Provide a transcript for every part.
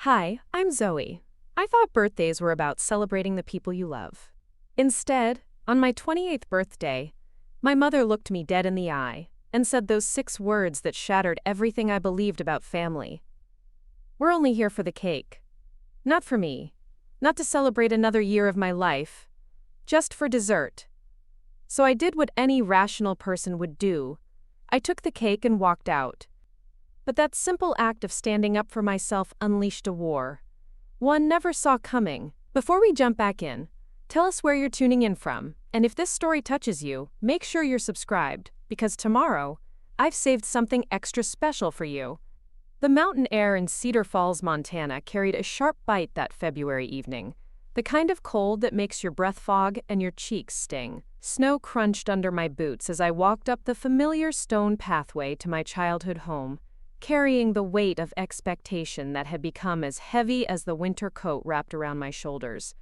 Hi, I'm Zoe. I thought birthdays were about celebrating the people you love. Instead, on my 28th birthday, my mother looked me dead in the eye and said those 6 words that shattered everything I believed about family. We're only here for the cake. Not for me. Not to celebrate another year of my life. Just for dessert. So I did what any rational person would do. I took the cake and walked out. But that simple act of standing up for myself unleashed a war one never saw coming. Before we jump back in, tell us where you're tuning in from, and if this story touches you, make sure you're subscribed, because tomorrow, I've saved something extra special for you. The mountain air in Cedar Falls, Montana carried a sharp bite that February evening, the kind of cold that makes your breath fog and your cheeks sting. Snow crunched under my boots as I walked up the familiar stone pathway to my childhood home, carrying the weight of expectation that had become as heavy as the winter coat wrapped around my shoulders.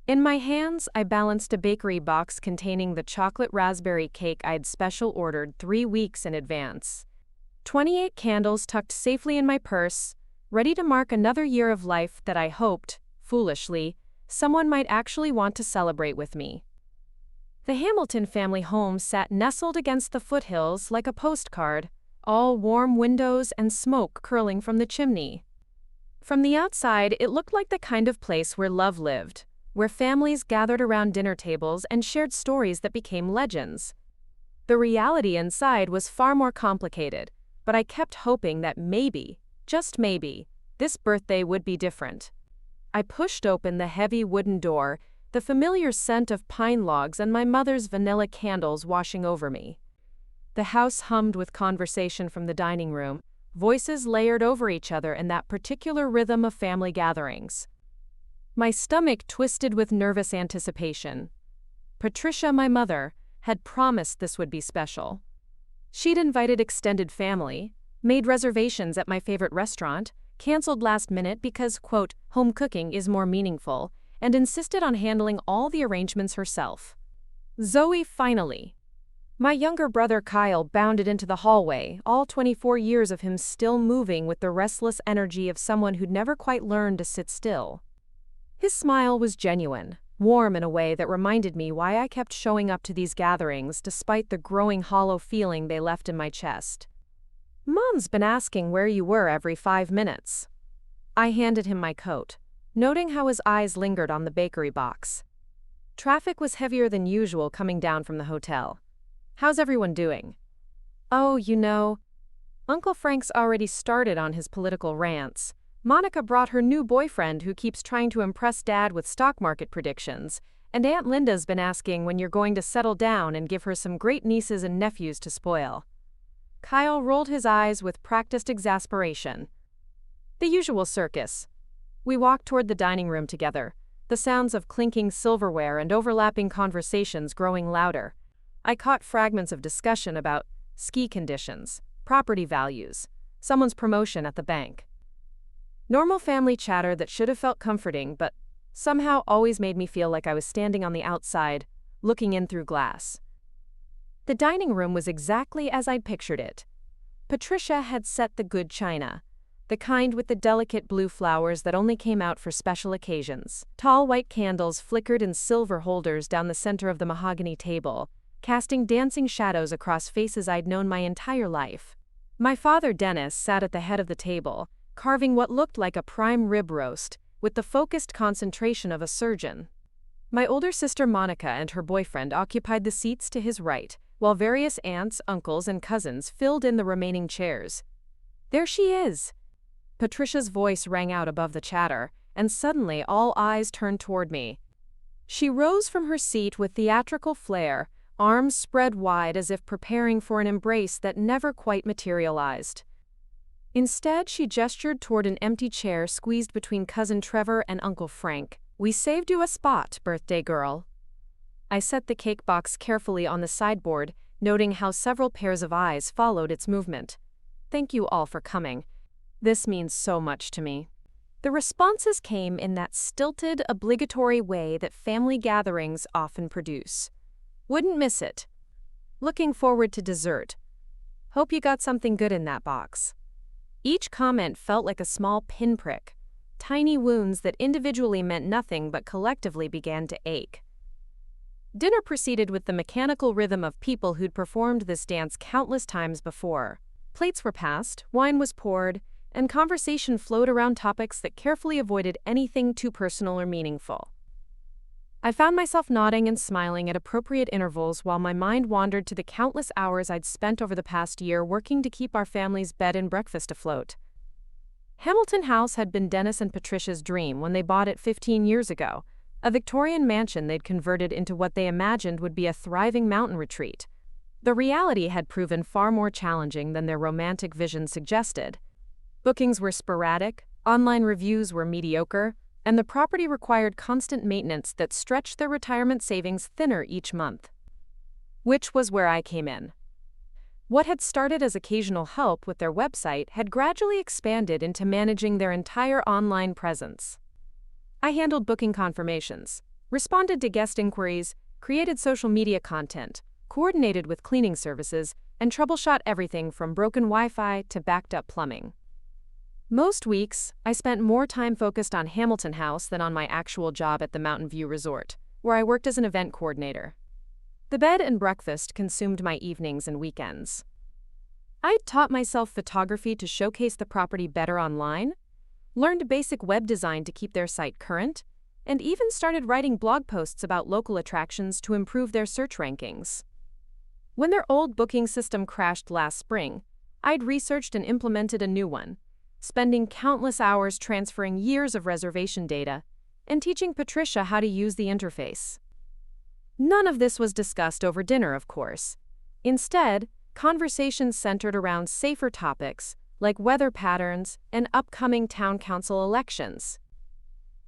In my hands, I balanced a bakery box containing the chocolate raspberry cake I'd special ordered 3 weeks in advance. 28 candles tucked safely in my purse, ready to mark another year of life that I hoped, foolishly, someone might actually want to celebrate with me. The Hamilton family home sat nestled against the foothills like a postcard, all warm windows and smoke curling from the chimney. From the outside, it looked like the kind of place where love lived, where families gathered around dinner tables and shared stories that became legends. The reality inside was far more complicated, but I kept hoping that maybe, just maybe, this birthday would be different. I pushed open the heavy wooden door, the familiar scent of pine logs and my mother's vanilla candles washing over me. The house hummed with conversation from the dining room, voices layered over each other in that particular rhythm of family gatherings. My stomach twisted with nervous anticipation. Patricia, my mother, had promised this would be special. She'd invited extended family, made reservations at my favorite restaurant, canceled last minute because, quote, home cooking is more meaningful, and insisted on handling all the arrangements herself. Zoe finally. My younger brother Kyle bounded into the hallway, all 24 years of him still moving with the restless energy of someone who'd never quite learned to sit still. His smile was genuine, warm in a way that reminded me why I kept showing up to these gatherings despite the growing hollow feeling they left in my chest. Mom's been asking where you were every 5 minutes. I handed him my coat, noting how his eyes lingered on the bakery box. Traffic was heavier than usual coming down from the hotel. How's everyone doing? Oh, Uncle Frank's already started on his political rants. Monica brought her new boyfriend who keeps trying to impress Dad with stock market predictions, and Aunt Linda's been asking when you're going to settle down and give her some great nieces and nephews to spoil. Kyle rolled his eyes with practiced exasperation. The usual circus. We walked toward the dining room together, the sounds of clinking silverware and overlapping conversations growing louder. I caught fragments of discussion about ski conditions, property values, someone's promotion at the bank. Normal family chatter that should have felt comforting, but somehow always made me feel like I was standing on the outside, looking in through glass. The dining room was exactly as I'd pictured it. Patricia had set the good china, the kind with the delicate blue flowers that only came out for special occasions. Tall white candles flickered in silver holders down the center of the mahogany table, casting dancing shadows across faces I'd known my entire life. My father, Dennis, sat at the head of the table, carving what looked like a prime rib roast, with the focused concentration of a surgeon. My older sister Monica and her boyfriend occupied the seats to his right, while various aunts, uncles, and cousins filled in the remaining chairs. There she is! Patricia's voice rang out above the chatter, and suddenly all eyes turned toward me. She rose from her seat with theatrical flair, arms spread wide as if preparing for an embrace that never quite materialized. Instead, she gestured toward an empty chair squeezed between Cousin Trevor and Uncle Frank. We saved you a spot, birthday girl. I set the cake box carefully on the sideboard, noting how several pairs of eyes followed its movement. Thank you all for coming. This means so much to me. The responses came in that stilted, obligatory way that family gatherings often produce. Wouldn't miss it. Looking forward to dessert. Hope you got something good in that box. Each comment felt like a small pinprick, tiny wounds that individually meant nothing but collectively began to ache. Dinner proceeded with the mechanical rhythm of people who'd performed this dance countless times before. Plates were passed, wine was poured, and conversation flowed around topics that carefully avoided anything too personal or meaningful. I found myself nodding and smiling at appropriate intervals while my mind wandered to the countless hours I'd spent over the past year working to keep our family's bed and breakfast afloat. Hamilton House had been Dennis and Patricia's dream when they bought it 15 years ago, a Victorian mansion they'd converted into what they imagined would be a thriving mountain retreat. The reality had proven far more challenging than their romantic vision suggested. Bookings were sporadic, online reviews were mediocre, and the property required constant maintenance that stretched their retirement savings thinner each month. Which was where I came in. What had started as occasional help with their website had gradually expanded into managing their entire online presence. I handled booking confirmations, responded to guest inquiries, created social media content, coordinated with cleaning services, and troubleshot everything from broken Wi-Fi to backed-up plumbing. Most weeks, I spent more time focused on Hamilton House than on my actual job at the Mountain View Resort, where I worked as an event coordinator. The bed and breakfast consumed my evenings and weekends. I'd taught myself photography to showcase the property better online, learned basic web design to keep their site current, and even started writing blog posts about local attractions to improve their search rankings. When their old booking system crashed last spring, I'd researched and implemented a new one, spending countless hours transferring years of reservation data and teaching Patricia how to use the interface. None of this was discussed over dinner, of course. Instead, conversations centered around safer topics like weather patterns and upcoming town council elections.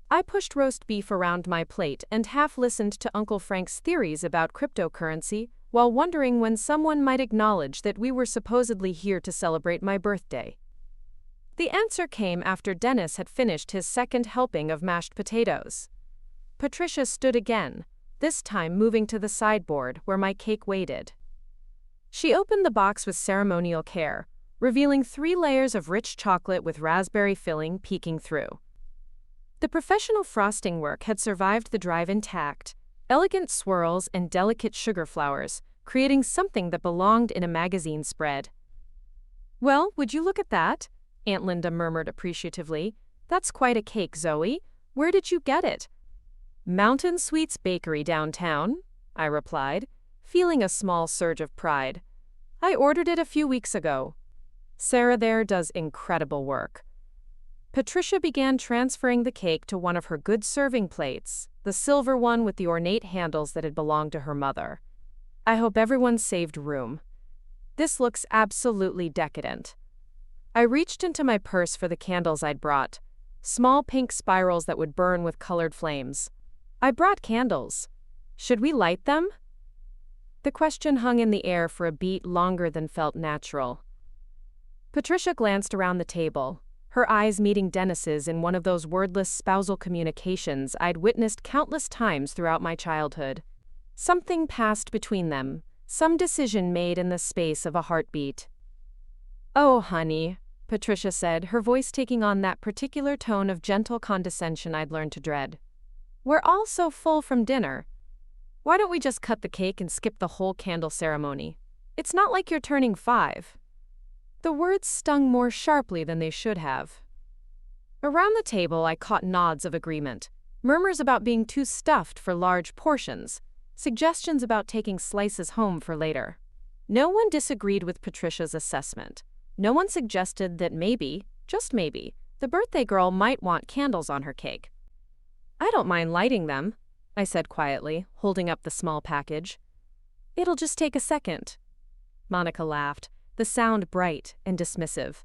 I pushed roast beef around my plate and half listened to Uncle Frank's theories about cryptocurrency while wondering when someone might acknowledge that we were supposedly here to celebrate my birthday. The answer came after Dennis had finished his second helping of mashed potatoes. Patricia stood again, this time moving to the sideboard where my cake waited. She opened the box with ceremonial care, revealing 3 layers of rich chocolate with raspberry filling peeking through. The professional frosting work had survived the drive intact, elegant swirls and delicate sugar flowers, creating something that belonged in a magazine spread. "Well, would you look at that?" Aunt Linda murmured appreciatively. "That's quite a cake, Zoe. Where did you get it?" "Mountain Sweets Bakery downtown," I replied, feeling a small surge of pride. "I ordered it a few weeks ago. Sarah there does incredible work." Patricia began transferring the cake to one of her good serving plates, the silver one with the ornate handles that had belonged to her mother. "I hope everyone saved room. This looks absolutely decadent." I reached into my purse for the candles I'd brought, small pink spirals that would burn with colored flames. "I brought candles. Should we light them?" The question hung in the air for a beat longer than felt natural. Patricia glanced around the table, her eyes meeting Dennis's in one of those wordless spousal communications I'd witnessed countless times throughout my childhood. Something passed between them, some decision made in the space of a heartbeat. "Oh, honey," Patricia said, her voice taking on that particular tone of gentle condescension I'd learned to dread. "We're all so full from dinner. Why don't we just cut the cake and skip the whole candle ceremony? It's not like you're turning 5. The words stung more sharply than they should have. Around the table, I caught nods of agreement, murmurs about being too stuffed for large portions, suggestions about taking slices home for later. No one disagreed with Patricia's assessment. No one suggested that maybe, just maybe, the birthday girl might want candles on her cake. "I don't mind lighting them," I said quietly, holding up the small package. "It'll just take a second." Monica laughed, the sound bright and dismissive.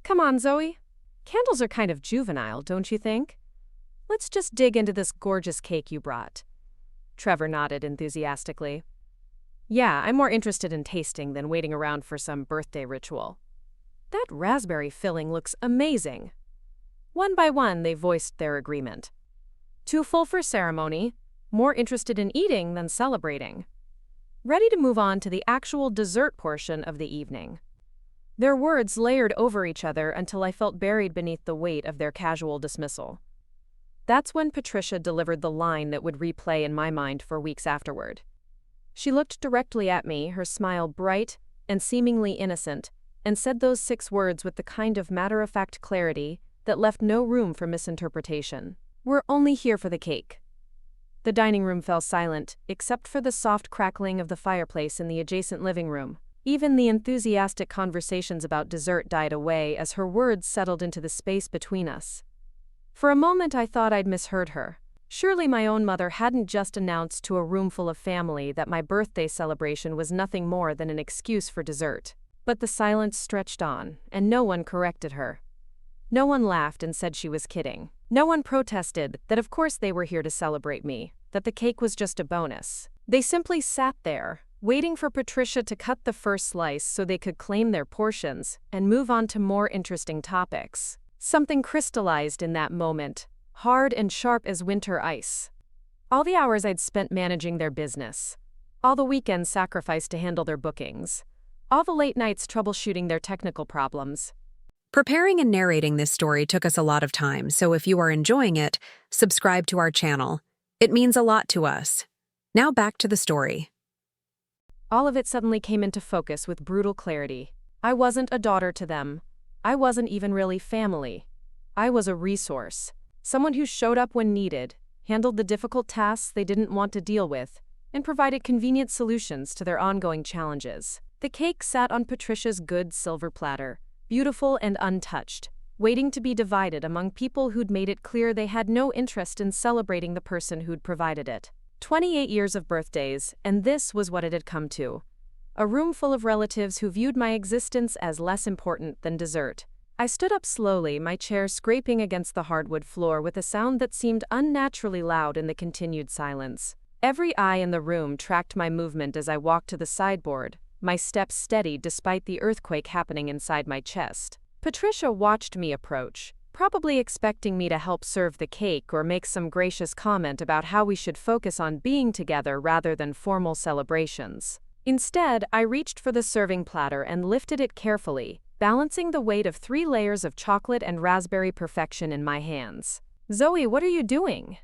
"Come on, Zoe. Candles are kind of juvenile, don't you think? Let's just dig into this gorgeous cake you brought." Trevor nodded enthusiastically. "Yeah, I'm more interested in tasting than waiting around for some birthday ritual." "That raspberry filling looks amazing." One by one, they voiced their agreement. Too full for ceremony, more interested in eating than celebrating. Ready to move on to the actual dessert portion of the evening. Their words layered over each other until I felt buried beneath the weight of their casual dismissal. That's when Patricia delivered the line that would replay in my mind for weeks afterward. She looked directly at me, her smile bright and seemingly innocent, and said those 6 words with the kind of matter-of-fact clarity that left no room for misinterpretation. "We're only here for the cake." The dining room fell silent, except for the soft crackling of the fireplace in the adjacent living room. Even the enthusiastic conversations about dessert died away as her words settled into the space between us. For a moment I thought I'd misheard her. Surely my own mother hadn't just announced to a roomful of family that my birthday celebration was nothing more than an excuse for dessert. But the silence stretched on, and no one corrected her. No one laughed and said she was kidding. No one protested that of course they were here to celebrate me, that the cake was just a bonus. They simply sat there, waiting for Patricia to cut the first slice so they could claim their portions and move on to more interesting topics. Something crystallized in that moment, hard and sharp as winter ice. All the hours I'd spent managing their business, all the weekends sacrificed to handle their bookings, all the late nights troubleshooting their technical problems. Preparing and narrating this story took us a lot of time, so if you are enjoying it, subscribe to our channel. It means a lot to us. Now back to the story. All of it suddenly came into focus with brutal clarity. I wasn't a daughter to them. I wasn't even really family. I was a resource. Someone who showed up when needed, handled the difficult tasks they didn't want to deal with, and provided convenient solutions to their ongoing challenges. The cake sat on Patricia's good silver platter, beautiful and untouched, waiting to be divided among people who'd made it clear they had no interest in celebrating the person who'd provided it. 28 years of birthdays, and this was what it had come to. A room full of relatives who viewed my existence as less important than dessert. I stood up slowly, my chair scraping against the hardwood floor with a sound that seemed unnaturally loud in the continued silence. Every eye in the room tracked my movement as I walked to the sideboard, my steps steady despite the earthquake happening inside my chest. Patricia watched me approach, probably expecting me to help serve the cake or make some gracious comment about how we should focus on being together rather than formal celebrations. Instead, I reached for the serving platter and lifted it carefully, balancing the weight of 3 layers of chocolate and raspberry perfection in my hands. "Zoe, what are you doing?"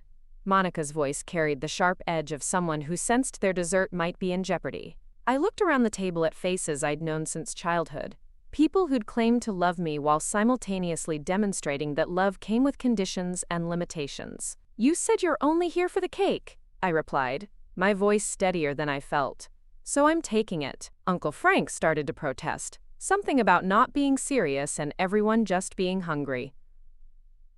Monica's voice carried the sharp edge of someone who sensed their dessert might be in jeopardy. I looked around the table at faces I'd known since childhood, people who'd claimed to love me while simultaneously demonstrating that love came with conditions and limitations. "You said you're only here for the cake," I replied, my voice steadier than I felt. "So I'm taking it." Uncle Frank started to protest, something about not being serious and everyone just being hungry.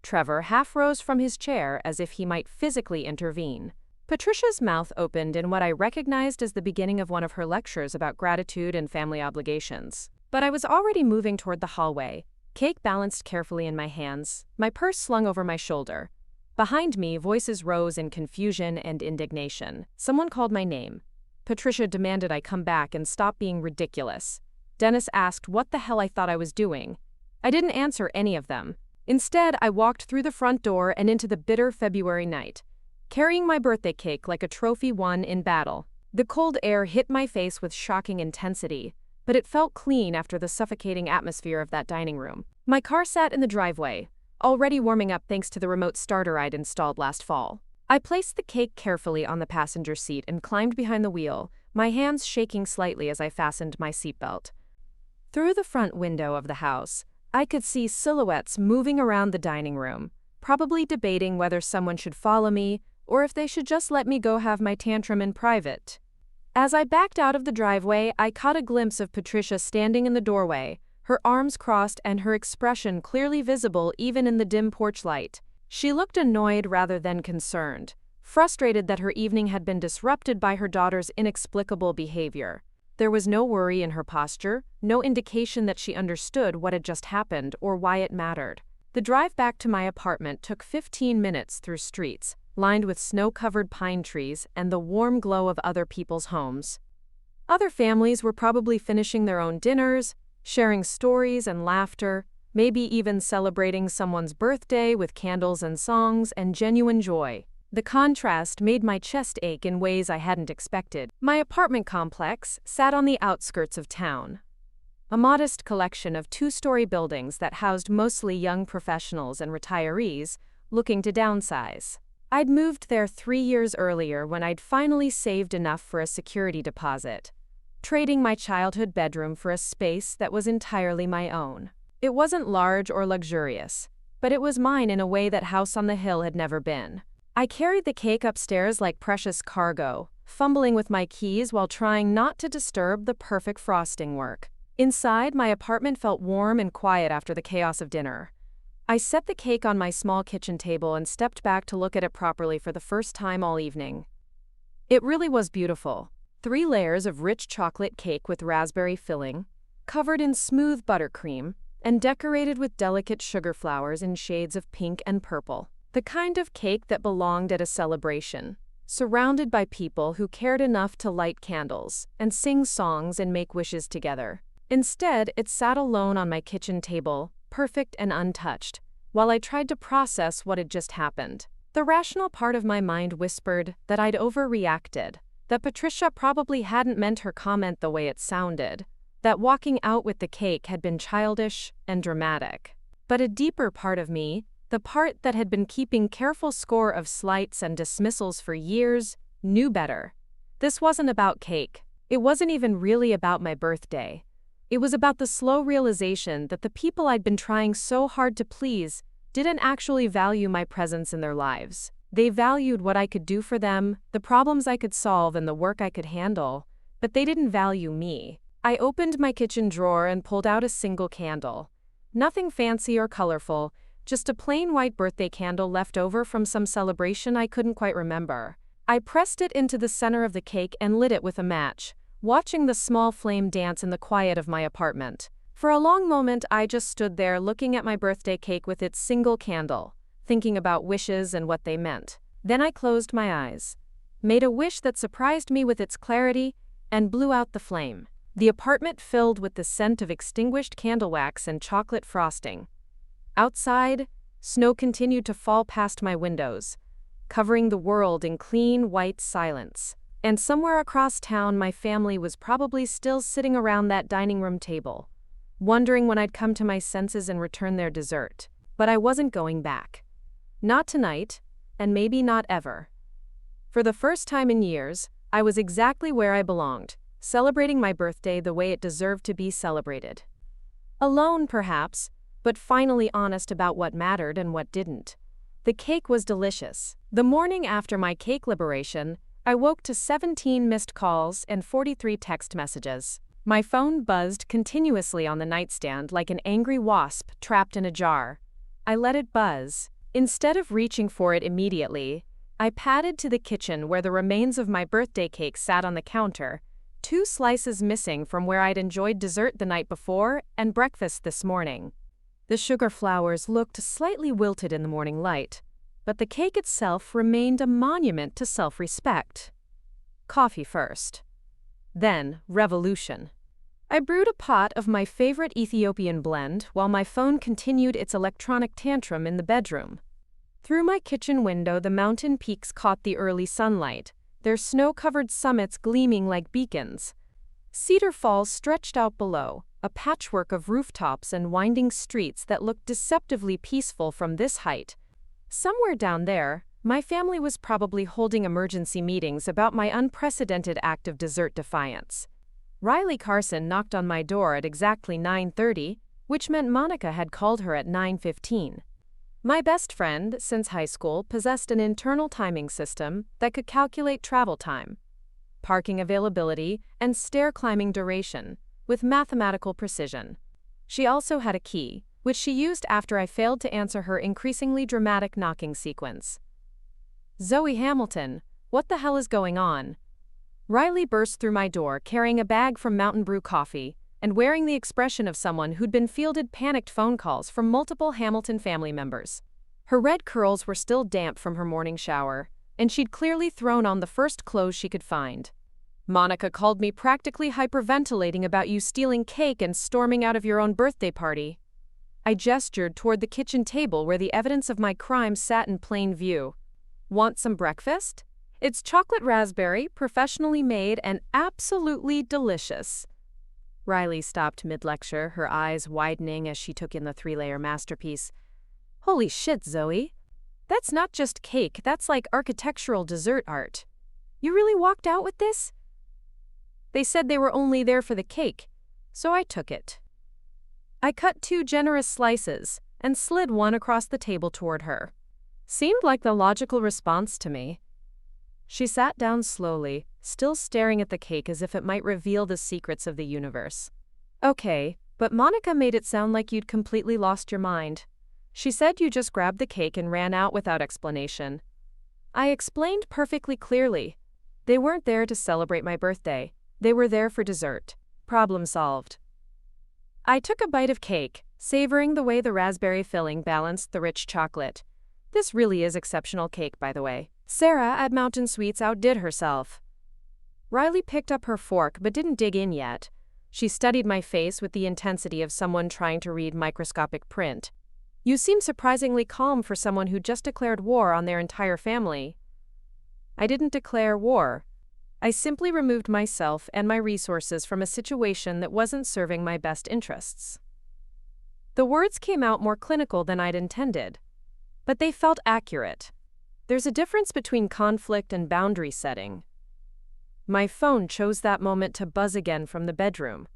Trevor half rose from his chair as if he might physically intervene. Patricia's mouth opened in what I recognized as the beginning of one of her lectures about gratitude and family obligations. But I was already moving toward the hallway, cake balanced carefully in my hands, my purse slung over my shoulder. Behind me, voices rose in confusion and indignation. Someone called my name. Patricia demanded I come back and stop being ridiculous. Dennis asked what the hell I thought I was doing. I didn't answer any of them. Instead, I walked through the front door and into the bitter February night, carrying my birthday cake like a trophy won in battle. The cold air hit my face with shocking intensity, but it felt clean after the suffocating atmosphere of that dining room. My car sat in the driveway, already warming up thanks to the remote starter I'd installed last fall. I placed the cake carefully on the passenger seat and climbed behind the wheel, my hands shaking slightly as I fastened my seatbelt. Through the front window of the house, I could see silhouettes moving around the dining room, probably debating whether someone should follow me or if they should just let me go have my tantrum in private. As I backed out of the driveway, I caught a glimpse of Patricia standing in the doorway, her arms crossed and her expression clearly visible even in the dim porch light. She looked annoyed rather than concerned, frustrated that her evening had been disrupted by her daughter's inexplicable behavior. There was no worry in her posture, no indication that she understood what had just happened or why it mattered. The drive back to my apartment took 15 minutes through streets lined with snow-covered pine trees and the warm glow of other people's homes. Other families were probably finishing their own dinners, sharing stories and laughter, maybe even celebrating someone's birthday with candles and songs and genuine joy. The contrast made my chest ache in ways I hadn't expected. My apartment complex sat on the outskirts of town. a modest collection of two-story buildings that housed mostly young professionals and retirees looking to downsize. I'd moved there 3 years earlier when I'd finally saved enough for a security deposit, trading my childhood bedroom for a space that was entirely my own. It wasn't large or luxurious, but it was mine in a way that House on the Hill had never been. I carried the cake upstairs like precious cargo, fumbling with my keys while trying not to disturb the perfect frosting work. Inside, my apartment felt warm and quiet after the chaos of dinner. I set the cake on my small kitchen table and stepped back to look at it properly for the first time all evening. It really was beautiful. 3 layers of rich chocolate cake with raspberry filling, covered in smooth buttercream, and decorated with delicate sugar flowers in shades of pink and purple. The kind of cake that belonged at a celebration, surrounded by people who cared enough to light candles and sing songs and make wishes together. Instead, it sat alone on my kitchen table, perfect and untouched, while I tried to process what had just happened. The rational part of my mind whispered that I'd overreacted, that Patricia probably hadn't meant her comment the way it sounded, that walking out with the cake had been childish and dramatic. But a deeper part of me, the part that had been keeping careful score of slights and dismissals for years, knew better. This wasn't about cake. It wasn't even really about my birthday. It was about the slow realization that the people I'd been trying so hard to please didn't actually value my presence in their lives. They valued what I could do for them, the problems I could solve, and the work I could handle, but they didn't value me. I opened my kitchen drawer and pulled out a single candle. Nothing fancy or colorful, just a plain white birthday candle left over from some celebration I couldn't quite remember. I pressed it into the center of the cake and lit it with a match, watching the small flame dance in the quiet of my apartment. For a long moment, I just stood there looking at my birthday cake with its single candle, thinking about wishes and what they meant. Then I closed my eyes, made a wish that surprised me with its clarity, and blew out the flame. The apartment filled with the scent of extinguished candle wax and chocolate frosting. Outside, snow continued to fall past my windows, covering the world in clean, white silence. And somewhere across town, my family was probably still sitting around that dining room table, wondering when I'd come to my senses and return their dessert. But I wasn't going back. Not tonight, and maybe not ever. For the first time in years, I was exactly where I belonged, celebrating my birthday the way it deserved to be celebrated. Alone, perhaps, but finally honest about what mattered and what didn't. The cake was delicious. The morning after my cake liberation, I woke to 17 missed calls and 43 text messages. My phone buzzed continuously on the nightstand like an angry wasp trapped in a jar. I let it buzz. Instead of reaching for it immediately, I padded to the kitchen where the remains of my birthday cake sat on the counter, 2 slices missing from where I'd enjoyed dessert the night before and breakfast this morning. The sugar flowers looked slightly wilted in the morning light, but the cake itself remained a monument to self-respect. Coffee first. Then, revolution. I brewed a pot of my favorite Ethiopian blend while my phone continued its electronic tantrum in the bedroom. Through my kitchen window, the mountain peaks caught the early sunlight, their snow-covered summits gleaming like beacons. Cedar Falls stretched out below, a patchwork of rooftops and winding streets that looked deceptively peaceful from this height. Somewhere down there, my family was probably holding emergency meetings about my unprecedented act of dessert defiance. Riley Carson knocked on my door at exactly 9:30, which meant Monica had called her at 9:15. My best friend, since high school, possessed an internal timing system that could calculate travel time, parking availability, and stair climbing duration with mathematical precision. She also had a key, which she used after I failed to answer her increasingly dramatic knocking sequence. "Zoe Hamilton, what the hell is going on?" Riley burst through my door carrying a bag from Mountain Brew Coffee and wearing the expression of someone who'd been fielded panicked phone calls from multiple Hamilton family members. Her red curls were still damp from her morning shower, and she'd clearly thrown on the first clothes she could find. "Monica called me practically hyperventilating about you stealing cake and storming out of your own birthday party." I gestured toward the kitchen table where the evidence of my crime sat in plain view. "Want some breakfast? It's chocolate raspberry, professionally made, and absolutely delicious." Riley stopped mid-lecture, her eyes widening as she took in the 3-layer masterpiece. Holy shit, Zoe. That's not just cake, that's like architectural dessert art. You really walked out with this? They said they were only there for the cake, so I took it. I cut 2 generous slices and slid one across the table toward her. Seemed like the logical response to me. She sat down slowly, still staring at the cake as if it might reveal the secrets of the universe. Okay, but Monica made it sound like you'd completely lost your mind. She said you just grabbed the cake and ran out without explanation. I explained perfectly clearly. They weren't there to celebrate my birthday. They were there for dessert. Problem solved. I took a bite of cake, savoring the way the raspberry filling balanced the rich chocolate. This really is exceptional cake, by the way. Sarah at Mountain Sweets outdid herself. Riley picked up her fork but didn't dig in yet. She studied my face with the intensity of someone trying to read microscopic print. You seem surprisingly calm for someone who just declared war on their entire family. I didn't declare war. I simply removed myself and my resources from a situation that wasn't serving my best interests. The words came out more clinical than I'd intended, but they felt accurate. There's a difference between conflict and boundary setting. My phone chose that moment to buzz again from the bedroom.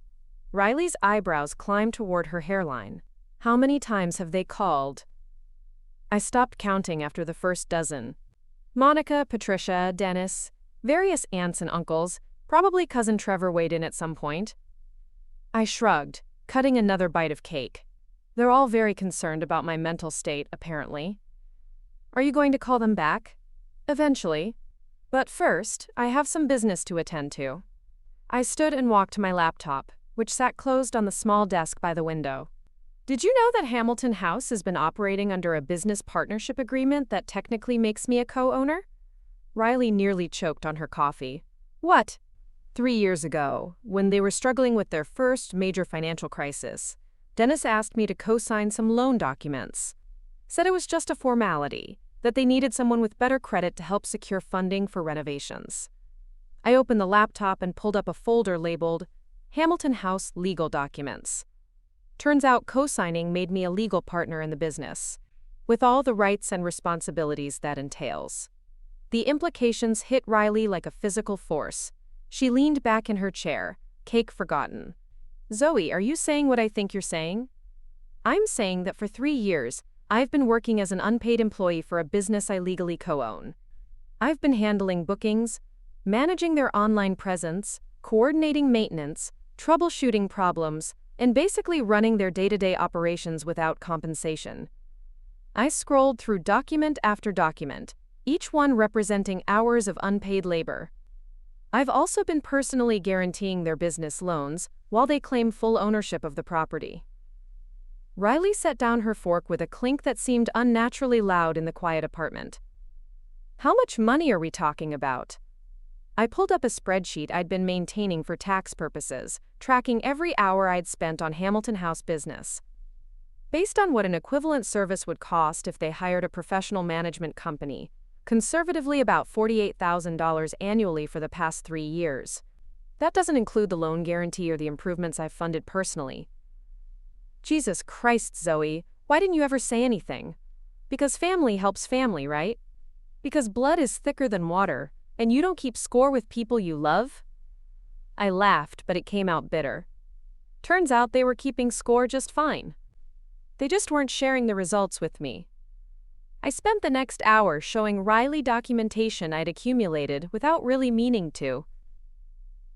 Riley's eyebrows climbed toward her hairline. How many times have they called? I stopped counting after the first dozen. Monica, Patricia, Dennis, various aunts and uncles, probably cousin Trevor weighed in at some point. I shrugged, cutting another bite of cake. They're all very concerned about my mental state, apparently. Are you going to call them back? Eventually. But first, I have some business to attend to. I stood and walked to my laptop, which sat closed on the small desk by the window. Did you know that Hamilton House has been operating under a business partnership agreement that technically makes me a co-owner? Riley nearly choked on her coffee. What? 3 years ago, when they were struggling with their first major financial crisis, Dennis asked me to co-sign some loan documents. Said it was just a formality, that they needed someone with better credit to help secure funding for renovations. I opened the laptop and pulled up a folder labeled Hamilton House Legal Documents. Turns out co-signing made me a legal partner in the business, with all the rights and responsibilities that entails. The implications hit Riley like a physical force. She leaned back in her chair, cake forgotten. Zoe, are you saying what I think you're saying? I'm saying that for 3 years, I've been working as an unpaid employee for a business I legally co-own. I've been handling bookings, managing their online presence, coordinating maintenance, troubleshooting problems, and basically running their day-to-day operations without compensation. I scrolled through document after document, each one representing hours of unpaid labor. I've also been personally guaranteeing their business loans while they claim full ownership of the property. Riley set down her fork with a clink that seemed unnaturally loud in the quiet apartment. How much money are we talking about? I pulled up a spreadsheet I'd been maintaining for tax purposes, tracking every hour I'd spent on Hamilton House business. Based on what an equivalent service would cost if they hired a professional management company, conservatively about $48,000 annually for the past 3 years. That doesn't include the loan guarantee or the improvements I've funded personally. Jesus Christ, Zoe, why didn't you ever say anything? Because family helps family, right? Because blood is thicker than water, and you don't keep score with people you love? I laughed, but it came out bitter. Turns out they were keeping score just fine. They just weren't sharing the results with me. I spent the next hour showing Riley documentation I'd accumulated without really meaning to.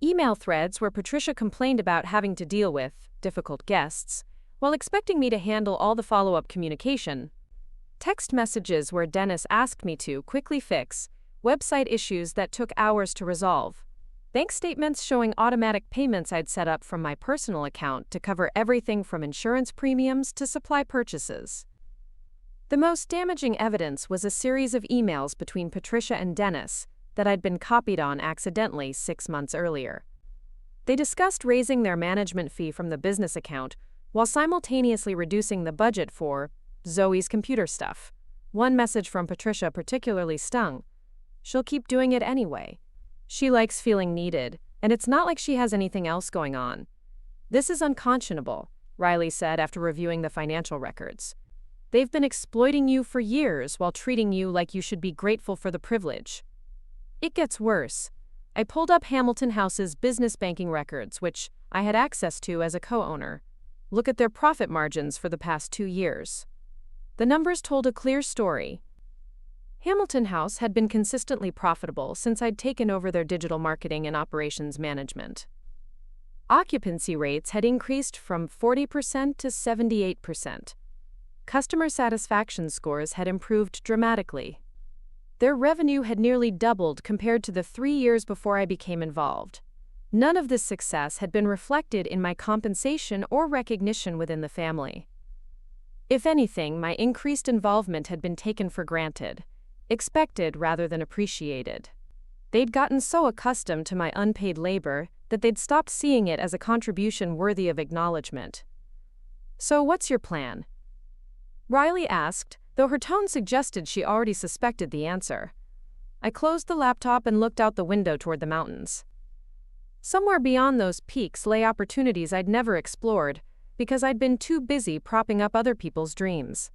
Email threads where Patricia complained about having to deal with difficult guests, while expecting me to handle all the follow-up communication. Text messages where Dennis asked me to quickly fix website issues that took hours to resolve. Bank statements showing automatic payments I'd set up from my personal account to cover everything from insurance premiums to supply purchases. The most damaging evidence was a series of emails between Patricia and Dennis that I'd been copied on accidentally 6 months earlier. They discussed raising their management fee from the business account while simultaneously reducing the budget for Zoe's computer stuff. One message from Patricia particularly stung. She'll keep doing it anyway. She likes feeling needed, and it's not like she has anything else going on. "This is unconscionable," Riley said after reviewing the financial records. "They've been exploiting you for years while treating you like you should be grateful for the privilege." It gets worse. I pulled up Hamilton House's business banking records, which I had access to as a co-owner. Look at their profit margins for the past 2 years. The numbers told a clear story. Hamilton House had been consistently profitable since I'd taken over their digital marketing and operations management. Occupancy rates had increased from 40% to 78%. Customer satisfaction scores had improved dramatically. Their revenue had nearly doubled compared to the 3 years before I became involved. None of this success had been reflected in my compensation or recognition within the family. If anything, my increased involvement had been taken for granted, expected rather than appreciated. They'd gotten so accustomed to my unpaid labor that they'd stopped seeing it as a contribution worthy of acknowledgement. "So what's your plan?" Riley asked, though her tone suggested she already suspected the answer. I closed the laptop and looked out the window toward the mountains. Somewhere beyond those peaks lay opportunities I'd never explored because I'd been too busy propping up other people's dreams.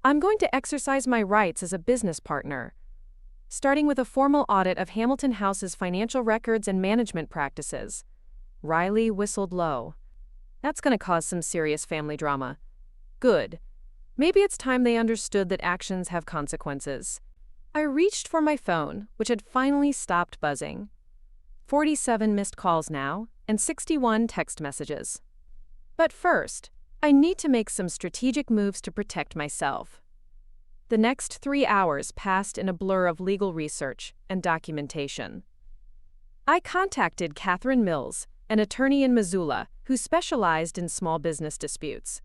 "I'm going to exercise my rights as a business partner, starting with a formal audit of Hamilton House's financial records and management practices." Riley whistled low. "That's going to cause some serious family drama." "Good. Maybe it's time they understood that actions have consequences." I reached for my phone, which had finally stopped buzzing. 47 missed calls now, and 61 text messages. But first, I need to make some strategic moves to protect myself. The next 3 hours passed in a blur of legal research and documentation. I contacted Catherine Mills, an attorney in Missoula who specialized in small business disputes.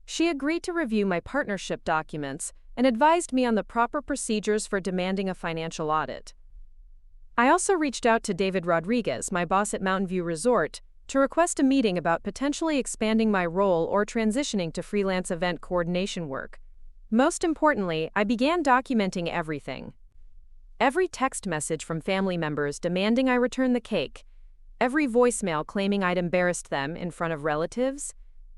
She agreed to review my partnership documents and advised me on the proper procedures for demanding a financial audit. I also reached out to David Rodriguez, my boss at Mountain View Resort, to request a meeting about potentially expanding my role or transitioning to freelance event coordination work. Most importantly, I began documenting everything. Every text message from family members demanding I return the cake, every voicemail claiming I'd embarrassed them in front of relatives,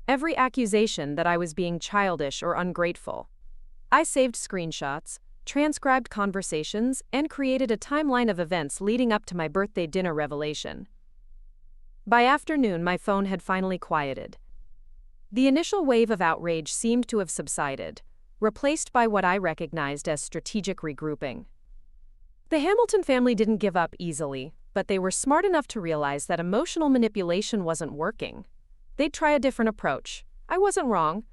every accusation that I was being childish or ungrateful. I saved screenshots, transcribed conversations, and created a timeline of events leading up to my birthday dinner revelation. By afternoon, my phone had finally quieted. The initial wave of outrage seemed to have subsided, replaced by what I recognized as strategic regrouping. The Hamilton family didn't give up easily, but they were smart enough to realize that emotional manipulation wasn't working. They'd try a different approach. I wasn't wrong.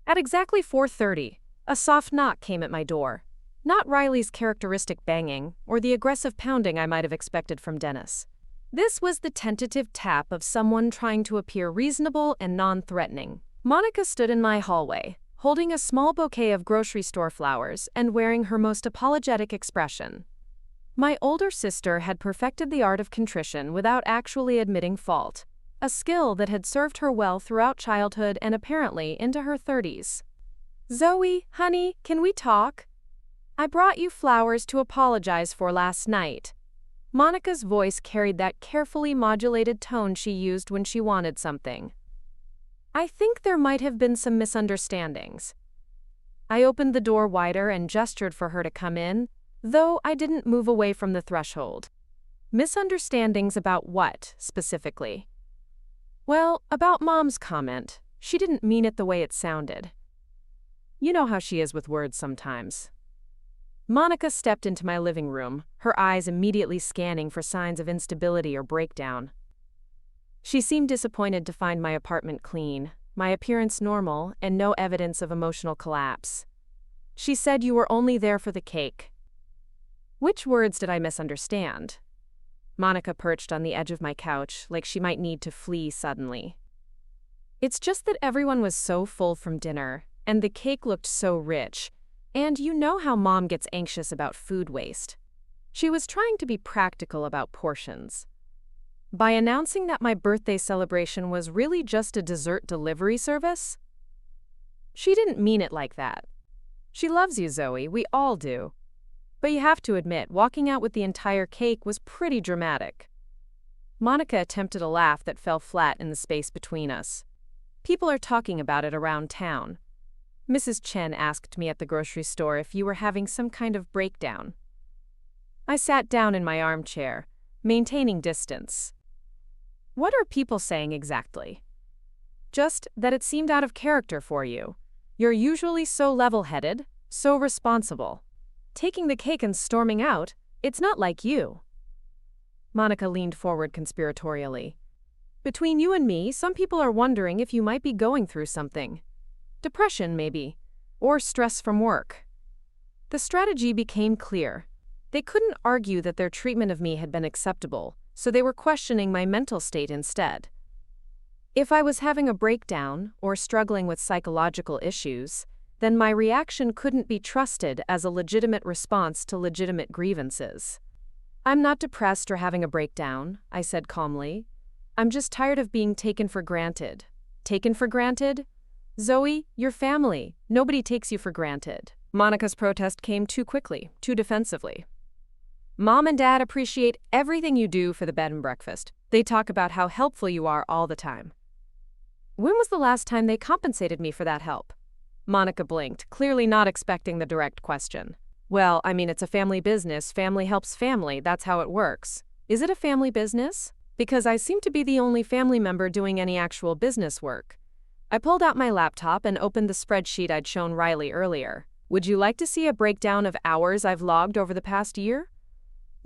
At exactly 4:30, a soft knock came at my door. Not Riley's characteristic banging or the aggressive pounding I might have expected from Dennis. This was the tentative tap of someone trying to appear reasonable and non-threatening. Monica stood in my hallway, holding a small bouquet of grocery store flowers and wearing her most apologetic expression. My older sister had perfected the art of contrition without actually admitting fault, a skill that had served her well throughout childhood and apparently into her 30s. "Zoe, honey, can we talk? I brought you flowers to apologize for last night." Monica's voice carried that carefully modulated tone she used when she wanted something. "I think there might have been some misunderstandings." I opened the door wider and gestured for her to come in, though I didn't move away from the threshold. "Misunderstandings about what, specifically?" "Well, about Mom's comment. She didn't mean it the way it sounded. You know how she is with words sometimes." Monica stepped into my living room, her eyes immediately scanning for signs of instability or breakdown. She seemed disappointed to find my apartment clean, my appearance normal, and no evidence of emotional collapse. She said, "You were only there for the cake." Which words did I misunderstand? Monica perched on the edge of my couch like she might need to flee suddenly. "It's just that everyone was so full from dinner, and the cake looked so rich. And you know how Mom gets anxious about food waste." She was trying to be practical about portions. By announcing that my birthday celebration was really just a dessert delivery service? She didn't mean it like that. She loves you, Zoe, we all do. But you have to admit, walking out with the entire cake was pretty dramatic. Monica attempted a laugh that fell flat in the space between us. People are talking about it around town. Mrs. Chen asked me at the grocery store if you were having some kind of breakdown. I sat down in my armchair, maintaining distance. What are people saying exactly? Just that it seemed out of character for you. You're usually so level-headed, so responsible. Taking the cake and storming out, it's not like you. Monica leaned forward conspiratorially. Between you and me, some people are wondering if you might be going through something. Depression, maybe. Or stress from work. The strategy became clear. They couldn't argue that their treatment of me had been acceptable, so they were questioning my mental state instead. If I was having a breakdown or struggling with psychological issues, then my reaction couldn't be trusted as a legitimate response to legitimate grievances. I'm not depressed or having a breakdown, I said calmly. I'm just tired of being taken for granted. Taken for granted? Zoe, you're family. Nobody takes you for granted. Monica's protest came too quickly, too defensively. Mom and Dad appreciate everything you do for the bed and breakfast. They talk about how helpful you are all the time. When was the last time they compensated me for that help? Monica blinked, clearly not expecting the direct question. Well, I mean, it's a family business. Family helps family. That's how it works. Is it a family business? Because I seem to be the only family member doing any actual business work. I pulled out my laptop and opened the spreadsheet I'd shown Riley earlier. Would you like to see a breakdown of hours I've logged over the past year?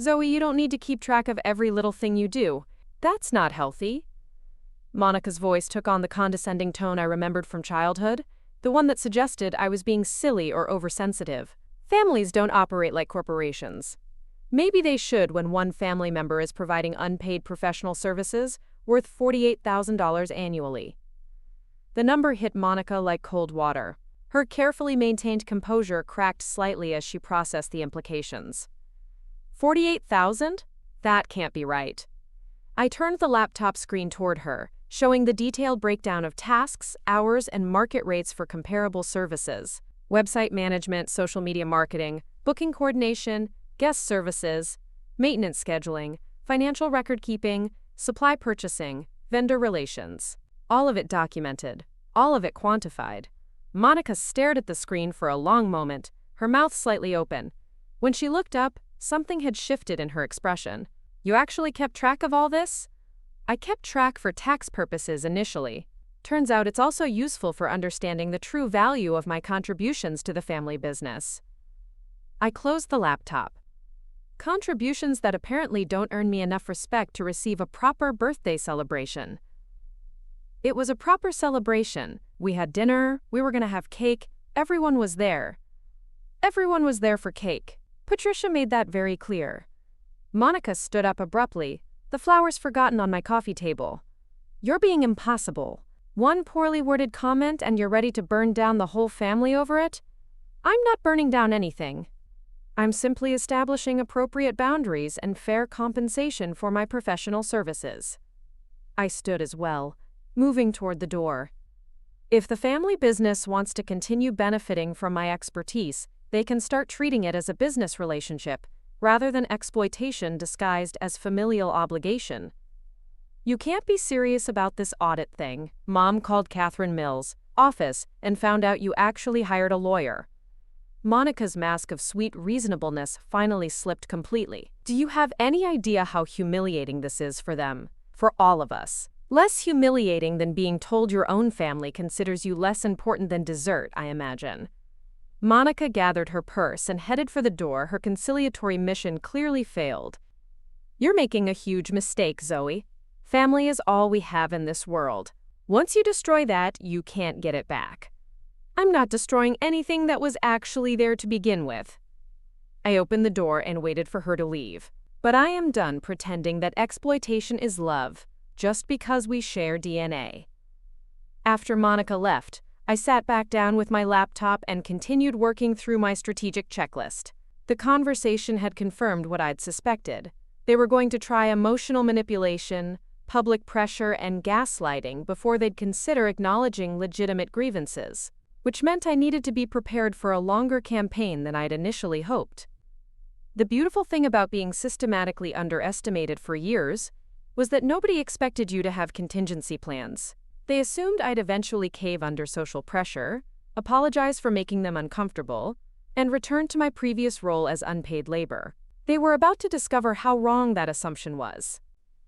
Zoe, you don't need to keep track of every little thing you do. That's not healthy. Monica's voice took on the condescending tone I remembered from childhood, the one that suggested I was being silly or oversensitive. Families don't operate like corporations. Maybe they should when one family member is providing unpaid professional services worth $48,000 annually. The number hit Monica like cold water. Her carefully maintained composure cracked slightly as she processed the implications. 48,000? That can't be right. I turned the laptop screen toward her, showing the detailed breakdown of tasks, hours, and market rates for comparable services. Website management, social media marketing, booking coordination, guest services, maintenance scheduling, financial record keeping, supply purchasing, vendor relations. All of it documented, all of it quantified. Monica stared at the screen for a long moment, her mouth slightly open. When she looked up, something had shifted in her expression. You actually kept track of all this? I kept track for tax purposes initially. Turns out it's also useful for understanding the true value of my contributions to the family business. I closed the laptop. Contributions that apparently don't earn me enough respect to receive a proper birthday celebration. It was a proper celebration. We had dinner, we were going to have cake, everyone was there. Everyone was there for cake. Patricia made that very clear. Monica stood up abruptly, the flowers forgotten on my coffee table. You're being impossible. One poorly worded comment and you're ready to burn down the whole family over it? I'm not burning down anything. I'm simply establishing appropriate boundaries and fair compensation for my professional services. I stood as well, moving toward the door. If the family business wants to continue benefiting from my expertise, they can start treating it as a business relationship, rather than exploitation disguised as familial obligation. You can't be serious about this audit thing. Mom called Catherine Mills' office and found out you actually hired a lawyer. Monica's mask of sweet reasonableness finally slipped completely. Do you have any idea how humiliating this is for them? For all of us. Less humiliating than being told your own family considers you less important than dessert, I imagine. Monica gathered her purse and headed for the door. Her conciliatory mission clearly failed. You're making a huge mistake, Zoe. Family is all we have in this world. Once you destroy that, you can't get it back. I'm not destroying anything that was actually there to begin with. I opened the door and waited for her to leave. But I am done pretending that exploitation is love, just because we share DNA. After Monica left, I sat back down with my laptop and continued working through my strategic checklist. The conversation had confirmed what I'd suspected. They were going to try emotional manipulation, public pressure, and gaslighting before they'd consider acknowledging legitimate grievances, which meant I needed to be prepared for a longer campaign than I'd initially hoped. The beautiful thing about being systematically underestimated for years was that nobody expected you to have contingency plans. They assumed I'd eventually cave under social pressure, apologize for making them uncomfortable, and return to my previous role as unpaid labor. They were about to discover how wrong that assumption was.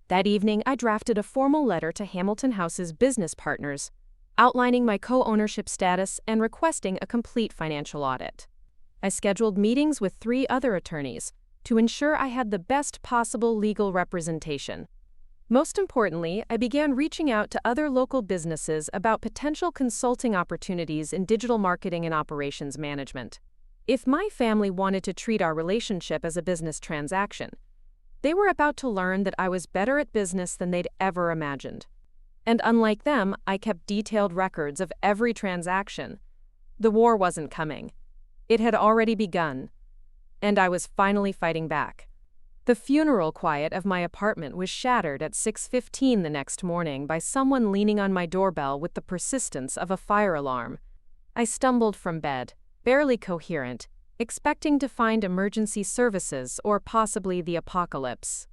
That evening, I drafted a formal letter to Hamilton House's business partners, outlining my co-ownership status and requesting a complete financial audit. I scheduled meetings with 3 other attorneys to ensure I had the best possible legal representation. Most importantly, I began reaching out to other local businesses about potential consulting opportunities in digital marketing and operations management. If my family wanted to treat our relationship as a business transaction, they were about to learn that I was better at business than they'd ever imagined. And unlike them, I kept detailed records of every transaction. The war wasn't coming. It had already begun. And I was finally fighting back. The funeral quiet of my apartment was shattered at 6:15 the next morning by someone leaning on my doorbell with the persistence of a fire alarm. I stumbled from bed, barely coherent, expecting to find emergency services or possibly the apocalypse.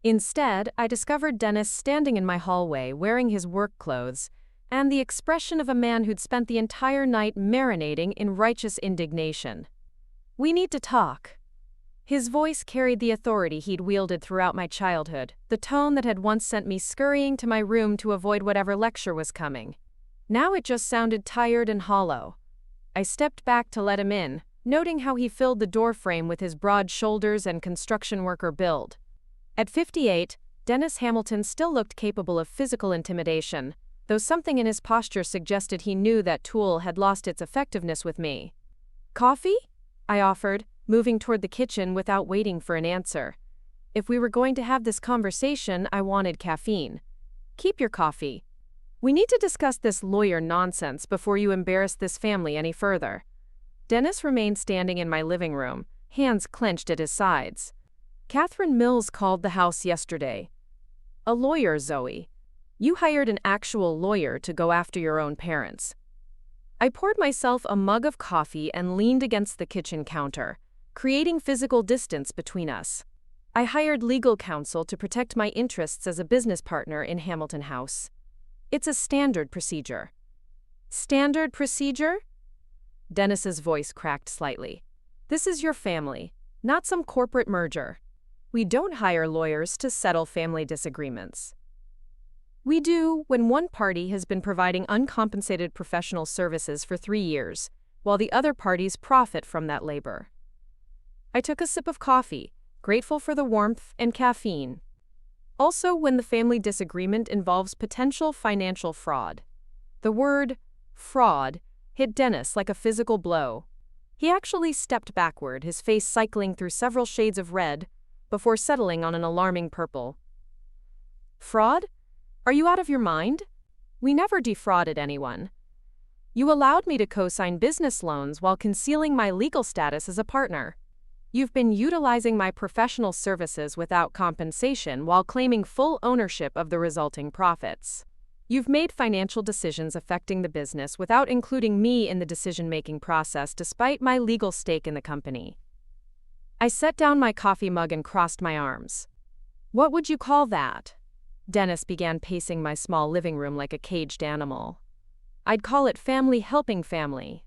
Instead, I discovered Dennis standing in my hallway wearing his work clothes and the expression of a man who'd spent the entire night marinating in righteous indignation. "We need to talk." His voice carried the authority he'd wielded throughout my childhood, the tone that had once sent me scurrying to my room to avoid whatever lecture was coming. Now it just sounded tired and hollow. I stepped back to let him in, noting how he filled the doorframe with his broad shoulders and construction worker build. At 58, Dennis Hamilton still looked capable of physical intimidation, though something in his posture suggested he knew that tool had lost its effectiveness with me. "Coffee?" I offered, moving toward the kitchen without waiting for an answer. If we were going to have this conversation, I wanted caffeine. "Keep your coffee. We need to discuss this lawyer nonsense before you embarrass this family any further." Dennis remained standing in my living room, hands clenched at his sides. "Catherine Mills called the house yesterday." "A lawyer, Zoe. You hired an actual lawyer to go after your own parents." I poured myself a mug of coffee and leaned against the kitchen counter, creating physical distance between us. "I hired legal counsel to protect my interests as a business partner in Hamilton House. It's a standard procedure." "Standard procedure?" Dennis's voice cracked slightly. "This is your family, not some corporate merger. We don't hire lawyers to settle family disagreements. We do when one party has been providing uncompensated professional services for 3 years, while the other parties profit from that labor." I took a sip of coffee, grateful for the warmth and caffeine. "Also when the family disagreement involves potential financial fraud." The word fraud hit Dennis like a physical blow. He actually stepped backward, his face cycling through several shades of red, before settling on an alarming purple. "Fraud? Are you out of your mind? We never defrauded anyone. You allowed me to co-sign business loans while concealing my legal status as a partner. You've been utilizing my professional services without compensation while claiming full ownership of the resulting profits. You've made financial decisions affecting the business without including me in the decision-making process despite my legal stake in the company." I set down my coffee mug and crossed my arms. "What would you call that?" Dennis began pacing my small living room like a caged animal. "I'd call it family helping family.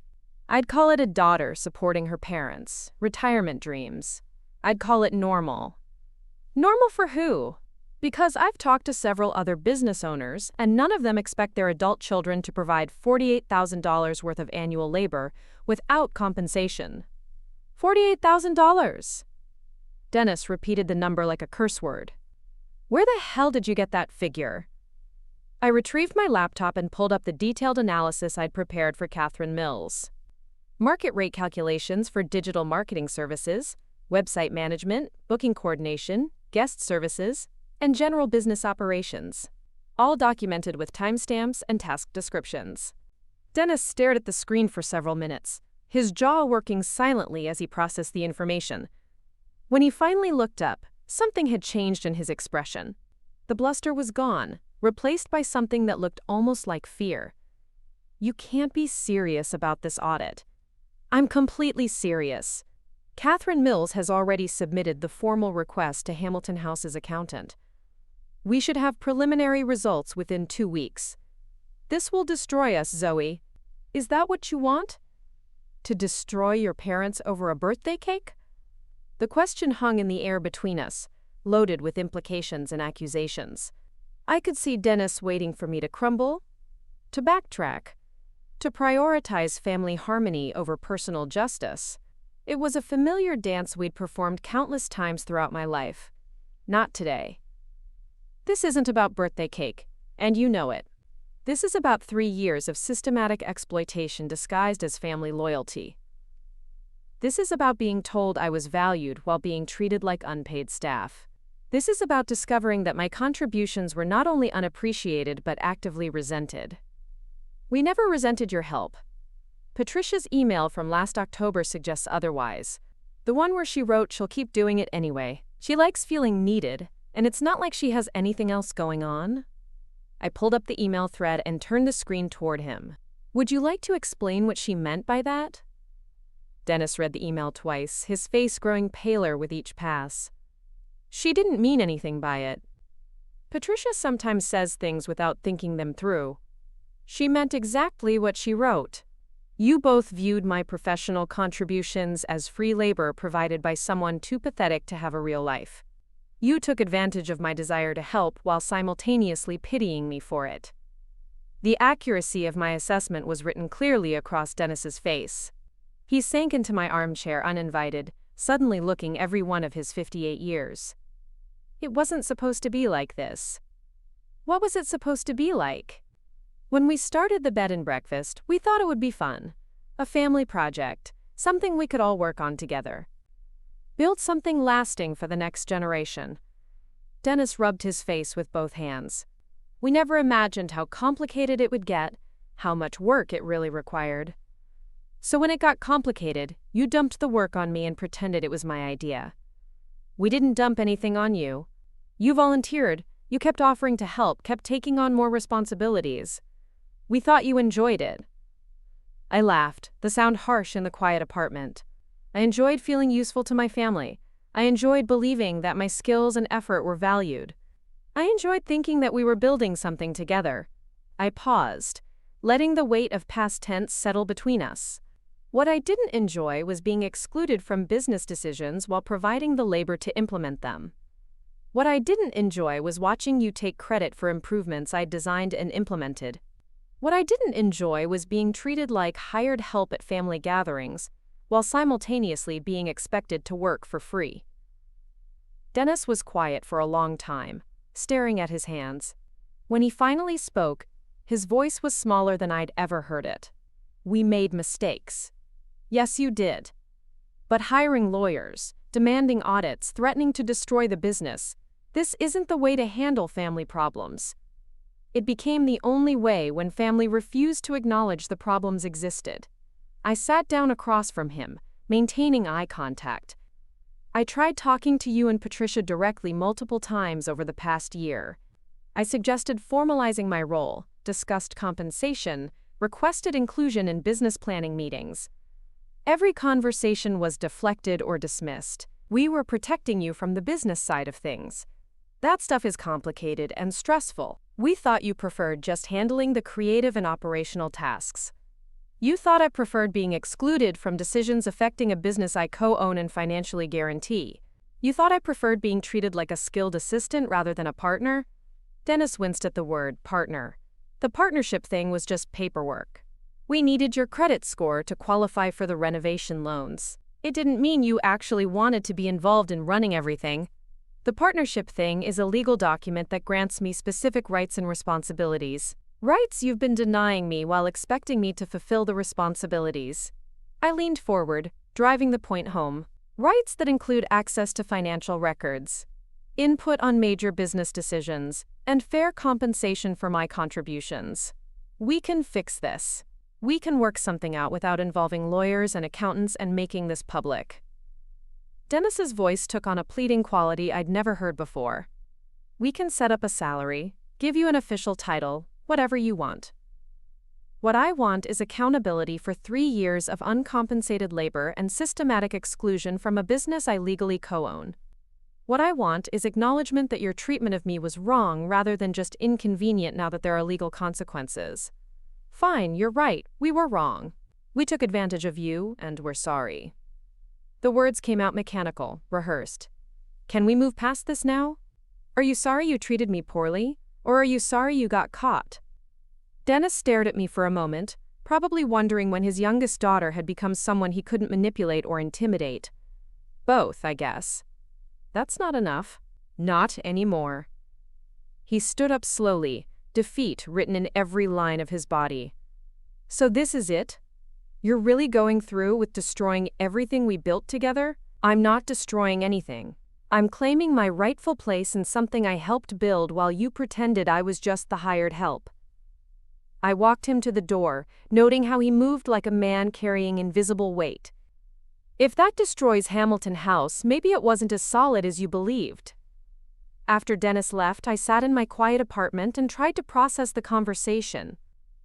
I'd call it a daughter supporting her parents, retirement dreams. I'd call it normal." "Normal for who?" "Because I've talked to several other business owners, and none of them expect their adult children to provide $48,000 worth of annual labor without compensation." $48,000. Dennis repeated the number like a curse word. "Where the hell did you get that figure?" I retrieved my laptop and pulled up the detailed analysis I'd prepared for Catherine Mills. Market rate calculations for digital marketing services, website management, booking coordination, guest services, and general business operations. All documented with timestamps and task descriptions. Dennis stared at the screen for several minutes, his jaw working silently as he processed the information. When he finally looked up, something had changed in his expression. The bluster was gone, replaced by something that looked almost like fear. "You can't be serious about this audit." "I'm completely serious. Catherine Mills has already submitted the formal request to Hamilton House's accountant." We should have preliminary results within 2 weeks. This will destroy us, Zoe. Is that what you want? To destroy your parents over a birthday cake? The question hung in the air between us, loaded with implications and accusations. I could see Dennis waiting for me to crumble, to backtrack, to prioritize family harmony over personal justice. It was a familiar dance we'd performed countless times throughout my life. Not today. This isn't about birthday cake, and you know it. This is about 3 years of systematic exploitation disguised as family loyalty. This is about being told I was valued while being treated like unpaid staff. This is about discovering that my contributions were not only unappreciated but actively resented. We never resented your help. Patricia's email from last October suggests otherwise. The one where she wrote she'll keep doing it anyway. She likes feeling needed, and it's not like she has anything else going on. I pulled up the email thread and turned the screen toward him. Would you like to explain what she meant by that? Dennis read the email twice, his face growing paler with each pass. She didn't mean anything by it. Patricia sometimes says things without thinking them through. She meant exactly what she wrote. You both viewed my professional contributions as free labor provided by someone too pathetic to have a real life. You took advantage of my desire to help while simultaneously pitying me for it. The accuracy of my assessment was written clearly across Dennis's face. He sank into my armchair uninvited, suddenly looking every one of his 58 years. It wasn't supposed to be like this. What was it supposed to be like? When we started the bed and breakfast, we thought it would be fun. A family project, something we could all work on together. Build something lasting for the next generation. Dennis rubbed his face with both hands. We never imagined how complicated it would get, how much work it really required. So when it got complicated, you dumped the work on me and pretended it was my idea. We didn't dump anything on you. You volunteered, you kept offering to help, kept taking on more responsibilities. We thought you enjoyed it. I laughed, the sound harsh in the quiet apartment. I enjoyed feeling useful to my family. I enjoyed believing that my skills and effort were valued. I enjoyed thinking that we were building something together. I paused, letting the weight of past tense settle between us. What I didn't enjoy was being excluded from business decisions while providing the labor to implement them. What I didn't enjoy was watching you take credit for improvements I'd designed and implemented. What I didn't enjoy was being treated like hired help at family gatherings, while simultaneously being expected to work for free. Dennis was quiet for a long time, staring at his hands. When he finally spoke, his voice was smaller than I'd ever heard it. We made mistakes. Yes, you did. But hiring lawyers, demanding audits, threatening to destroy the business, this isn't the way to handle family problems. It became the only way when family refused to acknowledge the problems existed. I sat down across from him, maintaining eye contact. I tried talking to you and Patricia directly multiple times over the past year. I suggested formalizing my role, discussed compensation, requested inclusion in business planning meetings. Every conversation was deflected or dismissed. We were protecting you from the business side of things. That stuff is complicated and stressful. We thought you preferred just handling the creative and operational tasks. You thought I preferred being excluded from decisions affecting a business I co-own and financially guarantee. You thought I preferred being treated like a skilled assistant rather than a partner? Dennis winced at the word partner. The partnership thing was just paperwork. We needed your credit score to qualify for the renovation loans. It didn't mean you actually wanted to be involved in running everything. The partnership thing is a legal document that grants me specific rights and responsibilities. Rights you've been denying me while expecting me to fulfill the responsibilities. I leaned forward, driving the point home. Rights that include access to financial records, input on major business decisions, and fair compensation for my contributions. We can fix this. We can work something out without involving lawyers and accountants and making this public. Dennis's voice took on a pleading quality I'd never heard before. We can set up a salary, give you an official title, whatever you want. What I want is accountability for 3 years of uncompensated labor and systematic exclusion from a business I legally co-own. What I want is acknowledgement that your treatment of me was wrong rather than just inconvenient now that there are legal consequences. Fine, you're right, we were wrong. We took advantage of you, and we're sorry. The words came out mechanical, rehearsed. Can we move past this now? Are you sorry you treated me poorly? Or are you sorry you got caught? Dennis stared at me for a moment, probably wondering when his youngest daughter had become someone he couldn't manipulate or intimidate. Both, I guess. That's not enough. Not anymore. He stood up slowly, defeat written in every line of his body. So this is it? You're really going through with destroying everything we built together? I'm not destroying anything. I'm claiming my rightful place in something I helped build while you pretended I was just the hired help. I walked him to the door, noting how he moved like a man carrying invisible weight. If that destroys Hamilton House, maybe it wasn't as solid as you believed. After Dennis left, I sat in my quiet apartment and tried to process the conversation.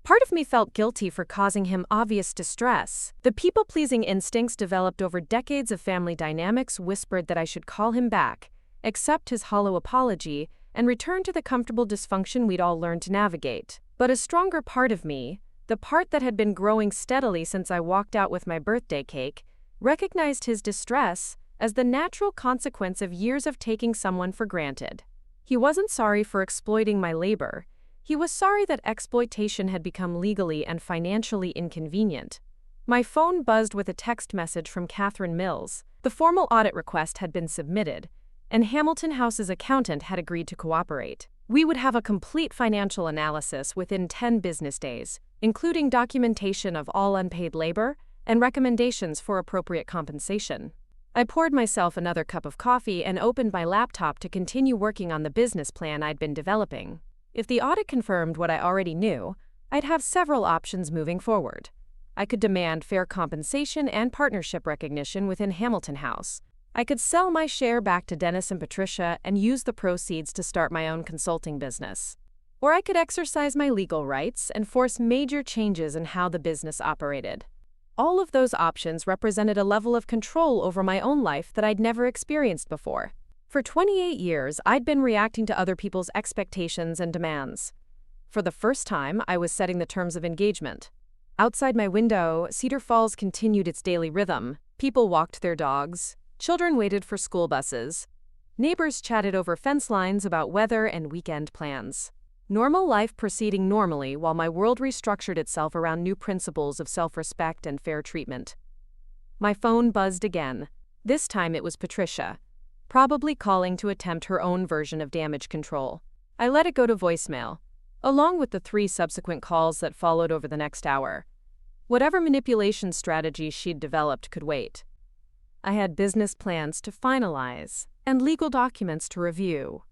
Part of me felt guilty for causing him obvious distress. The people-pleasing instincts developed over decades of family dynamics whispered that I should call him back, accept his hollow apology, and return to the comfortable dysfunction we'd all learned to navigate. But a stronger part of me, the part that had been growing steadily since I walked out with my birthday cake, recognized his distress as the natural consequence of years of taking someone for granted. He wasn't sorry for exploiting my labor. He was sorry that exploitation had become legally and financially inconvenient. My phone buzzed with a text message from Catherine Mills. The formal audit request had been submitted, and Hamilton House's accountant had agreed to cooperate. We would have a complete financial analysis within 10 business days, including documentation of all unpaid labor and recommendations for appropriate compensation. I poured myself another cup of coffee and opened my laptop to continue working on the business plan I'd been developing. If the audit confirmed what I already knew, I'd have several options moving forward. I could demand fair compensation and partnership recognition within Hamilton House. I could sell my share back to Dennis and Patricia and use the proceeds to start my own consulting business. Or I could exercise my legal rights and force major changes in how the business operated. All of those options represented a level of control over my own life that I'd never experienced before. For 28 years, I'd been reacting to other people's expectations and demands. For the first time, I was setting the terms of engagement. Outside my window, Cedar Falls continued its daily rhythm. People walked their dogs. Children waited for school buses. Neighbors chatted over fence lines about weather and weekend plans. Normal life proceeding normally while my world restructured itself around new principles of self-respect and fair treatment. My phone buzzed again. This time it was Patricia, probably calling to attempt her own version of damage control. I let it go to voicemail, along with the 3 subsequent calls that followed over the next hour. Whatever manipulation strategies she'd developed could wait. I had business plans to finalize and legal documents to review.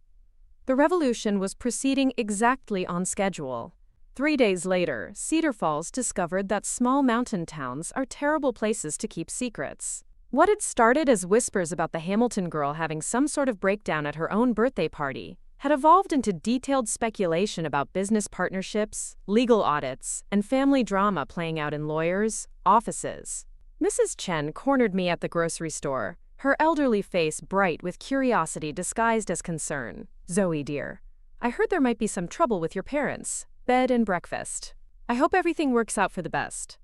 The revolution was proceeding exactly on schedule. 3 days later, Cedar Falls discovered that small mountain towns are terrible places to keep secrets. What had started as whispers about the Hamilton girl having some sort of breakdown at her own birthday party had evolved into detailed speculation about business partnerships, legal audits, and family drama playing out in lawyers' offices. Mrs. Chen cornered me at the grocery store, her elderly face bright with curiosity disguised as concern. "Zoe, dear, I heard there might be some trouble with your parents. Bed and breakfast. I hope everything works out for the best."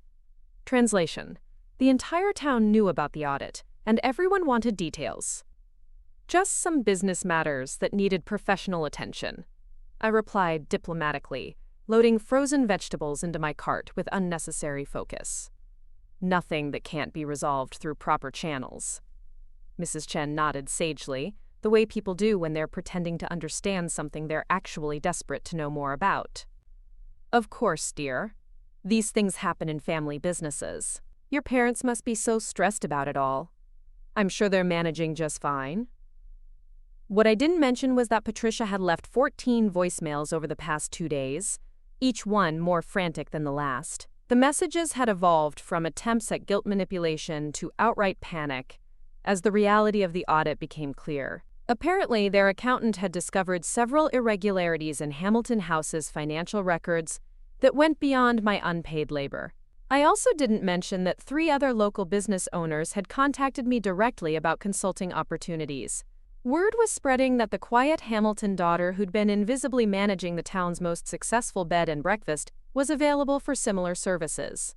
Translation: the entire town knew about the audit, and everyone wanted details. Just some business matters that needed professional attention, I replied diplomatically, loading frozen vegetables into my cart with unnecessary focus. Nothing that can't be resolved through proper channels. Mrs. Chen nodded sagely, the way people do when they're pretending to understand something they're actually desperate to know more about. "Of course, dear. These things happen in family businesses. Your parents must be so stressed about it all. I'm sure they're managing just fine." What I didn't mention was that Patricia had left 14 voicemails over the past 2 days, each one more frantic than the last. The messages had evolved from attempts at guilt manipulation to outright panic as the reality of the audit became clear. Apparently, their accountant had discovered several irregularities in Hamilton House's financial records that went beyond my unpaid labor. I also didn't mention that 3 other local business owners had contacted me directly about consulting opportunities. Word was spreading that the quiet Hamilton daughter who'd been invisibly managing the town's most successful bed and breakfast was available for similar services.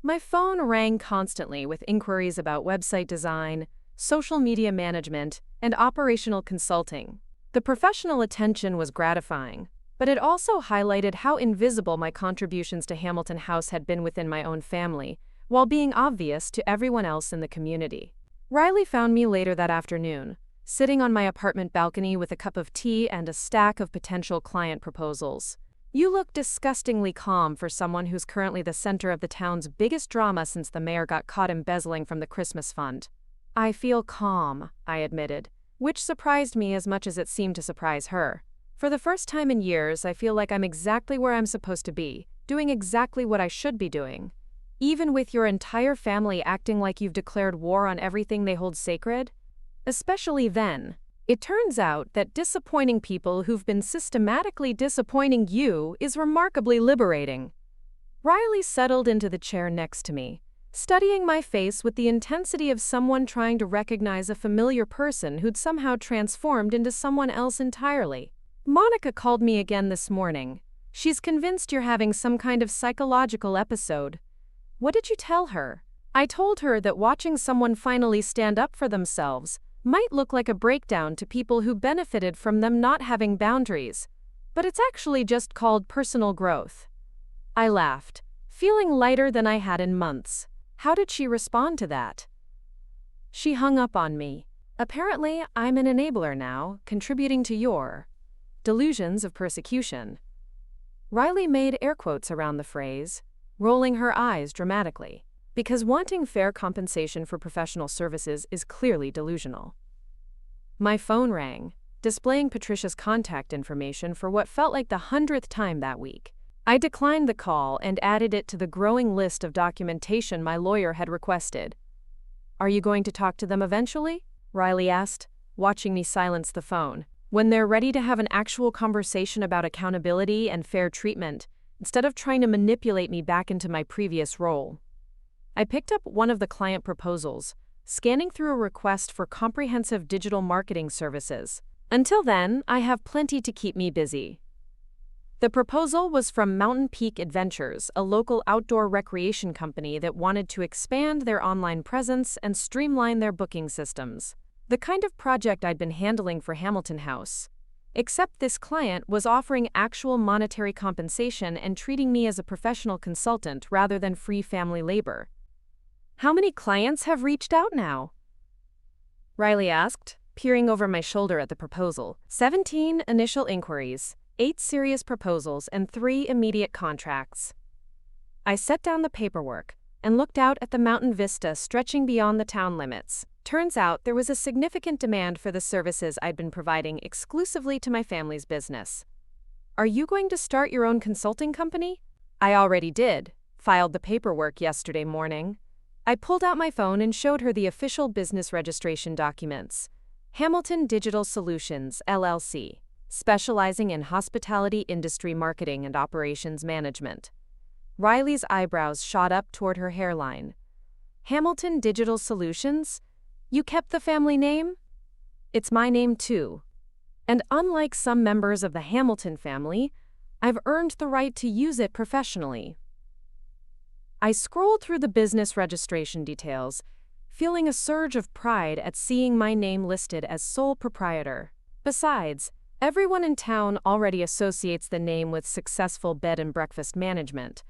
My phone rang constantly with inquiries about website design, social media management, and operational consulting. The professional attention was gratifying, but it also highlighted how invisible my contributions to Hamilton House had been within my own family, while being obvious to everyone else in the community. Riley found me later that afternoon, sitting on my apartment balcony with a cup of tea and a stack of potential client proposals. "You look disgustingly calm for someone who's currently the center of the town's biggest drama since the mayor got caught embezzling from the Christmas fund." "I feel calm," I admitted, which surprised me as much as it seemed to surprise her. "For the first time in years, I feel like I'm exactly where I'm supposed to be, doing exactly what I should be doing. Even with your entire family acting like you've declared war on everything they hold sacred? Especially then. It turns out that disappointing people who've been systematically disappointing you is remarkably liberating." Riley settled into the chair next to me, studying my face with the intensity of someone trying to recognize a familiar person who'd somehow transformed into someone else entirely. "Monica called me again this morning. She's convinced you're having some kind of psychological episode." "What did you tell her?" "I told her that watching someone finally stand up for themselves might look like a breakdown to people who benefited from them not having boundaries, but it's actually just called personal growth." I laughed, feeling lighter than I had in months. How did she respond to that? She hung up on me. "Apparently, I'm an enabler now, contributing to your delusions of persecution." Riley made air quotes around the phrase, rolling her eyes dramatically, because wanting fair compensation for professional services is clearly delusional. My phone rang, displaying Patricia's contact information for what felt like the 100th time that week. I declined the call and added it to the growing list of documentation my lawyer had requested. "Are you going to talk to them eventually?" Riley asked, watching me silence the phone. "When they're ready to have an actual conversation about accountability and fair treatment, instead of trying to manipulate me back into my previous role." I picked up one of the client proposals, scanning through a request for comprehensive digital marketing services. Until then, I have plenty to keep me busy. The proposal was from Mountain Peak Adventures, a local outdoor recreation company that wanted to expand their online presence and streamline their booking systems. The kind of project I'd been handling for Hamilton House. Except this client was offering actual monetary compensation and treating me as a professional consultant rather than free family labor. "How many clients have reached out now?" Riley asked, peering over my shoulder at the proposal. 17 initial inquiries, 8 serious proposals, and 3 immediate contracts." I set down the paperwork and looked out at the mountain vista stretching beyond the town limits. Turns out there was a significant demand for the services I'd been providing exclusively to my family's business. "Are you going to start your own consulting company?" "I already did. Filed the paperwork yesterday morning." I pulled out my phone and showed her the official business registration documents. Hamilton Digital Solutions, LLC, specializing in hospitality industry marketing and operations management. Riley's eyebrows shot up toward her hairline. "Hamilton Digital Solutions? You kept the family name?" "It's my name too. And unlike some members of the Hamilton family, I've earned the right to use it professionally." I scrolled through the business registration details, feeling a surge of pride at seeing my name listed as sole proprietor. Besides, everyone in town already associates the name with successful bed and breakfast management.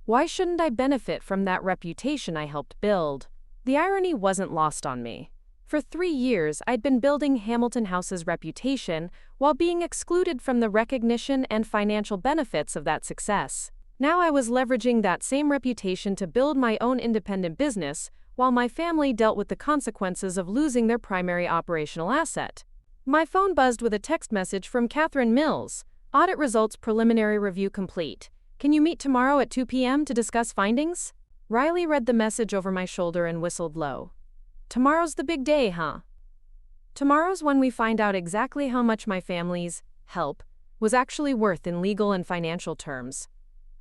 Why shouldn't I benefit from that reputation I helped build? The irony wasn't lost on me. For 3 years, I'd been building Hamilton House's reputation while being excluded from the recognition and financial benefits of that success. Now I was leveraging that same reputation to build my own independent business, while my family dealt with the consequences of losing their primary operational asset. My phone buzzed with a text message from Catherine Mills. "Audit results preliminary review complete. Can you meet tomorrow at 2 p.m. to discuss findings?" Riley read the message over my shoulder and whistled low. "Tomorrow's the big day, huh?" "Tomorrow's when we find out exactly how much my family's help was actually worth in legal and financial terms."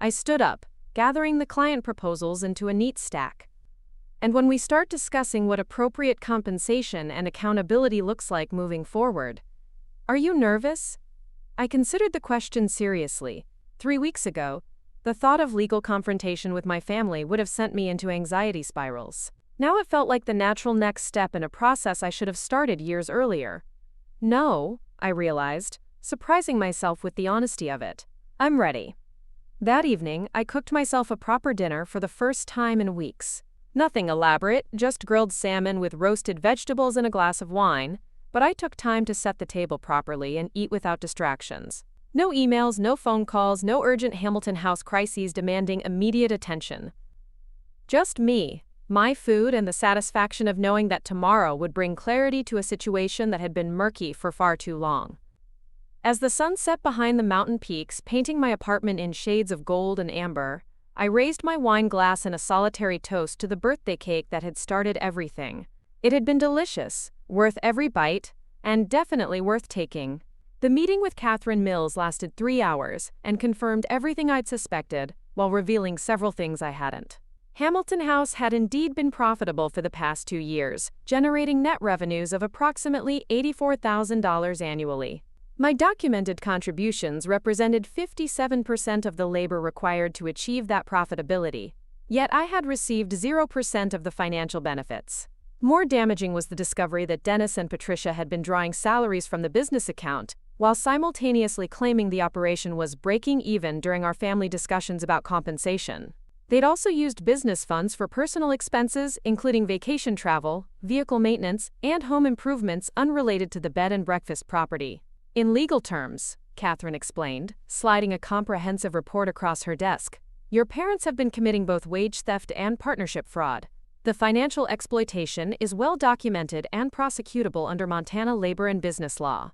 I stood up, gathering the client proposals into a neat stack. And when we start discussing what appropriate compensation and accountability looks like moving forward, are you nervous? I considered the question seriously. 3 weeks ago, the thought of legal confrontation with my family would have sent me into anxiety spirals. Now it felt like the natural next step in a process I should have started years earlier. No, I realized, surprising myself with the honesty of it. I'm ready. That evening, I cooked myself a proper dinner for the first time in weeks. Nothing elaborate, just grilled salmon with roasted vegetables and a glass of wine, but I took time to set the table properly and eat without distractions. No emails, no phone calls, no urgent Hamilton House crises demanding immediate attention. Just me, my food, and the satisfaction of knowing that tomorrow would bring clarity to a situation that had been murky for far too long. As the sun set behind the mountain peaks, painting my apartment in shades of gold and amber, I raised my wine glass in a solitary toast to the birthday cake that had started everything. It had been delicious, worth every bite, and definitely worth taking. The meeting with Catherine Mills lasted 3 hours and confirmed everything I'd suspected, while revealing several things I hadn't. Hamilton House had indeed been profitable for the past 2 years, generating net revenues of approximately $84,000 annually. My documented contributions represented 57% of the labor required to achieve that profitability, yet I had received 0% of the financial benefits. More damaging was the discovery that Dennis and Patricia had been drawing salaries from the business account, while simultaneously claiming the operation was breaking even during our family discussions about compensation. They'd also used business funds for personal expenses, including vacation travel, vehicle maintenance, and home improvements unrelated to the bed and breakfast property. In legal terms, Catherine explained, sliding a comprehensive report across her desk, your parents have been committing both wage theft and partnership fraud. The financial exploitation is well documented and prosecutable under Montana labor and business law.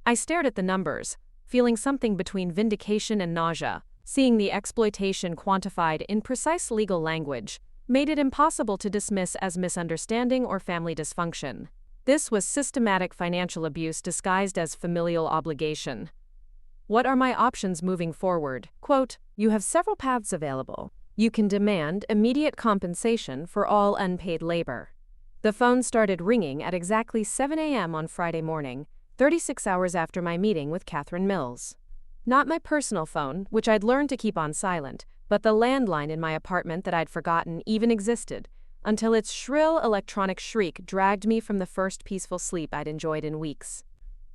I stared at the numbers, feeling something between vindication and nausea. Seeing the exploitation quantified in precise legal language made it impossible to dismiss as misunderstanding or family dysfunction. This was systematic financial abuse disguised as familial obligation. What are my options moving forward? Quote, you have several paths available. You can demand immediate compensation for all unpaid labor. The phone started ringing at exactly 7 a.m. on Friday morning, 36 hours after my meeting with Catherine Mills. Not my personal phone, which I'd learned to keep on silent, but the landline in my apartment that I'd forgotten even existed, until its shrill electronic shriek dragged me from the first peaceful sleep I'd enjoyed in weeks.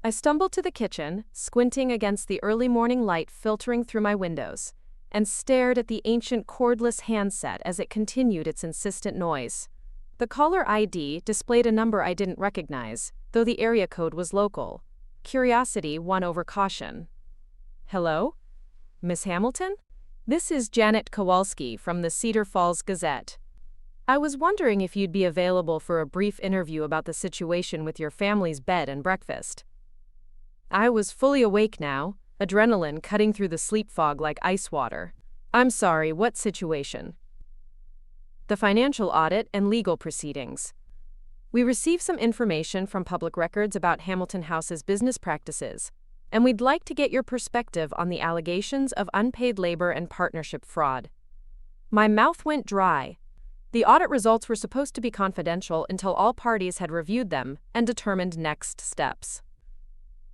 I stumbled to the kitchen, squinting against the early morning light filtering through my windows, and stared at the ancient cordless handset as it continued its insistent noise. The caller ID displayed a number I didn't recognize, though the area code was local. Curiosity won over caution. Hello? Miss Hamilton? This is Janet Kowalski from the Cedar Falls Gazette. I was wondering if you'd be available for a brief interview about the situation with your family's bed and breakfast. I was fully awake now, adrenaline cutting through the sleep fog like ice water. I'm sorry, what situation? The financial audit and legal proceedings. We received some information from public records about Hamilton House's business practices, and we'd like to get your perspective on the allegations of unpaid labor and partnership fraud. My mouth went dry. The audit results were supposed to be confidential until all parties had reviewed them and determined next steps.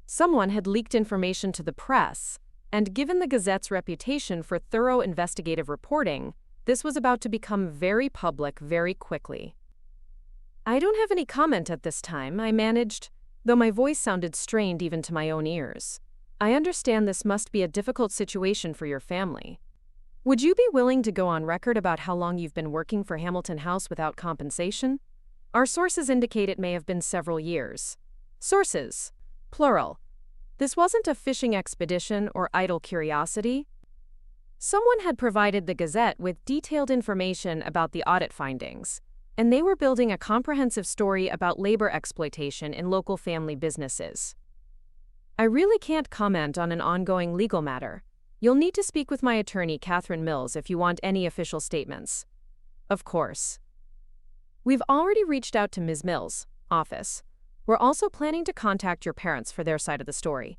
Someone had leaked information to the press, and given the Gazette's reputation for thorough investigative reporting, this was about to become very public very quickly. I don't have any comment at this time, I managed, though my voice sounded strained even to my own ears. I understand this must be a difficult situation for your family. Would you be willing to go on record about how long you've been working for Hamilton House without compensation? Our sources indicate it may have been several years. Sources, plural. This wasn't a fishing expedition or idle curiosity. Someone had provided the Gazette with detailed information about the audit findings, and they were building a comprehensive story about labor exploitation in local family businesses. I really can't comment on an ongoing legal matter. You'll need to speak with my attorney, Catherine Mills, if you want any official statements. Of course. We've already reached out to Ms. Mills' office. We're also planning to contact your parents for their side of the story.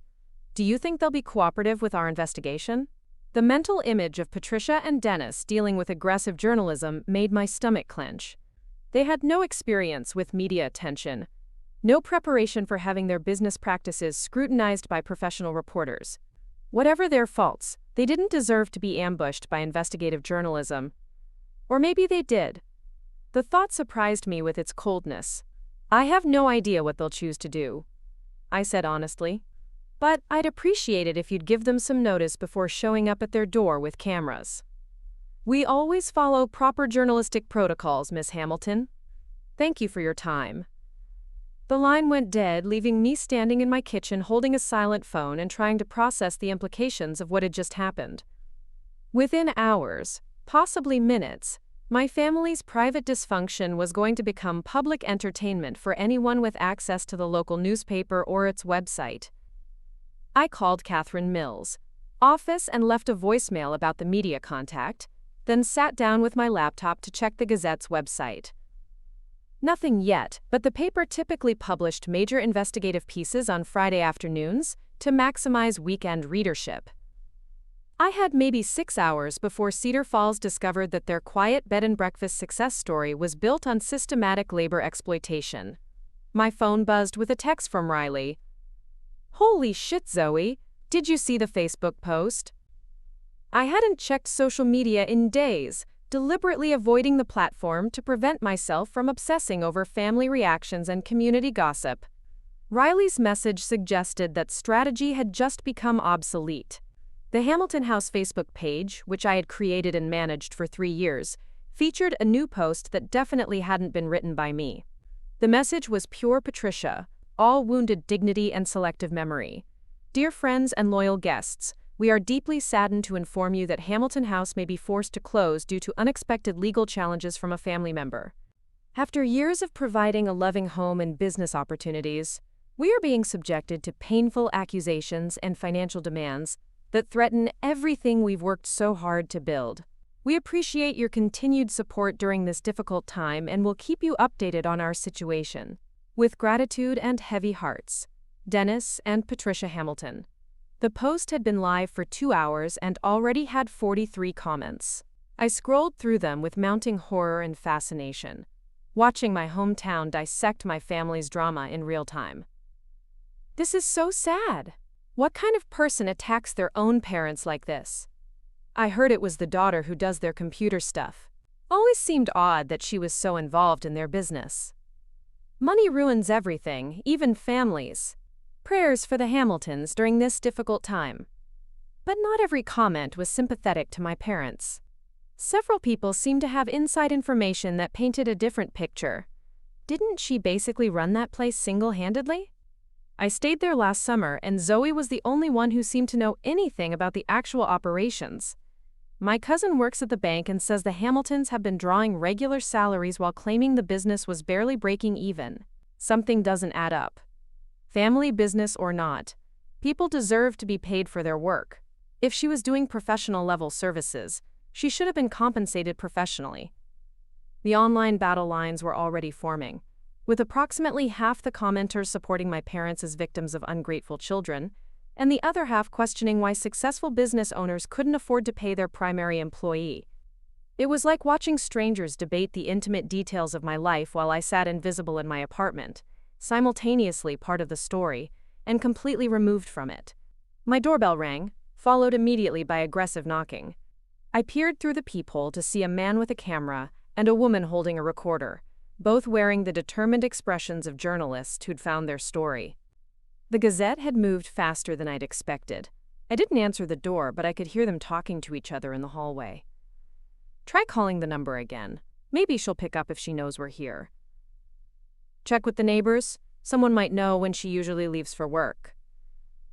Do you think they'll be cooperative with our investigation? The mental image of Patricia and Dennis dealing with aggressive journalism made my stomach clench. They had no experience with media attention, no preparation for having their business practices scrutinized by professional reporters. Whatever their faults, they didn't deserve to be ambushed by investigative journalism. Or maybe they did. The thought surprised me with its coldness. I have no idea what they'll choose to do, I said honestly. But I'd appreciate it if you'd give them some notice before showing up at their door with cameras. We always follow proper journalistic protocols, Miss Hamilton. Thank you for your time. The line went dead, leaving me standing in my kitchen holding a silent phone and trying to process the implications of what had just happened. Within hours, possibly minutes, my family's private dysfunction was going to become public entertainment for anyone with access to the local newspaper or its website. I called Catherine Mills' office and left a voicemail about the media contact, then sat down with my laptop to check the Gazette's website. Nothing yet, but the paper typically published major investigative pieces on Friday afternoons to maximize weekend readership. I had maybe 6 hours before Cedar Falls discovered that their quiet bed and breakfast success story was built on systematic labor exploitation. My phone buzzed with a text from Riley. "Holy shit, Zoe, did you see the Facebook post?" I hadn't checked social media in days, deliberately avoiding the platform to prevent myself from obsessing over family reactions and community gossip. Riley's message suggested that strategy had just become obsolete. The Hamilton House Facebook page, which I had created and managed for 3 years, featured a new post that definitely hadn't been written by me. The message was pure Patricia, all wounded dignity and selective memory. Dear friends and loyal guests, we are deeply saddened to inform you that Hamilton House may be forced to close due to unexpected legal challenges from a family member. After years of providing a loving home and business opportunities, we are being subjected to painful accusations and financial demands that threaten everything we've worked so hard to build. We appreciate your continued support during this difficult time and will keep you updated on our situation. With gratitude and heavy hearts, Dennis and Patricia Hamilton. The post had been live for 2 hours and already had 43 comments. I scrolled through them with mounting horror and fascination, watching my hometown dissect my family's drama in real time. This is so sad. What kind of person attacks their own parents like this? I heard it was the daughter who does their computer stuff. Always seemed odd that she was so involved in their business. Money ruins everything, even families. Prayers for the Hamiltons during this difficult time. But not every comment was sympathetic to my parents. Several people seemed to have inside information that painted a different picture. Didn't she basically run that place single-handedly? I stayed there last summer, and Zoe was the only one who seemed to know anything about the actual operations. My cousin works at the bank and says the Hamiltons have been drawing regular salaries while claiming the business was barely breaking even. Something doesn't add up. Family business or not, people deserve to be paid for their work. If she was doing professional-level services, she should have been compensated professionally. The online battle lines were already forming, with approximately half the commenters supporting my parents as victims of ungrateful children, and the other half questioning why successful business owners couldn't afford to pay their primary employee. It was like watching strangers debate the intimate details of my life while I sat invisible in my apartment, simultaneously part of the story, and completely removed from it. My doorbell rang, followed immediately by aggressive knocking. I peered through the peephole to see a man with a camera and a woman holding a recorder, both wearing the determined expressions of journalists who'd found their story. The Gazette had moved faster than I'd expected. I didn't answer the door, but I could hear them talking to each other in the hallway. Try calling the number again. Maybe she'll pick up if she knows we're here. Check with the neighbors. Someone might know when she usually leaves for work.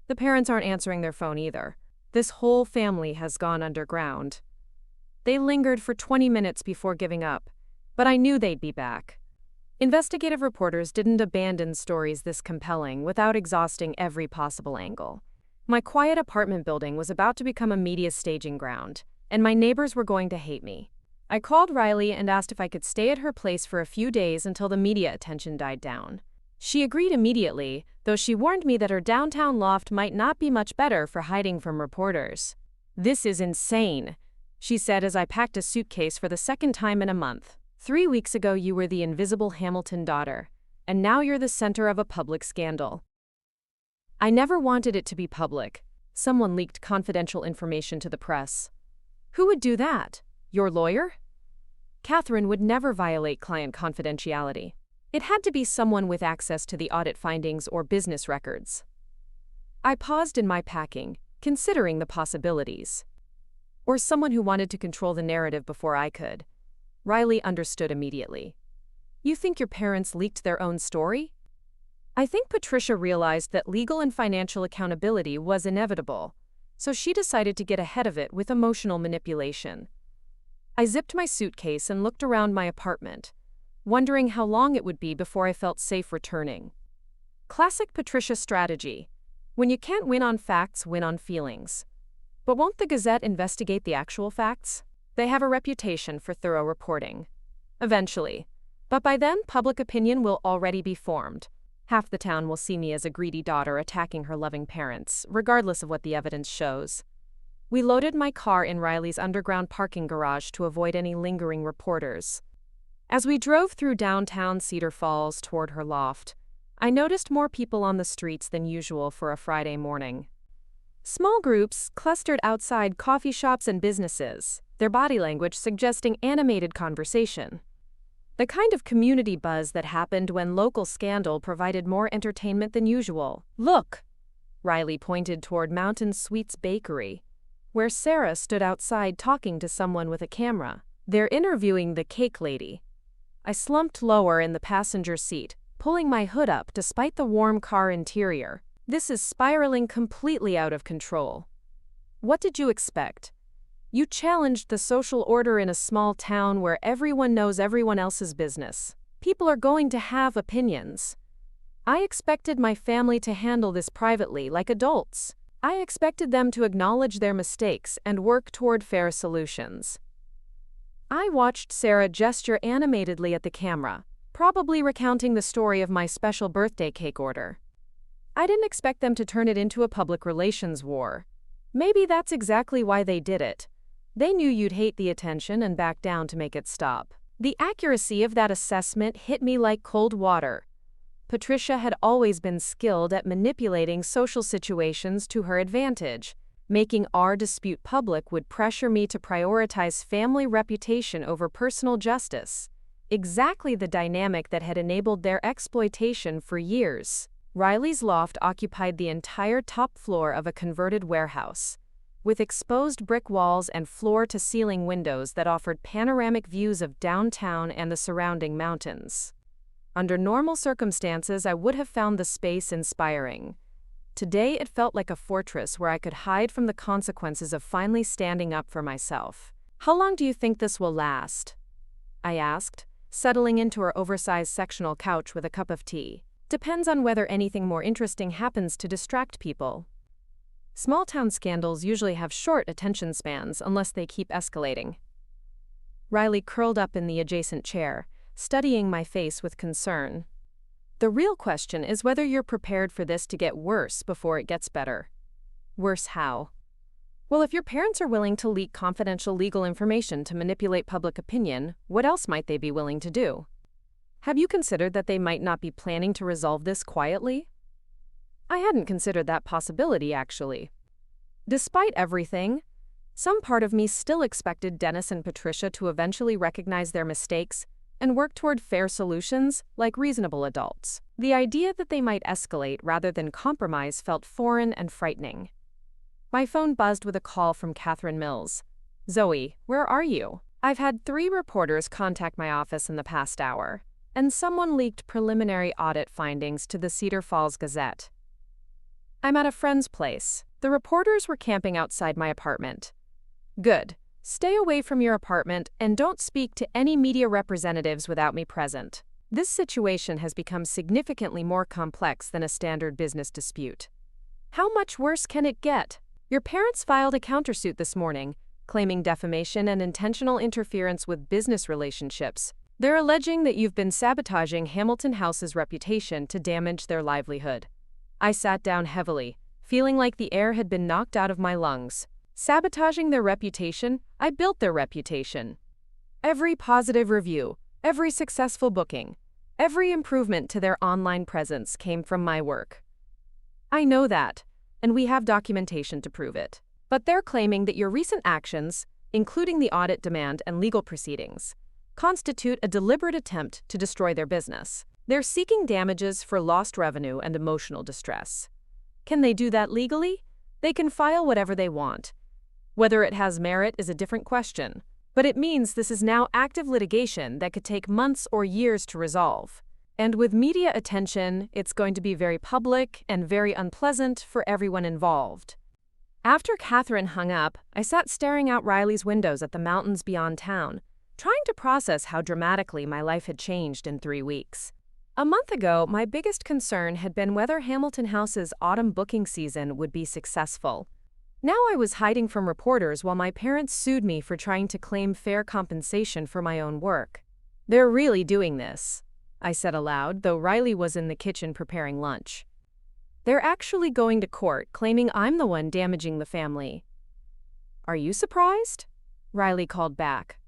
The parents aren't answering their phone either. This whole family has gone underground. They lingered for 20 minutes before giving up, but I knew they'd be back. Investigative reporters didn't abandon stories this compelling without exhausting every possible angle. My quiet apartment building was about to become a media staging ground, and my neighbors were going to hate me. I called Riley and asked if I could stay at her place for a few days until the media attention died down. She agreed immediately, though she warned me that her downtown loft might not be much better for hiding from reporters. "This is insane," she said as I packed a suitcase for the second time in a month. 3 weeks ago you were the invisible Hamilton daughter, and now you're the center of a public scandal. I never wanted it to be public. Someone leaked confidential information to the press. Who would do that? Your lawyer? Catherine would never violate client confidentiality. It had to be someone with access to the audit findings or business records. I paused in my packing, considering the possibilities. Or someone who wanted to control the narrative before I could. Riley understood immediately. You think your parents leaked their own story? I think Patricia realized that legal and financial accountability was inevitable, so she decided to get ahead of it with emotional manipulation. I zipped my suitcase and looked around my apartment, wondering how long it would be before I felt safe returning. Classic Patricia strategy. When you can't win on facts, win on feelings. But won't the Gazette investigate the actual facts? They have a reputation for thorough reporting. Eventually. But by then, public opinion will already be formed. Half the town will see me as a greedy daughter attacking her loving parents, regardless of what the evidence shows. We loaded my car in Riley's underground parking garage to avoid any lingering reporters. As we drove through downtown Cedar Falls toward her loft, I noticed more people on the streets than usual for a Friday morning. Small groups clustered outside coffee shops and businesses, their body language suggesting animated conversation. The kind of community buzz that happened when local scandal provided more entertainment than usual. Look! Riley pointed toward Mountain Sweets Bakery, where Sarah stood outside talking to someone with a camera. They're interviewing the cake lady. I slumped lower in the passenger seat, pulling my hood up despite the warm car interior. This is spiraling completely out of control. What did you expect? You challenged the social order in a small town where everyone knows everyone else's business. People are going to have opinions. I expected my family to handle this privately like adults. I expected them to acknowledge their mistakes and work toward fair solutions. I watched Sarah gesture animatedly at the camera, probably recounting the story of my special birthday cake order. I didn't expect them to turn it into a public relations war. Maybe that's exactly why they did it. They knew you'd hate the attention and back down to make it stop. The accuracy of that assessment hit me like cold water. Patricia had always been skilled at manipulating social situations to her advantage. Making our dispute public would pressure me to prioritize family reputation over personal justice. Exactly the dynamic that had enabled their exploitation for years. Riley's loft occupied the entire top floor of a converted warehouse, with exposed brick walls and floor-to-ceiling windows that offered panoramic views of downtown and the surrounding mountains. Under normal circumstances, I would have found the space inspiring. Today, it felt like a fortress where I could hide from the consequences of finally standing up for myself. How long do you think this will last? I asked, settling into her oversized sectional couch with a cup of tea. Depends on whether anything more interesting happens to distract people. Small-town scandals usually have short attention spans unless they keep escalating. Riley curled up in the adjacent chair, studying my face with concern. The real question is whether you're prepared for this to get worse before it gets better. Worse how? Well, if your parents are willing to leak confidential legal information to manipulate public opinion, what else might they be willing to do? Have you considered that they might not be planning to resolve this quietly? I hadn't considered that possibility, actually. Despite everything, some part of me still expected Dennis and Patricia to eventually recognize their mistakes and work toward fair solutions like reasonable adults. The idea that they might escalate rather than compromise felt foreign and frightening. My phone buzzed with a call from Catherine Mills. Zoe, where are you? I've had 3 reporters contact my office in the past hour, and someone leaked preliminary audit findings to the Cedar Falls Gazette. I'm at a friend's place. The reporters were camping outside my apartment. Good. Stay away from your apartment and don't speak to any media representatives without me present. This situation has become significantly more complex than a standard business dispute. How much worse can it get? Your parents filed a countersuit this morning, claiming defamation and intentional interference with business relationships. They're alleging that you've been sabotaging Hamilton House's reputation to damage their livelihood. I sat down heavily, feeling like the air had been knocked out of my lungs. Sabotaging their reputation? I built their reputation. Every positive review, Every successful booking, every improvement to their online presence came from my work. I know that, and we have documentation to prove it. But they're claiming that your recent actions, including the audit demand and legal proceedings, constitute a deliberate attempt to destroy their business. They're seeking damages for lost revenue and emotional distress. Can they do that legally? They can file whatever they want. Whether it has merit is a different question, but it means this is now active litigation that could take months or years to resolve. And with media attention, it's going to be very public and very unpleasant for everyone involved. After Catherine hung up, I sat staring out Riley's windows at the mountains beyond town, trying to process how dramatically my life had changed in 3 weeks. A month ago, my biggest concern had been whether Hamilton House's autumn booking season would be successful. Now I was hiding from reporters while my parents sued me for trying to claim fair compensation for my own work. They're really doing this, I said aloud, though Riley was in the kitchen preparing lunch. They're actually going to court, claiming I'm the one damaging the family. Are you surprised? Riley called back.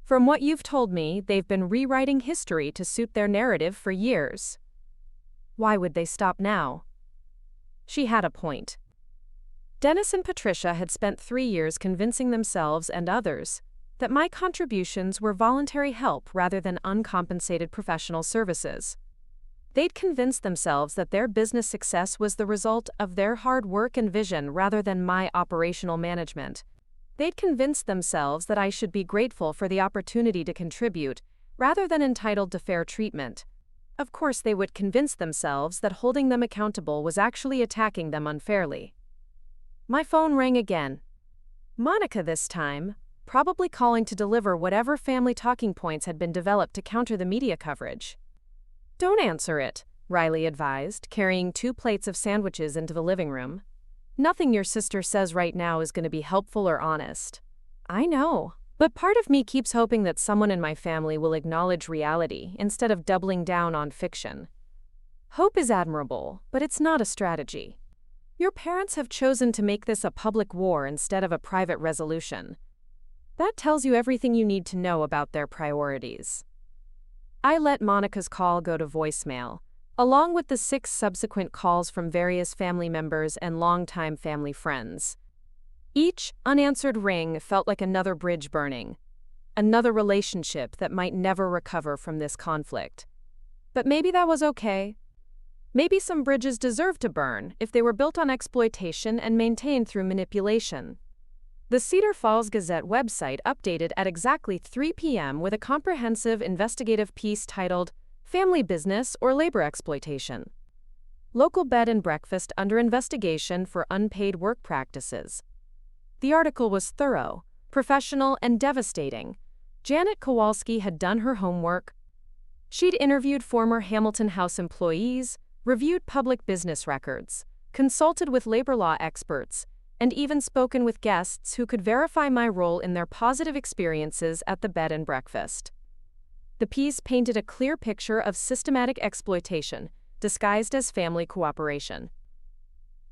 From what you've told me, they've been rewriting history to suit their narrative for years. Why would they stop now? She had a point. Dennis and Patricia had spent 3 years convincing themselves and others that my contributions were voluntary help rather than uncompensated professional services. They'd convinced themselves that their business success was the result of their hard work and vision rather than my operational management. They'd convinced themselves that I should be grateful for the opportunity to contribute, rather than entitled to fair treatment. Of course, they would convince themselves that holding them accountable was actually attacking them unfairly. My phone rang again. Monica this time, probably calling to deliver whatever family talking points had been developed to counter the media coverage. Don't answer it, Riley advised, carrying 2 plates of sandwiches into the living room. Nothing your sister says right now is going to be helpful or honest. I know, but part of me keeps hoping that someone in my family will acknowledge reality instead of doubling down on fiction. Hope is admirable, but it's not a strategy. Your parents have chosen to make this a public war instead of a private resolution. That tells you everything you need to know about their priorities. I let Monica's call go to voicemail, along with the 6 subsequent calls from various family members and longtime family friends. Each unanswered ring felt like another bridge burning, another relationship that might never recover from this conflict. But maybe that was okay. Maybe some bridges deserved to burn if they were built on exploitation and maintained through manipulation. The Cedar Falls Gazette website updated at exactly 3 p.m. with a comprehensive investigative piece titled Family Business or Labor Exploitation. Local bed and breakfast under investigation for unpaid work practices. The article was thorough, professional, and devastating. Janet Kowalski had done her homework. She'd interviewed former Hamilton House employees, reviewed public business records, consulted with labor law experts, and even spoken with guests who could verify my role in their positive experiences at the bed and breakfast. The piece painted a clear picture of systematic exploitation, disguised as family cooperation.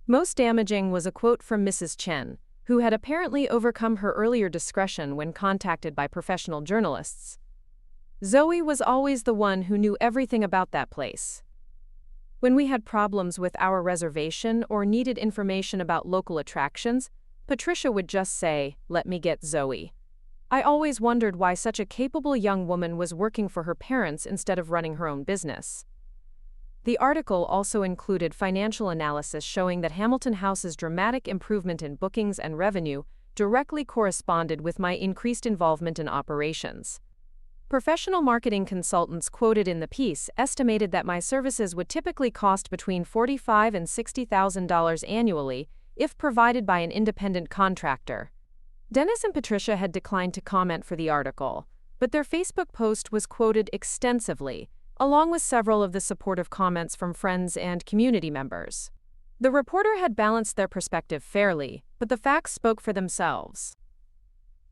Most damaging was a quote from Mrs. Chen, who had apparently overcome her earlier discretion when contacted by professional journalists. Zoe was always the one who knew everything about that place. When we had problems with our reservation or needed information about local attractions, Patricia would just say, "Let me get Zoe." I always wondered why such a capable young woman was working for her parents instead of running her own business. The article also included financial analysis showing that Hamilton House's dramatic improvement in bookings and revenue directly corresponded with my increased involvement in operations. Professional marketing consultants quoted in the piece estimated that my services would typically cost between $45,000 and $60,000 annually if provided by an independent contractor. Dennis and Patricia had declined to comment for the article, but their Facebook post was quoted extensively, along with several of the supportive comments from friends and community members. The reporter had balanced their perspective fairly, but the facts spoke for themselves.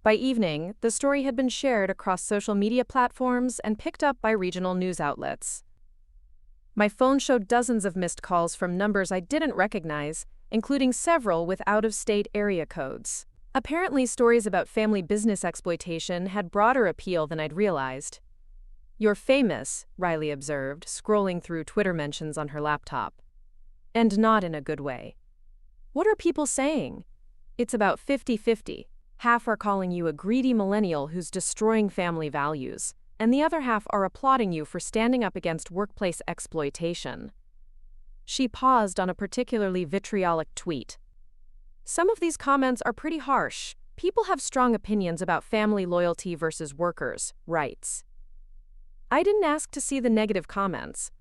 By evening, the story had been shared across social media platforms and picked up by regional news outlets. My phone showed dozens of missed calls from numbers I didn't recognize, including several with out-of-state area codes. Apparently, stories about family business exploitation had broader appeal than I'd realized. "You're famous," Riley observed, scrolling through Twitter mentions on her laptop. "And not in a good way." "What are people saying?" "It's about 50-50. Half are calling you a greedy millennial who's destroying family values, and the other half are applauding you for standing up against workplace exploitation." She paused on a particularly vitriolic tweet. "Some of these comments are pretty harsh. People have strong opinions about family loyalty versus workers' rights." "I didn't ask to see the negative comments."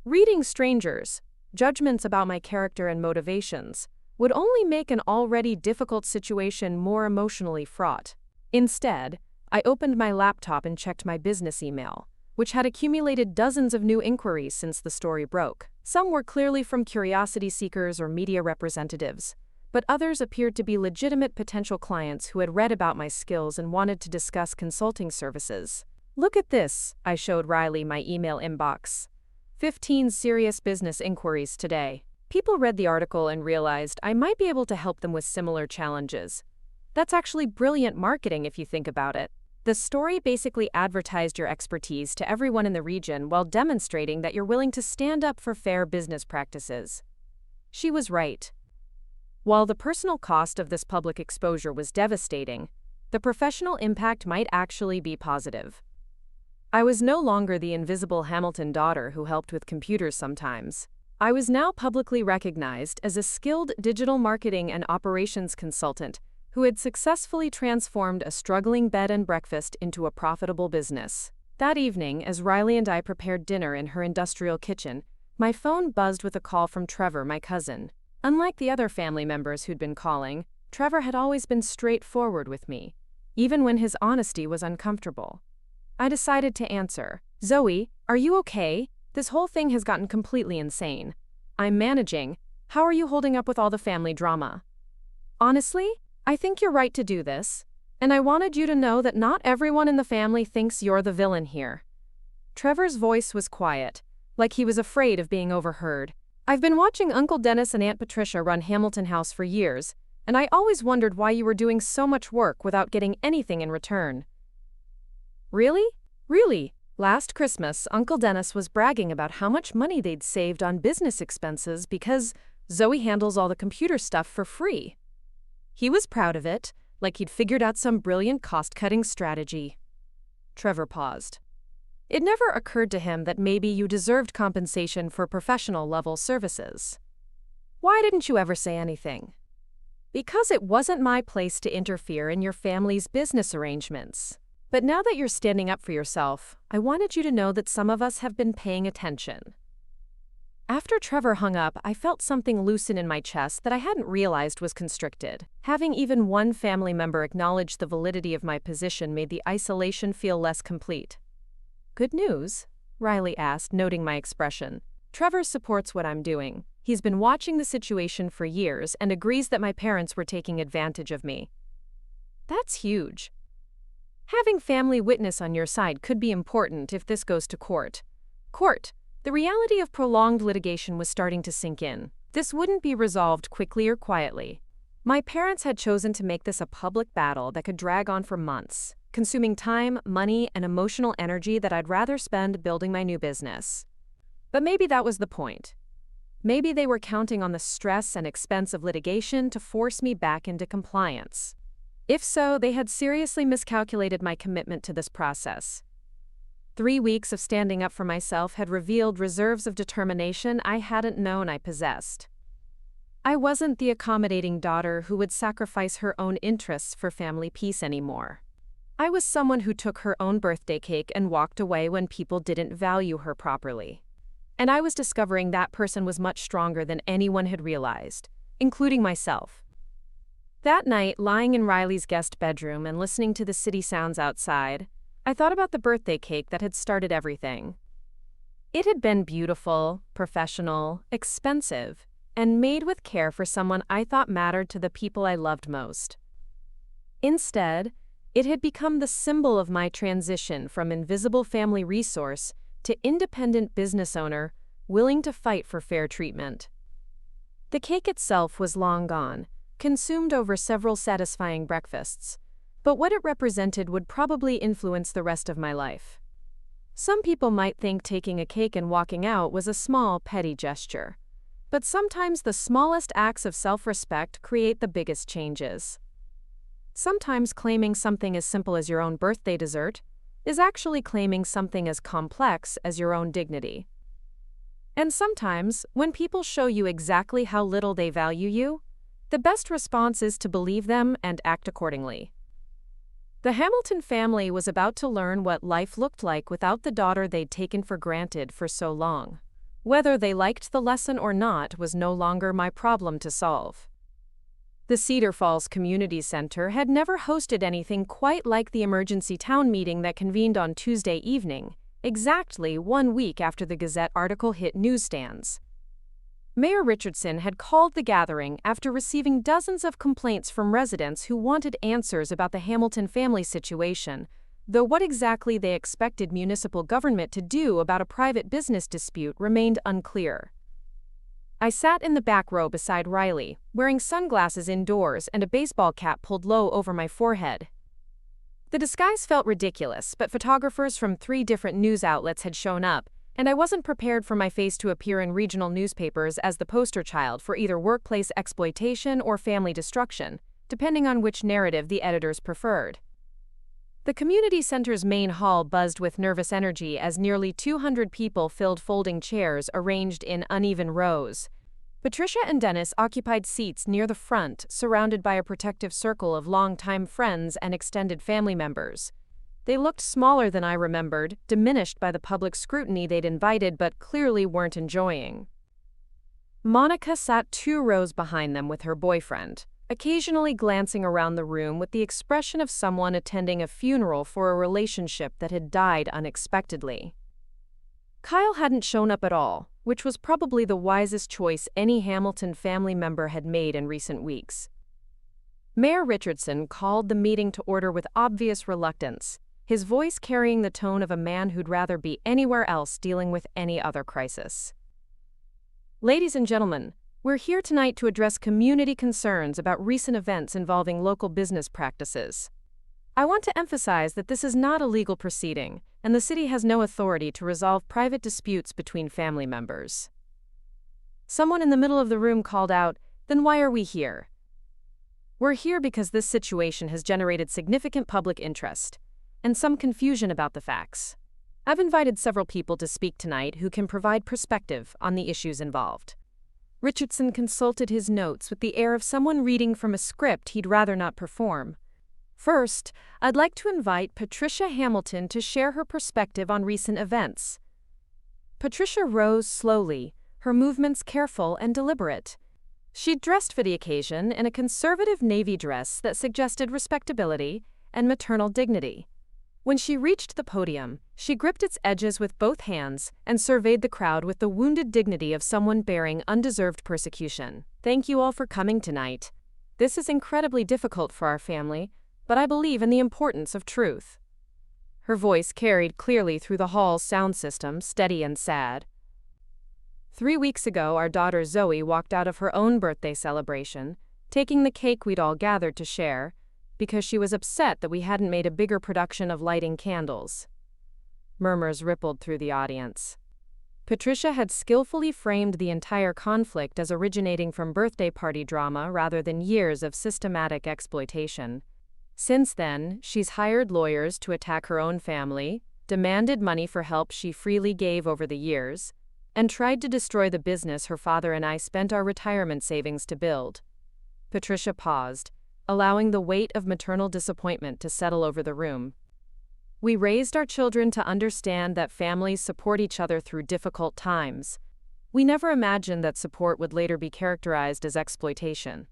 "Reading strangers' judgments about my character and motivations would only make an already difficult situation more emotionally fraught. Instead, I opened my laptop and checked my business email, which had accumulated dozens of new inquiries since the story broke. Some were clearly from curiosity seekers or media representatives, but others appeared to be legitimate potential clients who had read about my skills and wanted to discuss consulting services. "Look at this," I showed Riley my email inbox. 15 serious business inquiries today. People read the article and realized I might be able to help them with similar challenges. That's actually brilliant marketing if you think about it. The story basically advertised your expertise to everyone in the region while demonstrating that you're willing to stand up for fair business practices. She was right. While the personal cost of this public exposure was devastating, the professional impact might actually be positive. I was no longer the invisible Hamilton daughter who helped with computers sometimes. I was now publicly recognized as a skilled digital marketing and operations consultant who had successfully transformed a struggling bed and breakfast into a profitable business. That evening, as Riley and I prepared dinner in her industrial kitchen, my phone buzzed with a call from Trevor, my cousin. Unlike the other family members who'd been calling, Trevor had always been straightforward with me, even when his honesty was uncomfortable. I decided to answer. "Zoe, are you okay? This whole thing has gotten completely insane. I'm managing. How are you holding up with all the family drama?" "Honestly, I think you're right to do this, and I wanted you to know that not everyone in the family thinks you're the villain here." Trevor's voice was quiet, like he was afraid of being overheard. "I've been watching Uncle Dennis and Aunt Patricia run Hamilton House for years, and I always wondered why you were doing so much work without getting anything in return." "Really? Really?" Last Christmas, Uncle Dennis was bragging about how much money they'd saved on business expenses because Zoe handles all the computer stuff for free. He was proud of it, like he'd figured out some brilliant cost-cutting strategy. Trevor paused. It never occurred to him that maybe you deserved compensation for professional-level services. "Why didn't you ever say anything?" "Because it wasn't my place to interfere in your family's business arrangements. But now that you're standing up for yourself, I wanted you to know that some of us have been paying attention." After Trevor hung up, I felt something loosen in my chest that I hadn't realized was constricted. Having even one family member acknowledge the validity of my position made the isolation feel less complete. "Good news?" Riley asked, noting my expression. "Trevor supports what I'm doing. He's been watching the situation for years and agrees that my parents were taking advantage of me." "That's huge. Having family witness on your side could be important if this goes to court." Court. The reality of prolonged litigation was starting to sink in. This wouldn't be resolved quickly or quietly. My parents had chosen to make this a public battle that could drag on for months, consuming time, money, and emotional energy that I'd rather spend building my new business. But maybe that was the point. Maybe they were counting on the stress and expense of litigation to force me back into compliance. If so, they had seriously miscalculated my commitment to this process. 3 weeks of standing up for myself had revealed reserves of determination I hadn't known I possessed. I wasn't the accommodating daughter who would sacrifice her own interests for family peace anymore. I was someone who took her own birthday cake and walked away when people didn't value her properly. And I was discovering that person was much stronger than anyone had realized, including myself. That night, lying in Riley's guest bedroom and listening to the city sounds outside, I thought about the birthday cake that had started everything. It had been beautiful, professional, expensive, and made with care for someone I thought mattered to the people I loved most. Instead, it had become the symbol of my transition from invisible family resource to independent business owner willing to fight for fair treatment. The cake itself was long gone, consumed over several satisfying breakfasts, but what it represented would probably influence the rest of my life. Some people might think taking a cake and walking out was a small, petty gesture. But sometimes the smallest acts of self-respect create the biggest changes. Sometimes claiming something as simple as your own birthday dessert is actually claiming something as complex as your own dignity. And sometimes, when people show you exactly how little they value you, the best response is to believe them and act accordingly. The Hamilton family was about to learn what life looked like without the daughter they'd taken for granted for so long. Whether they liked the lesson or not was no longer my problem to solve. The Cedar Falls Community Center had never hosted anything quite like the emergency town meeting that convened on Tuesday evening, exactly 1 week after the Gazette article hit newsstands. Mayor Richardson had called the gathering after receiving dozens of complaints from residents who wanted answers about the Hamilton family situation, though what exactly they expected municipal government to do about a private business dispute remained unclear. I sat in the back row beside Riley, wearing sunglasses indoors and a baseball cap pulled low over my forehead. The disguise felt ridiculous, but photographers from 3 different news outlets had shown up, and I wasn't prepared for my face to appear in regional newspapers as the poster child for either workplace exploitation or family destruction, depending on which narrative the editors preferred. The community center's main hall buzzed with nervous energy as nearly 200 people filled folding chairs arranged in uneven rows. Patricia and Dennis occupied seats near the front, surrounded by a protective circle of longtime friends and extended family members. They looked smaller than I remembered, diminished by the public scrutiny they'd invited but clearly weren't enjoying. Monica sat 2 rows behind them with her boyfriend, occasionally glancing around the room with the expression of someone attending a funeral for a relationship that had died unexpectedly. Kyle hadn't shown up at all, which was probably the wisest choice any Hamilton family member had made in recent weeks. Mayor Richardson called the meeting to order with obvious reluctance, his voice carrying the tone of a man who'd rather be anywhere else dealing with any other crisis. Ladies and gentlemen, we're here tonight to address community concerns about recent events involving local business practices. I want to emphasize that this is not a legal proceeding, and the city has no authority to resolve private disputes between family members. Someone in the middle of the room called out, "Then why are we here?" We're here because this situation has generated significant public interest, and some confusion about the facts. I've invited several people to speak tonight who can provide perspective on the issues involved. Richardson consulted his notes with the air of someone reading from a script he'd rather not perform. First, I'd like to invite Patricia Hamilton to share her perspective on recent events. Patricia rose slowly, her movements careful and deliberate. She'd dressed for the occasion in a conservative navy dress that suggested respectability and maternal dignity. When she reached the podium, she gripped its edges with both hands and surveyed the crowd with the wounded dignity of someone bearing undeserved persecution. "Thank you all for coming tonight. This is incredibly difficult for our family, but I believe in the importance of truth." Her voice carried clearly through the hall's sound system, steady and sad. 3 weeks ago, our daughter Zoe walked out of her own birthday celebration, taking the cake we'd all gathered to share, because she was upset that we hadn't made a bigger production of lighting candles. Murmurs rippled through the audience. Patricia had skillfully framed the entire conflict as originating from birthday party drama rather than years of systematic exploitation. Since then, she's hired lawyers to attack her own family, demanded money for help she freely gave over the years, and tried to destroy the business her father and I spent our retirement savings to build. Patricia paused, allowing the weight of maternal disappointment to settle over the room. We raised our children to understand that families support each other through difficult times. We never imagined that support would later be characterized as exploitation.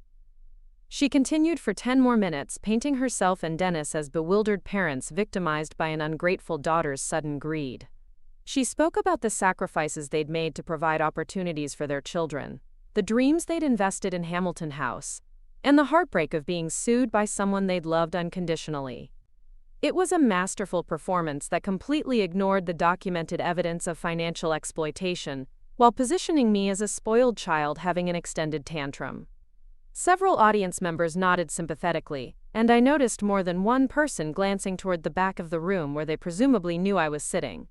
She continued for 10 more minutes, painting herself and Dennis as bewildered parents victimized by an ungrateful daughter's sudden greed. She spoke about the sacrifices they'd made to provide opportunities for their children, the dreams they'd invested in Hamilton House, and the heartbreak of being sued by someone they'd loved unconditionally. It was a masterful performance that completely ignored the documented evidence of financial exploitation, while positioning me as a spoiled child having an extended tantrum. Several audience members nodded sympathetically, and I noticed more than one person glancing toward the back of the room where they presumably knew I was sitting.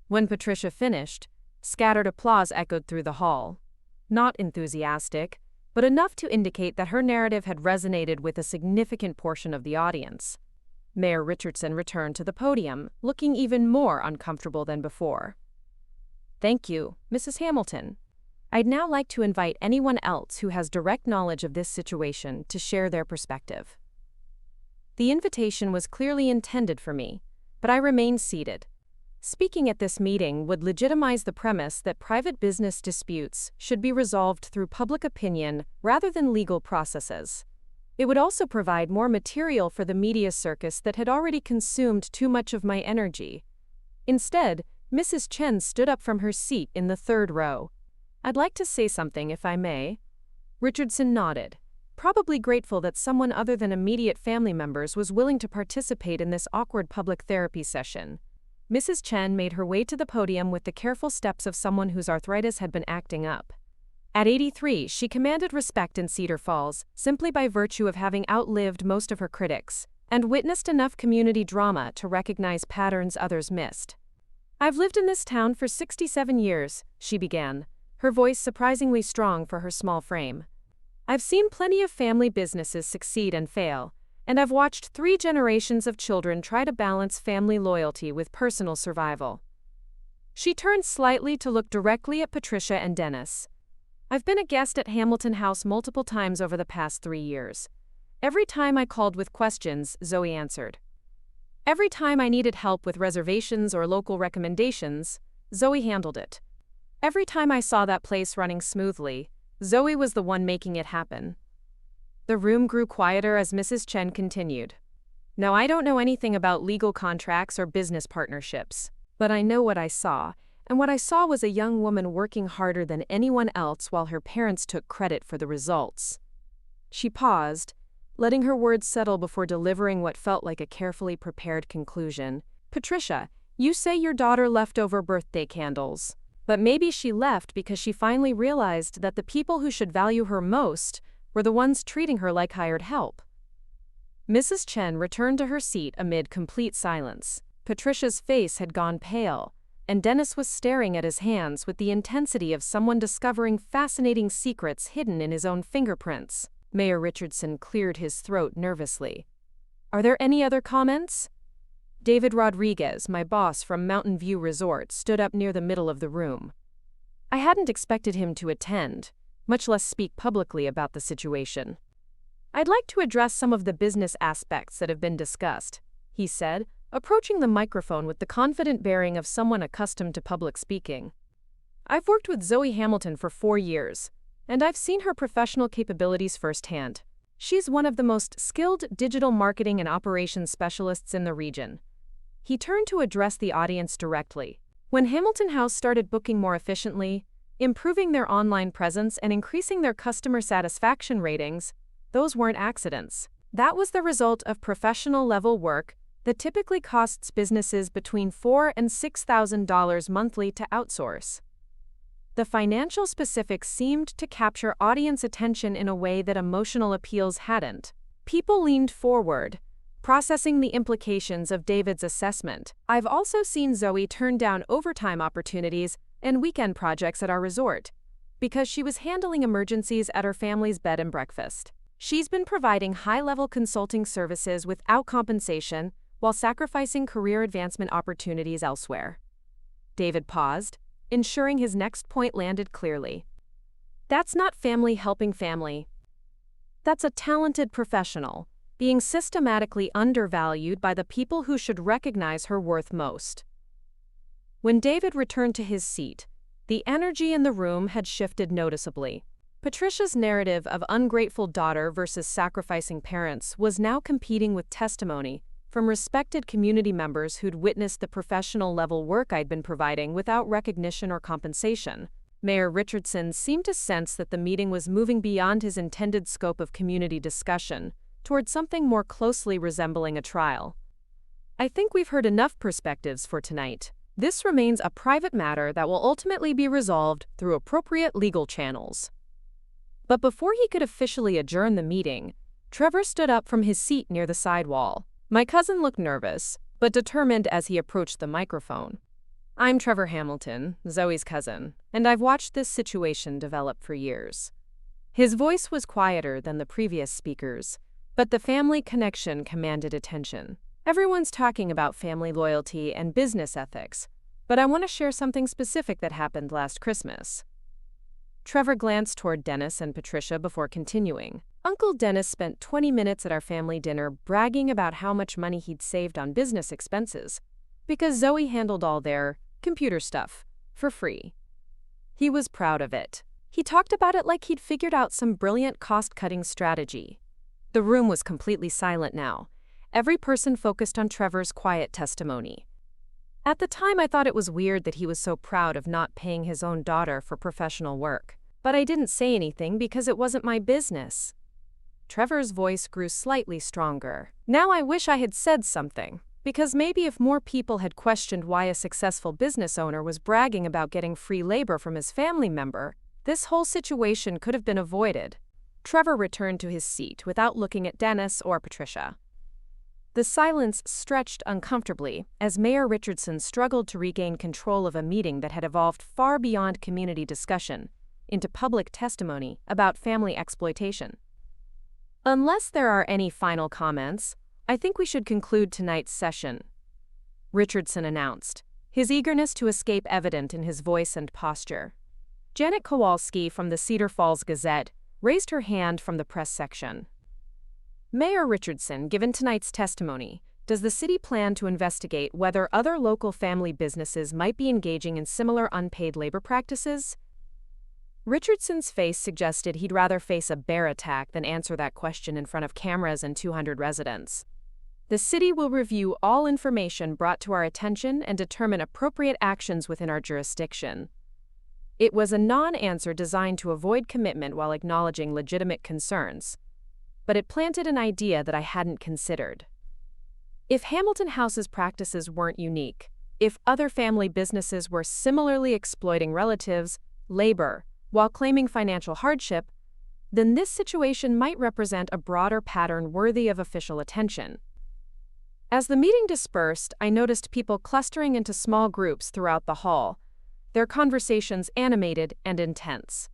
When Patricia finished, scattered applause echoed through the hall. Not enthusiastic, but enough to indicate that her narrative had resonated with a significant portion of the audience. Mayor Richardson returned to the podium, looking even more uncomfortable than before. "Thank you, Mrs. Hamilton. I'd now like to invite anyone else who has direct knowledge of this situation to share their perspective." The invitation was clearly intended for me, but I remained seated. Speaking at this meeting would legitimize the premise that private business disputes should be resolved through public opinion rather than legal processes. It would also provide more material for the media circus that had already consumed too much of my energy. Instead, Mrs. Chen stood up from her seat in the third row. "I'd like to say something, if I may." Richardson nodded, probably grateful that someone other than immediate family members was willing to participate in this awkward public therapy session. Mrs. Chen made her way to the podium with the careful steps of someone whose arthritis had been acting up. At 83, she commanded respect in Cedar Falls simply by virtue of having outlived most of her critics and witnessed enough community drama to recognize patterns others missed. "I've lived in this town for 67 years, she began, her voice surprisingly strong for her small frame. "I've seen plenty of family businesses succeed and fail, and I've watched 3 generations of children try to balance family loyalty with personal survival." She turned slightly to look directly at Patricia and Dennis. "I've been a guest at Hamilton House multiple times over the past 3 years. Every time I called with questions, Zoe answered. Every time I needed help with reservations or local recommendations, Zoe handled it. Every time I saw that place running smoothly, Zoe was the one making it happen." The room grew quieter as Mrs. Chen continued. "Now, I don't know anything about legal contracts or business partnerships, but I know what I saw, and what I saw was a young woman working harder than anyone else while her parents took credit for the results." She paused, letting her words settle before delivering what felt like a carefully prepared conclusion. "Patricia, you say your daughter left over birthday candles, but maybe she left because she finally realized that the people who should value her most were the ones treating her like hired help." Mrs. Chen returned to her seat amid complete silence. Patricia's face had gone pale, and Dennis was staring at his hands with the intensity of someone discovering fascinating secrets hidden in his own fingerprints. Mayor Richardson cleared his throat nervously. "Are there any other comments?" David Rodriguez, my boss from Mountain View Resort, stood up near the middle of the room. I hadn't expected him to attend, much less speak publicly about the situation. "I'd like to address some of the business aspects that have been discussed," he said, approaching the microphone with the confident bearing of someone accustomed to public speaking. "I've worked with Zoe Hamilton for 4 years, and I've seen her professional capabilities firsthand. She's one of the most skilled digital marketing and operations specialists in the region." He turned to address the audience directly. When Hamilton House started booking more efficiently, improving their online presence and increasing their customer satisfaction ratings, those weren't accidents. That was the result of professional-level work that typically costs businesses between $4,000 and $6,000 monthly to outsource. The financial specifics seemed to capture audience attention in a way that emotional appeals hadn't. People leaned forward, processing the implications of David's assessment. "I've also seen Zoe turn down overtime opportunities and weekend projects at our resort because she was handling emergencies at her family's bed and breakfast. She's been providing high-level consulting services without compensation while sacrificing career advancement opportunities elsewhere." David paused, ensuring his next point landed clearly. "That's not family helping family. That's a talented professional being systematically undervalued by the people who should recognize her worth most." When David returned to his seat, the energy in the room had shifted noticeably. Patricia's narrative of ungrateful daughter versus sacrificing parents was now competing with testimony from respected community members who'd witnessed the professional-level work I'd been providing without recognition or compensation. Mayor Richardson seemed to sense that the meeting was moving beyond his intended scope of community discussion toward something more closely resembling a trial. "I think we've heard enough perspectives for tonight. This remains a private matter that will ultimately be resolved through appropriate legal channels." But before he could officially adjourn the meeting, Trevor stood up from his seat near the side wall. My cousin looked nervous, but determined as he approached the microphone. I'm Trevor Hamilton, Zoe's cousin, and I've watched this situation develop for years. His voice was quieter than the previous speakers, but the family connection commanded attention. Everyone's talking about family loyalty and business ethics, but I want to share something specific that happened last Christmas. Trevor glanced toward Dennis and Patricia before continuing. Uncle Dennis spent 20 minutes at our family dinner bragging about how much money he'd saved on business expenses, because Zoe handled all their computer stuff for free. He was proud of it. He talked about it like he'd figured out some brilliant cost-cutting strategy. The room was completely silent now. Every person focused on Trevor's quiet testimony. At the time, I thought it was weird that he was so proud of not paying his own daughter for professional work. But I didn't say anything because it wasn't my business. Trevor's voice grew slightly stronger. Now I wish I had said something, because maybe if more people had questioned why a successful business owner was bragging about getting free labor from his family member, this whole situation could have been avoided. Trevor returned to his seat without looking at Dennis or Patricia. The silence stretched uncomfortably as Mayor Richardson struggled to regain control of a meeting that had evolved far beyond community discussion into public testimony about family exploitation. Unless there are any final comments, I think we should conclude tonight's session, Richardson announced, his eagerness to escape evident in his voice and posture. Janet Kowalski from the Cedar Falls Gazette raised her hand from the press section. Mayor Richardson, given tonight's testimony, does the city plan to investigate whether other local family businesses might be engaging in similar unpaid labor practices? Richardson's face suggested he'd rather face a bear attack than answer that question in front of cameras and 200 residents. The city will review all information brought to our attention and determine appropriate actions within our jurisdiction. It was a non-answer designed to avoid commitment while acknowledging legitimate concerns. But it planted an idea that I hadn't considered. If Hamilton House's practices weren't unique, if other family businesses were similarly exploiting relatives, labor, while claiming financial hardship, then this situation might represent a broader pattern worthy of official attention. As the meeting dispersed, I noticed people clustering into small groups throughout the hall, their conversations animated and intense.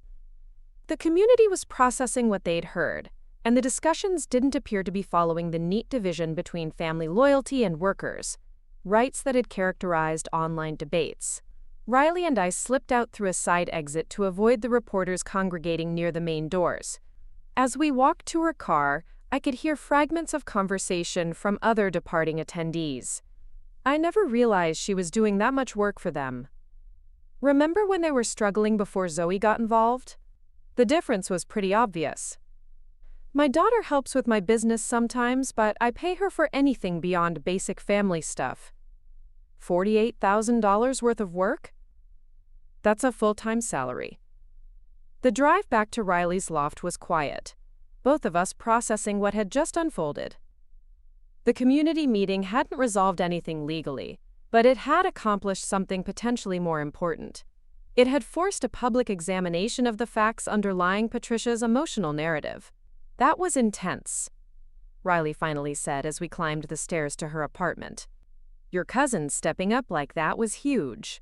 The community was processing what they'd heard, and the discussions didn't appear to be following the neat division between family loyalty and workers, rights that had characterized online debates. Riley and I slipped out through a side exit to avoid the reporters congregating near the main doors. As we walked to her car, I could hear fragments of conversation from other departing attendees. I never realized she was doing that much work for them. Remember when they were struggling before Zoe got involved? The difference was pretty obvious. My daughter helps with my business sometimes, but I pay her for anything beyond basic family stuff. $48,000 worth of work? That's a full-time salary. The drive back to Riley's loft was quiet, both of us processing what had just unfolded. The community meeting hadn't resolved anything legally, but it had accomplished something potentially more important. It had forced a public examination of the facts underlying Patricia's emotional narrative. That was intense, Riley finally said as we climbed the stairs to her apartment. Your cousin stepping up like that was huge.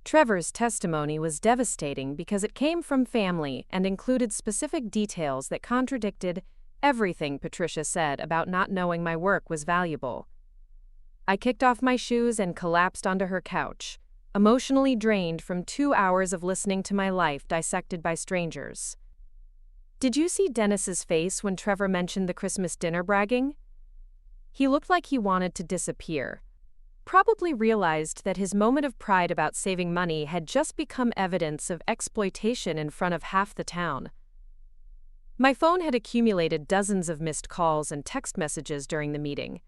Trevor's testimony was devastating because it came from family and included specific details that contradicted everything Patricia said about not knowing my work was valuable. I kicked off my shoes and collapsed onto her couch, emotionally drained from 2 hours of listening to my life dissected by strangers. Did you see Dennis's face when Trevor mentioned the Christmas dinner bragging? He looked like he wanted to disappear. Probably realized that his moment of pride about saving money had just become evidence of exploitation in front of half the town. My phone had accumulated dozens of missed calls and text messages during the meeting.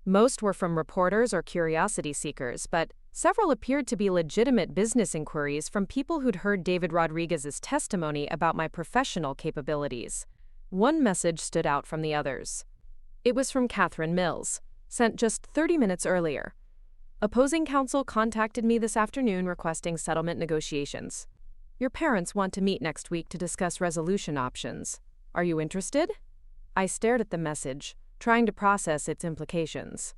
Most were from reporters or curiosity seekers, but several appeared to be legitimate business inquiries from people who'd heard David Rodriguez's testimony about my professional capabilities. One message stood out from the others. It was from Catherine Mills, sent just 30 minutes earlier. Opposing counsel contacted me this afternoon requesting settlement negotiations. Your parents want to meet next week to discuss resolution options. Are you interested? I stared at the message, trying to process its implications.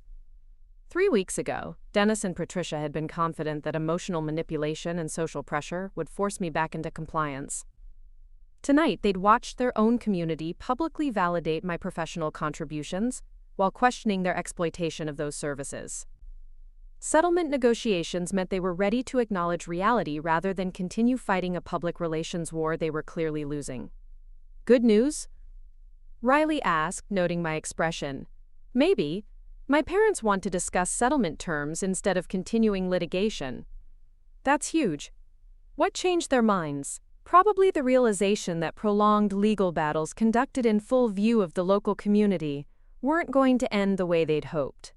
3 weeks ago, Dennis and Patricia had been confident that emotional manipulation and social pressure would force me back into compliance. Tonight, they'd watched their own community publicly validate my professional contributions while questioning their exploitation of those services. Settlement negotiations meant they were ready to acknowledge reality rather than continue fighting a public relations war they were clearly losing. Good news? Riley asked, noting my expression. Maybe. My parents want to discuss settlement terms instead of continuing litigation. That's huge. What changed their minds? Probably the realization that prolonged legal battles conducted in full view of the local community weren't going to end the way they'd hoped.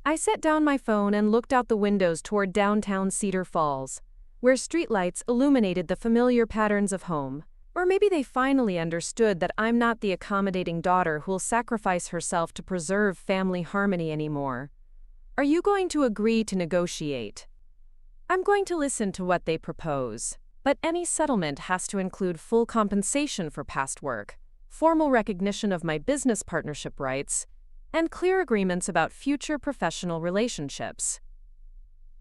I set down my phone and looked out the windows toward downtown Cedar Falls, where streetlights illuminated the familiar patterns of home. Or maybe they finally understood that I'm not the accommodating daughter who'll sacrifice herself to preserve family harmony anymore. Are you going to agree to negotiate? I'm going to listen to what they propose. But any settlement has to include full compensation for past work, formal recognition of my business partnership rights, and clear agreements about future professional relationships.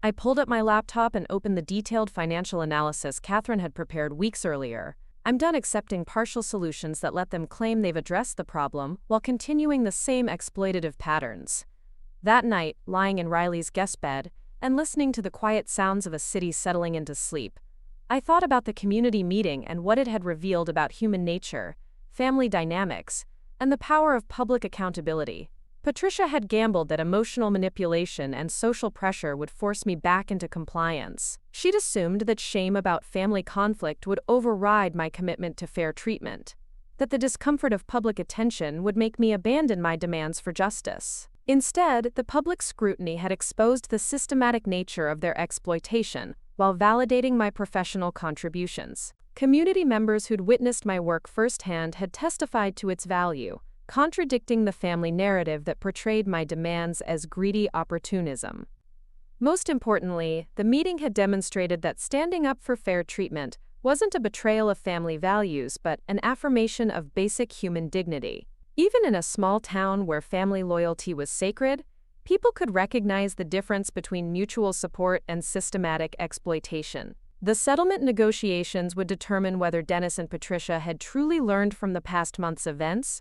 I pulled up my laptop and opened the detailed financial analysis Catherine had prepared weeks earlier. I'm done accepting partial solutions that let them claim they've addressed the problem while continuing the same exploitative patterns. That night, lying in Riley's guest bed and listening to the quiet sounds of a city settling into sleep, I thought about the community meeting and what it had revealed about human nature, family dynamics, and the power of public accountability. Patricia had gambled that emotional manipulation and social pressure would force me back into compliance. She'd assumed that shame about family conflict would override my commitment to fair treatment, that the discomfort of public attention would make me abandon my demands for justice. Instead, the public scrutiny had exposed the systematic nature of their exploitation while validating my professional contributions. Community members who'd witnessed my work firsthand had testified to its value, contradicting the family narrative that portrayed my demands as greedy opportunism. Most importantly, the meeting had demonstrated that standing up for fair treatment wasn't a betrayal of family values but an affirmation of basic human dignity. Even in a small town where family loyalty was sacred, people could recognize the difference between mutual support and systematic exploitation. The settlement negotiations would determine whether Dennis and Patricia had truly learned from the past month's events,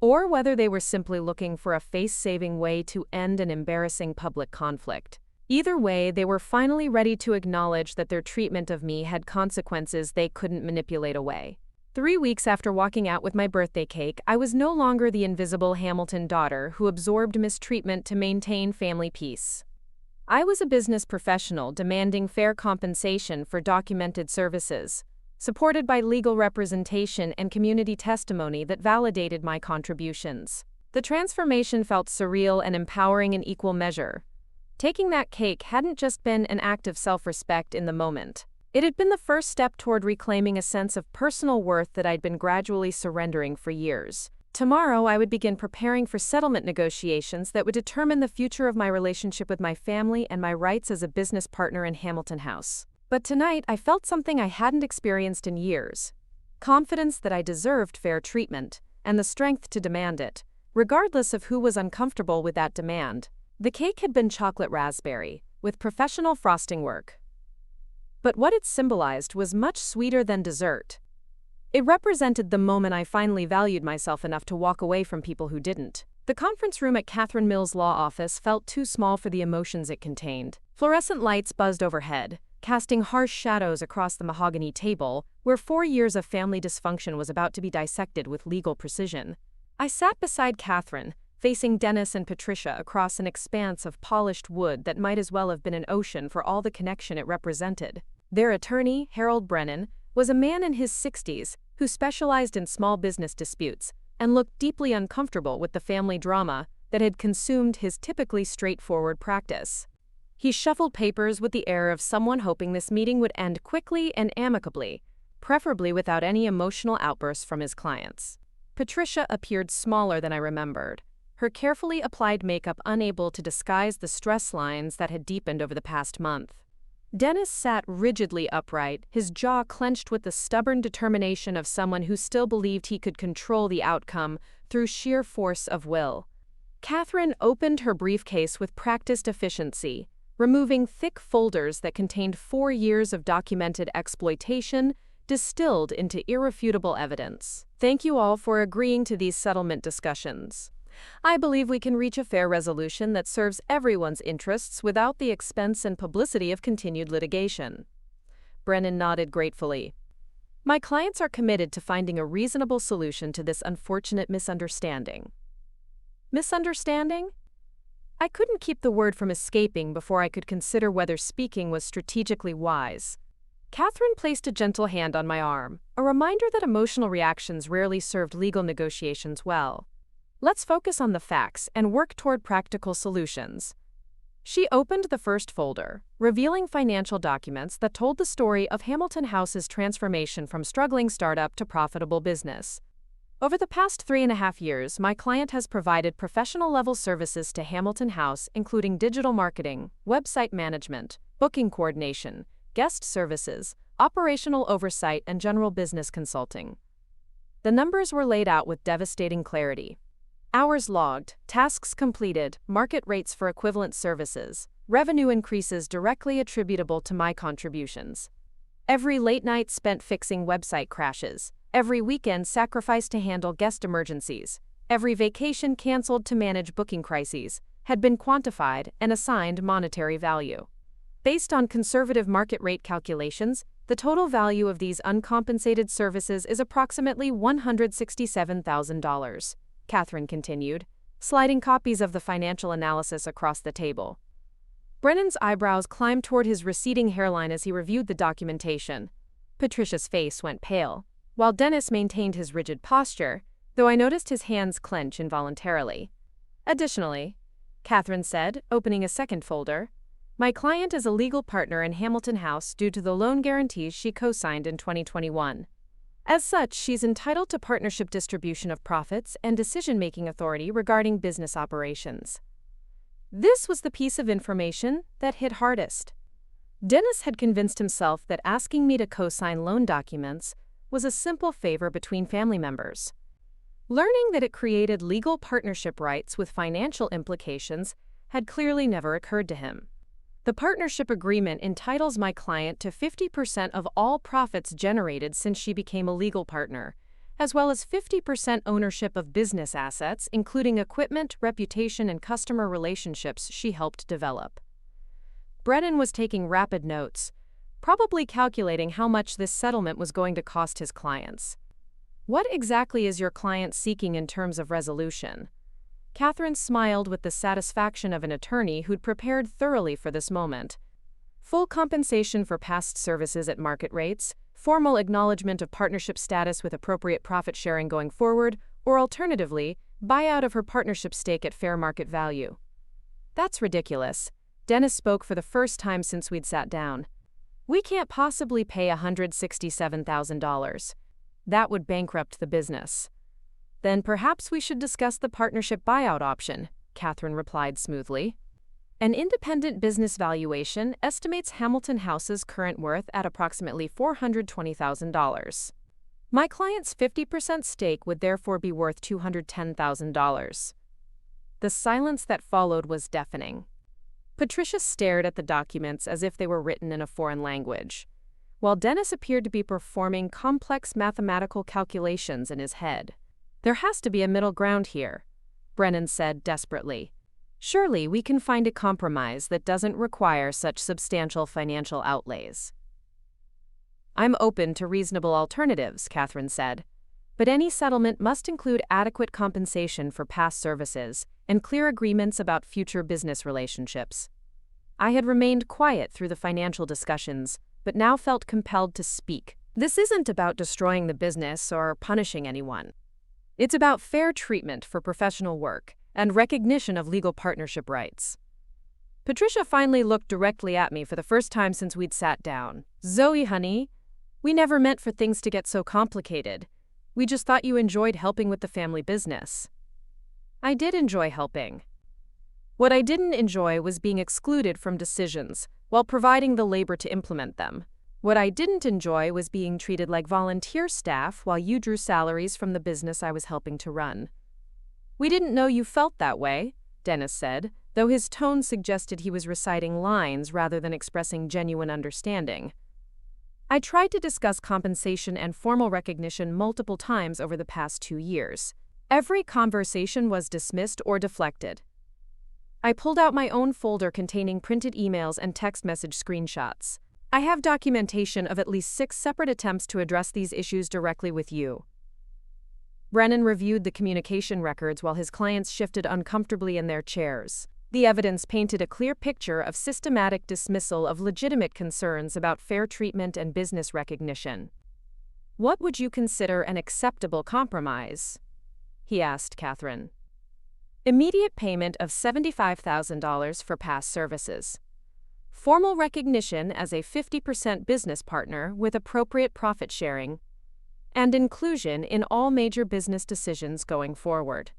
or whether they were simply looking for a face-saving way to end an embarrassing public conflict. Either way, they were finally ready to acknowledge that their treatment of me had consequences they couldn't manipulate away. 3 weeks after walking out with my birthday cake, I was no longer the invisible Hamilton daughter who absorbed mistreatment to maintain family peace. I was a business professional demanding fair compensation for documented services, supported by legal representation and community testimony that validated my contributions. The transformation felt surreal and empowering in equal measure. Taking that cake hadn't just been an act of self-respect in the moment. It had been the first step toward reclaiming a sense of personal worth that I'd been gradually surrendering for years. Tomorrow, I would begin preparing for settlement negotiations that would determine the future of my relationship with my family and my rights as a business partner in Hamilton House. But tonight, I felt something I hadn't experienced in years: confidence that I deserved fair treatment, and the strength to demand it, regardless of who was uncomfortable with that demand. The cake had been chocolate raspberry, with professional frosting work. But what it symbolized was much sweeter than dessert. It represented the moment I finally valued myself enough to walk away from people who didn't. The conference room at Catherine Mills' law office felt too small for the emotions it contained. Fluorescent lights buzzed overhead, casting harsh shadows across the mahogany table, where 4 years of family dysfunction was about to be dissected with legal precision. I sat beside Catherine, facing Dennis and Patricia across an expanse of polished wood that might as well have been an ocean for all the connection it represented. Their attorney, Harold Brennan, was a man in his 60s who specialized in small business disputes and looked deeply uncomfortable with the family drama that had consumed his typically straightforward practice. He shuffled papers with the air of someone hoping this meeting would end quickly and amicably, preferably without any emotional outbursts from his clients. Patricia appeared smaller than I remembered, her carefully applied makeup unable to disguise the stress lines that had deepened over the past month. Dennis sat rigidly upright, his jaw clenched with the stubborn determination of someone who still believed he could control the outcome through sheer force of will. Catherine opened her briefcase with practiced efficiency, removing thick folders that contained 4 years of documented exploitation distilled into irrefutable evidence. Thank you all for agreeing to these settlement discussions. I believe we can reach a fair resolution that serves everyone's interests without the expense and publicity of continued litigation. Brennan nodded gratefully. My clients are committed to finding a reasonable solution to this unfortunate misunderstanding. Misunderstanding? I couldn't keep the word from escaping before I could consider whether speaking was strategically wise. Catherine placed a gentle hand on my arm, a reminder that emotional reactions rarely served legal negotiations well. Let's focus on the facts and work toward practical solutions. She opened the first folder, revealing financial documents that told the story of Hamilton House's transformation from struggling startup to profitable business. Over the past 3.5 years, my client has provided professional-level services to Hamilton House, including digital marketing, website management, booking coordination, guest services, operational oversight, and general business consulting. The numbers were laid out with devastating clarity. Hours logged, tasks completed, market rates for equivalent services, revenue increases directly attributable to my contributions. Every late night spent fixing website crashes, every weekend sacrificed to handle guest emergencies, every vacation canceled to manage booking crises, had been quantified and assigned monetary value. Based on conservative market rate calculations, the total value of these uncompensated services is approximately $167,000. Catherine continued, sliding copies of the financial analysis across the table. Brennan's eyebrows climbed toward his receding hairline as he reviewed the documentation. Patricia's face went pale, while Dennis maintained his rigid posture, though I noticed his hands clench involuntarily. Additionally, Catherine said, opening a second folder, my client is a legal partner in Hamilton House due to the loan guarantees she co-signed in 2021. As such, she's entitled to partnership distribution of profits and decision-making authority regarding business operations. This was the piece of information that hit hardest. Dennis had convinced himself that asking me to co-sign loan documents was a simple favor between family members. Learning that it created legal partnership rights with financial implications had clearly never occurred to him. The partnership agreement entitles my client to 50% of all profits generated since she became a legal partner, as well as 50% ownership of business assets, including equipment, reputation, and customer relationships she helped develop. Brennan was taking rapid notes, probably calculating how much this settlement was going to cost his clients. What exactly is your client seeking in terms of resolution? Catherine smiled with the satisfaction of an attorney who'd prepared thoroughly for this moment. Full compensation for past services at market rates, formal acknowledgement of partnership status with appropriate profit sharing going forward, or alternatively, buyout of her partnership stake at fair market value. That's ridiculous. Dennis spoke for the first time since we'd sat down. We can't possibly pay $167,000. That would bankrupt the business. Then perhaps we should discuss the partnership buyout option, Catherine replied smoothly. An independent business valuation estimates Hamilton House's current worth at approximately $420,000. My client's 50% stake would therefore be worth $210,000. The silence that followed was deafening. Patricia stared at the documents as if they were written in a foreign language, while Dennis appeared to be performing complex mathematical calculations in his head. There has to be a middle ground here, Brennan said desperately. Surely we can find a compromise that doesn't require such substantial financial outlays. I'm open to reasonable alternatives, Catherine said, but any settlement must include adequate compensation for past services and clear agreements about future business relationships. I had remained quiet through the financial discussions, but now felt compelled to speak. This isn't about destroying the business or punishing anyone. It's about fair treatment for professional work and recognition of legal partnership rights. Patricia finally looked directly at me for the first time since we'd sat down. Zoe, honey, we never meant for things to get so complicated. We just thought you enjoyed helping with the family business. I did enjoy helping. What I didn't enjoy was being excluded from decisions while providing the labor to implement them. What I didn't enjoy was being treated like volunteer staff while you drew salaries from the business I was helping to run. "We didn't know you felt that way," Dennis said, though his tone suggested he was reciting lines rather than expressing genuine understanding. I tried to discuss compensation and formal recognition multiple times over the past 2 years. Every conversation was dismissed or deflected. I pulled out my own folder containing printed emails and text message screenshots. I have documentation of at least 6 separate attempts to address these issues directly with you. Brennan reviewed the communication records while his clients shifted uncomfortably in their chairs. The evidence painted a clear picture of systematic dismissal of legitimate concerns about fair treatment and business recognition. "What would you consider an acceptable compromise?" he asked Catherine. "Immediate payment of $75,000 for past services. Formal recognition as a 50% business partner with appropriate profit sharing, and inclusion in all major business decisions going forward."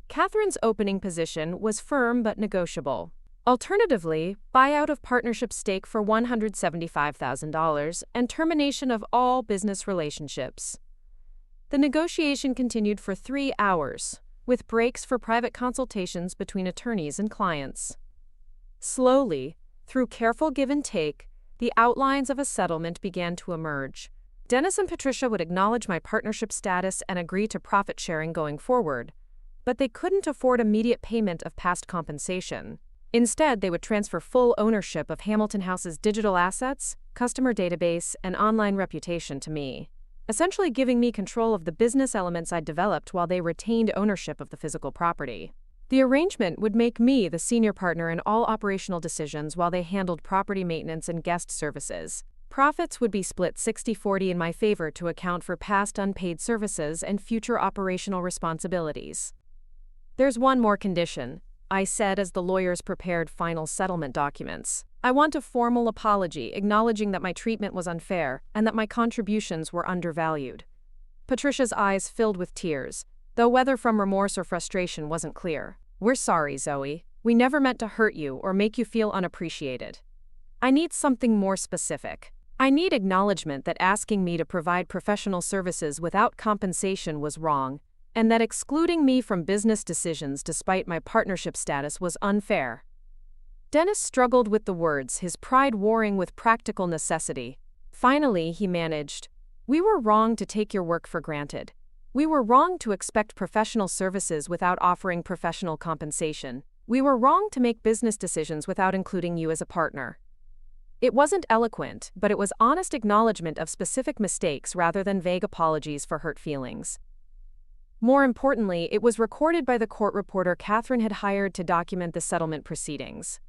Catherine's opening position was firm but negotiable. Alternatively, buyout of partnership stake for $175,000 and termination of all business relationships. The negotiation continued for 3 hours, with breaks for private consultations between attorneys and clients. Slowly, through careful give and take, the outlines of a settlement began to emerge. Dennis and Patricia would acknowledge my partnership status and agree to profit sharing going forward, but they couldn't afford immediate payment of past compensation. Instead, they would transfer full ownership of Hamilton House's digital assets, customer database, and online reputation to me, essentially giving me control of the business elements I'd developed while they retained ownership of the physical property. The arrangement would make me the senior partner in all operational decisions while they handled property maintenance and guest services. Profits would be split 60-40 in my favor to account for past unpaid services and future operational responsibilities. "There's one more condition," I said as the lawyers prepared final settlement documents. "I want a formal apology acknowledging that my treatment was unfair and that my contributions were undervalued." Patricia's eyes filled with tears, though whether from remorse or frustration wasn't clear. "We're sorry, Zoe. We never meant to hurt you or make you feel unappreciated. I need something more specific. I need acknowledgement that asking me to provide professional services without compensation was wrong, and that excluding me from business decisions despite my partnership status was unfair." Dennis struggled with the words, his pride warring with practical necessity. Finally, he managed, "We were wrong to take your work for granted. We were wrong to expect professional services without offering professional compensation. We were wrong to make business decisions without including you as a partner." It wasn't eloquent, but it was honest acknowledgement of specific mistakes rather than vague apologies for hurt feelings. More importantly, it was recorded by the court reporter Catherine had hired to document the settlement proceedings.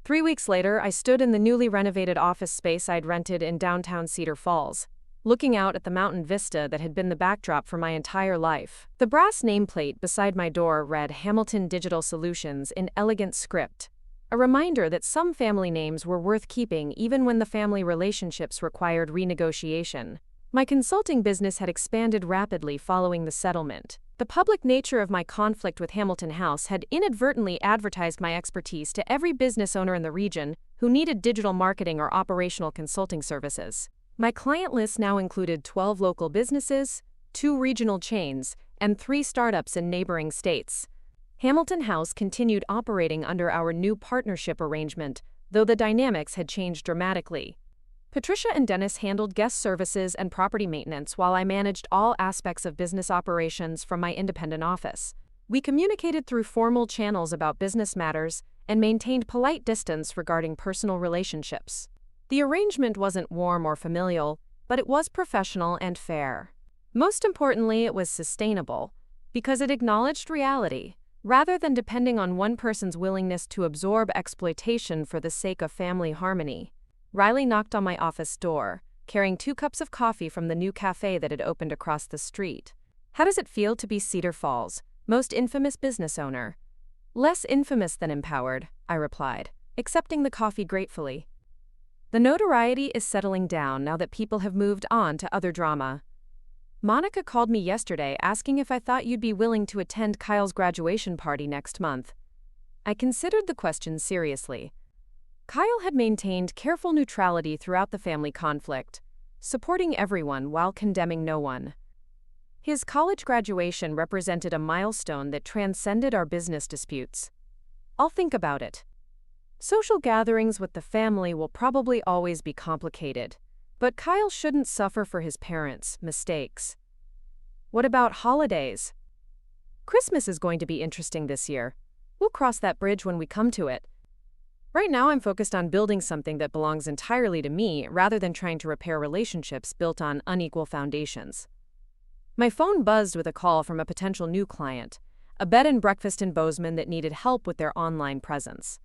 3 weeks later, I stood in the newly renovated office space I'd rented in downtown Cedar Falls, looking out at the mountain vista that had been the backdrop for my entire life. The brass nameplate beside my door read Hamilton Digital Solutions in elegant script, a reminder that some family names were worth keeping even when the family relationships required renegotiation. My consulting business had expanded rapidly following the settlement. The public nature of my conflict with Hamilton House had inadvertently advertised my expertise to every business owner in the region who needed digital marketing or operational consulting services. My client list now included 12 local businesses, 2 regional chains, and 3 startups in neighboring states. Hamilton House continued operating under our new partnership arrangement, though the dynamics had changed dramatically. Patricia and Dennis handled guest services and property maintenance while I managed all aspects of business operations from my independent office. We communicated through formal channels about business matters and maintained polite distance regarding personal relationships. The arrangement wasn't warm or familial, but it was professional and fair. Most importantly, it was sustainable, because it acknowledged reality, rather than depending on one person's willingness to absorb exploitation for the sake of family harmony. Riley knocked on my office door, carrying 2 cups of coffee from the new cafe that had opened across the street. "How does it feel to be Cedar Falls' most infamous business owner?" "Less infamous than empowered," I replied, accepting the coffee gratefully. "The notoriety is settling down now that people have moved on to other drama. Monica called me yesterday asking if I thought you'd be willing to attend Kyle's graduation party next month." I considered the question seriously. Kyle had maintained careful neutrality throughout the family conflict, supporting everyone while condemning no one. His college graduation represented a milestone that transcended our business disputes. I'll think about it. Social gatherings with the family will probably always be complicated, but Kyle shouldn't suffer for his parents' mistakes. What about holidays? Christmas is going to be interesting this year. We'll cross that bridge when we come to it. Right now, I'm focused on building something that belongs entirely to me rather than trying to repair relationships built on unequal foundations. My phone buzzed with a call from a potential new client, a bed and breakfast in Bozeman that needed help with their online presence.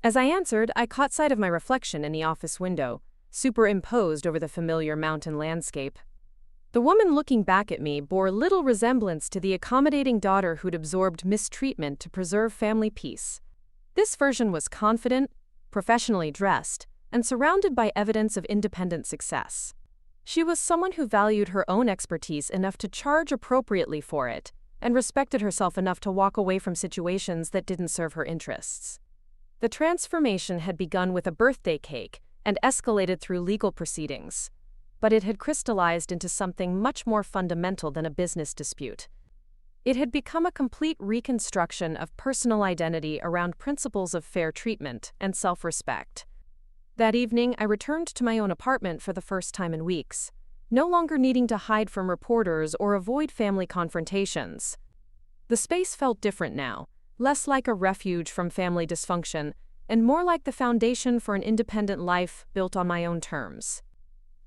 As I answered, I caught sight of my reflection in the office window, superimposed over the familiar mountain landscape. The woman looking back at me bore little resemblance to the accommodating daughter who'd absorbed mistreatment to preserve family peace. This version was confident, professionally dressed, and surrounded by evidence of independent success. She was someone who valued her own expertise enough to charge appropriately for it, and respected herself enough to walk away from situations that didn't serve her interests. The transformation had begun with a birthday cake and escalated through legal proceedings, but it had crystallized into something much more fundamental than a business dispute. It had become a complete reconstruction of personal identity around principles of fair treatment and self-respect. That evening, I returned to my own apartment for the first time in weeks, no longer needing to hide from reporters or avoid family confrontations. The space felt different now, less like a refuge from family dysfunction, and more like the foundation for an independent life built on my own terms.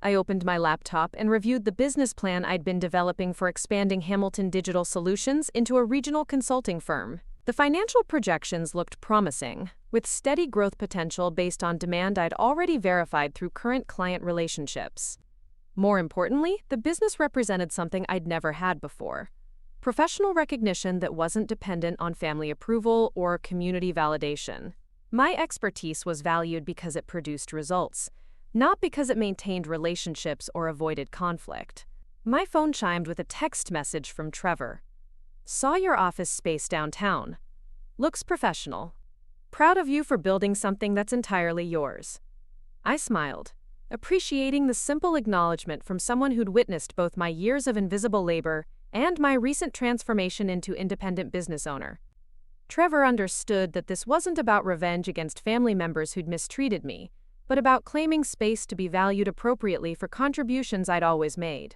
I opened my laptop and reviewed the business plan I'd been developing for expanding Hamilton Digital Solutions into a regional consulting firm. The financial projections looked promising, with steady growth potential based on demand I'd already verified through current client relationships. More importantly, the business represented something I'd never had before: professional recognition that wasn't dependent on family approval or community validation. My expertise was valued because it produced results, not because it maintained relationships or avoided conflict. My phone chimed with a text message from Trevor. Saw your office space downtown. Looks professional. Proud of you for building something that's entirely yours. I smiled, appreciating the simple acknowledgement from someone who'd witnessed both my years of invisible labor and my recent transformation into independent business owner. Trevor understood that this wasn't about revenge against family members who'd mistreated me, but about claiming space to be valued appropriately for contributions I'd always made.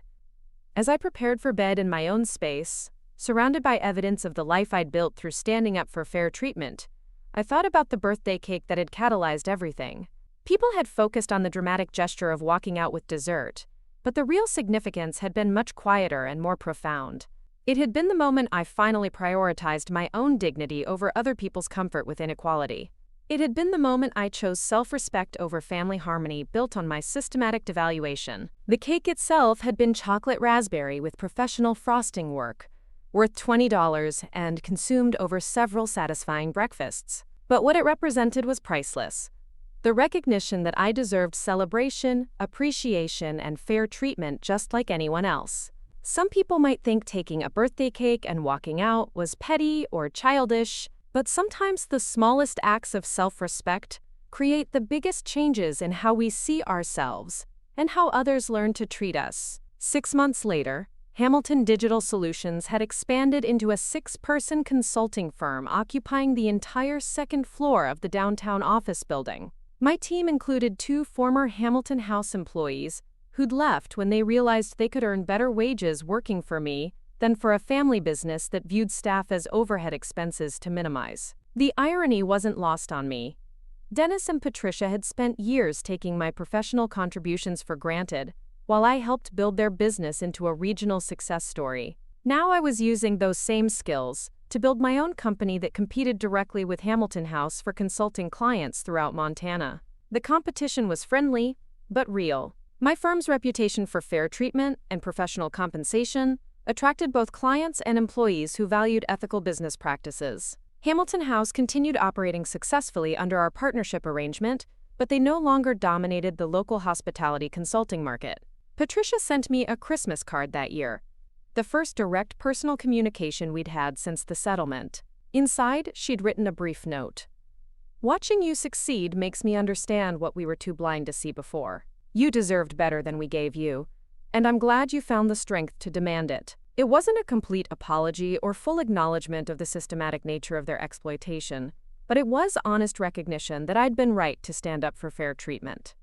As I prepared for bed in my own space, surrounded by evidence of the life I'd built through standing up for fair treatment, I thought about the birthday cake that had catalyzed everything. People had focused on the dramatic gesture of walking out with dessert, but the real significance had been much quieter and more profound. It had been the moment I finally prioritized my own dignity over other people's comfort with inequality. It had been the moment I chose self-respect over family harmony built on my systematic devaluation. The cake itself had been chocolate raspberry with professional frosting work, worth $20 and consumed over several satisfying breakfasts. But what it represented was priceless. The recognition that I deserved celebration, appreciation, and fair treatment just like anyone else. Some people might think taking a birthday cake and walking out was petty or childish, but sometimes the smallest acts of self-respect create the biggest changes in how we see ourselves and how others learn to treat us. 6 months later, Hamilton Digital Solutions had expanded into a 6-person consulting firm occupying the entire second floor of the downtown office building. My team included 2 former Hamilton House employees who'd left when they realized they could earn better wages working for me than for a family business that viewed staff as overhead expenses to minimize. The irony wasn't lost on me. Dennis and Patricia had spent years taking my professional contributions for granted, while I helped build their business into a regional success story. Now I was using those same skills to build my own company that competed directly with Hamilton House for consulting clients throughout Montana. The competition was friendly, but real. My firm's reputation for fair treatment and professional compensation attracted both clients and employees who valued ethical business practices. Hamilton House continued operating successfully under our partnership arrangement, but they no longer dominated the local hospitality consulting market. Patricia sent me a Christmas card that year, the first direct personal communication we'd had since the settlement. Inside, she'd written a brief note. Watching you succeed makes me understand what we were too blind to see before. You deserved better than we gave you, and I'm glad you found the strength to demand it. It wasn't a complete apology or full acknowledgement of the systematic nature of their exploitation, but it was honest recognition that I'd been right to stand up for fair treatment.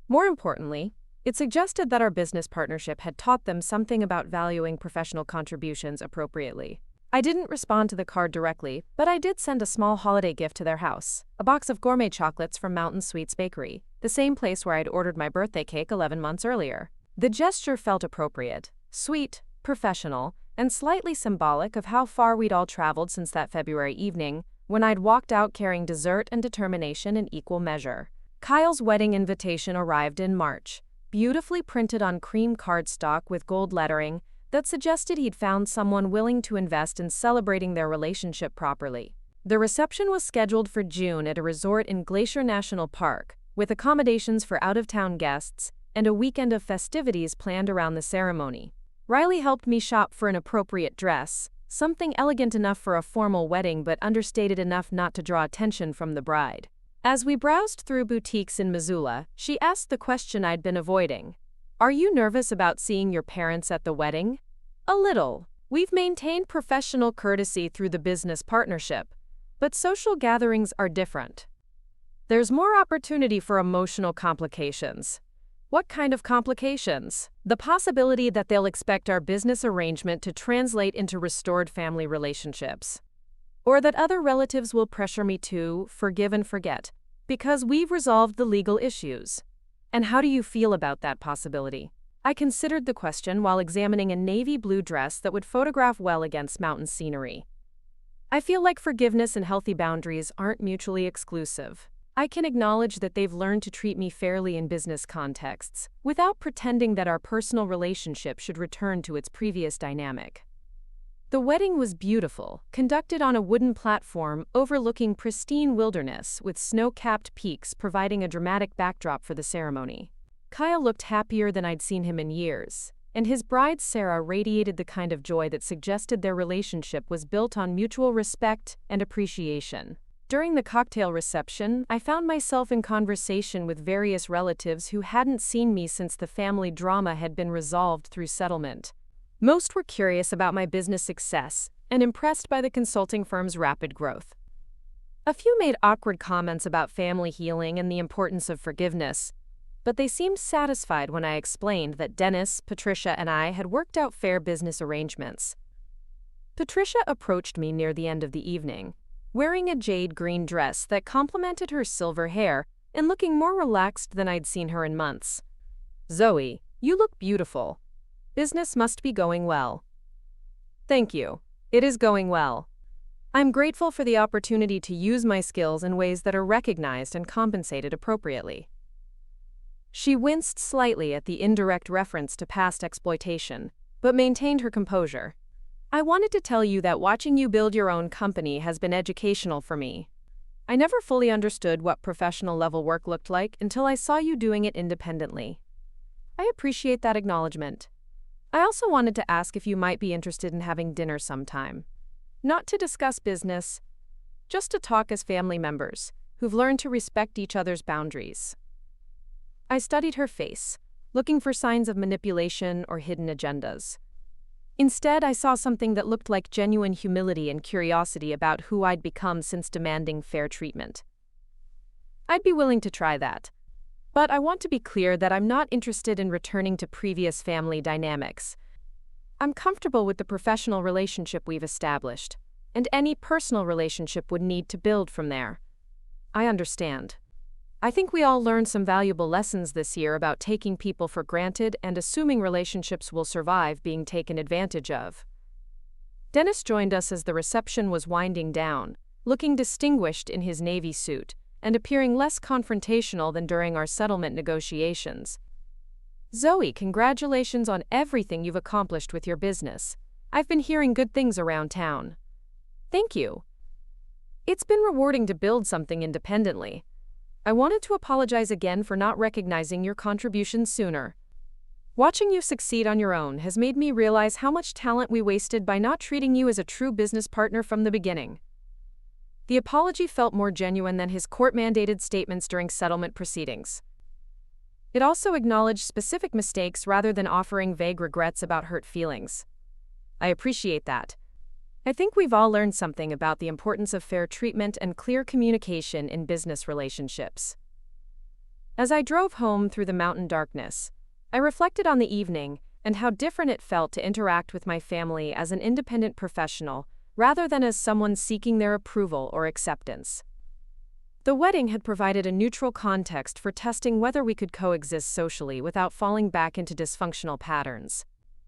More importantly, it suggested that our business partnership had taught them something about valuing professional contributions appropriately. I didn't respond to the card directly, but I did send a small holiday gift to their house, a box of gourmet chocolates from Mountain Sweets Bakery, the same place where I'd ordered my birthday cake 11 months earlier. The gesture felt appropriate, sweet, professional, and slightly symbolic of how far we'd all traveled since that February evening, when I'd walked out carrying dessert and determination in equal measure. Kyle's wedding invitation arrived in March, beautifully printed on cream cardstock with gold lettering that suggested he'd found someone willing to invest in celebrating their relationship properly. The reception was scheduled for June at a resort in Glacier National Park, with accommodations for out-of-town guests and a weekend of festivities planned around the ceremony. Riley helped me shop for an appropriate dress, something elegant enough for a formal wedding but understated enough not to draw attention from the bride. As we browsed through boutiques in Missoula, she asked the question I'd been avoiding. Are you nervous about seeing your parents at the wedding? A little. We've maintained professional courtesy through the business partnership, but social gatherings are different. There's more opportunity for emotional complications. What kind of complications? The possibility that they'll expect our business arrangement to translate into restored family relationships. Or that other relatives will pressure me to forgive and forget, because we've resolved the legal issues. And how do you feel about that possibility? I considered the question while examining a navy blue dress that would photograph well against mountain scenery. I feel like forgiveness and healthy boundaries aren't mutually exclusive. I can acknowledge that they've learned to treat me fairly in business contexts, without pretending that our personal relationship should return to its previous dynamic. The wedding was beautiful, conducted on a wooden platform overlooking pristine wilderness with snow-capped peaks providing a dramatic backdrop for the ceremony. Kyle looked happier than I'd seen him in years, and his bride Sarah radiated the kind of joy that suggested their relationship was built on mutual respect and appreciation. During the cocktail reception, I found myself in conversation with various relatives who hadn't seen me since the family drama had been resolved through settlement. Most were curious about my business success and impressed by the consulting firm's rapid growth. A few made awkward comments about family healing and the importance of forgiveness, but they seemed satisfied when I explained that Dennis, Patricia, and I had worked out fair business arrangements. Patricia approached me near the end of the evening, wearing a jade green dress that complemented her silver hair and looking more relaxed than I'd seen her in months. "Zoe, you look beautiful. Business must be going well." "Thank you. It is going well. I'm grateful for the opportunity to use my skills in ways that are recognized and compensated appropriately." She winced slightly at the indirect reference to past exploitation, but maintained her composure. "I wanted to tell you that watching you build your own company has been educational for me. I never fully understood what professional-level work looked like until I saw you doing it independently. I appreciate that acknowledgement. I also wanted to ask if you might be interested in having dinner sometime. Not to discuss business, just to talk as family members who've learned to respect each other's boundaries." I studied her face, looking for signs of manipulation or hidden agendas. Instead, I saw something that looked like genuine humility and curiosity about who I'd become since demanding fair treatment. I'd be willing to try that. But I want to be clear that I'm not interested in returning to previous family dynamics. I'm comfortable with the professional relationship we've established, and any personal relationship would need to build from there. I understand. I think we all learned some valuable lessons this year about taking people for granted and assuming relationships will survive being taken advantage of. Dennis joined us as the reception was winding down, looking distinguished in his navy suit and appearing less confrontational than during our settlement negotiations. "Zoe, congratulations on everything you've accomplished with your business. I've been hearing good things around town." "Thank you. It's been rewarding to build something independently. I wanted to apologize again for not recognizing your contributions sooner. Watching you succeed on your own has made me realize how much talent we wasted by not treating you as a true business partner from the beginning." The apology felt more genuine than his court-mandated statements during settlement proceedings. It also acknowledged specific mistakes rather than offering vague regrets about hurt feelings. I appreciate that. I think we've all learned something about the importance of fair treatment and clear communication in business relationships. As I drove home through the mountain darkness, I reflected on the evening and how different it felt to interact with my family as an independent professional rather than as someone seeking their approval or acceptance. The wedding had provided a neutral context for testing whether we could coexist socially without falling back into dysfunctional patterns.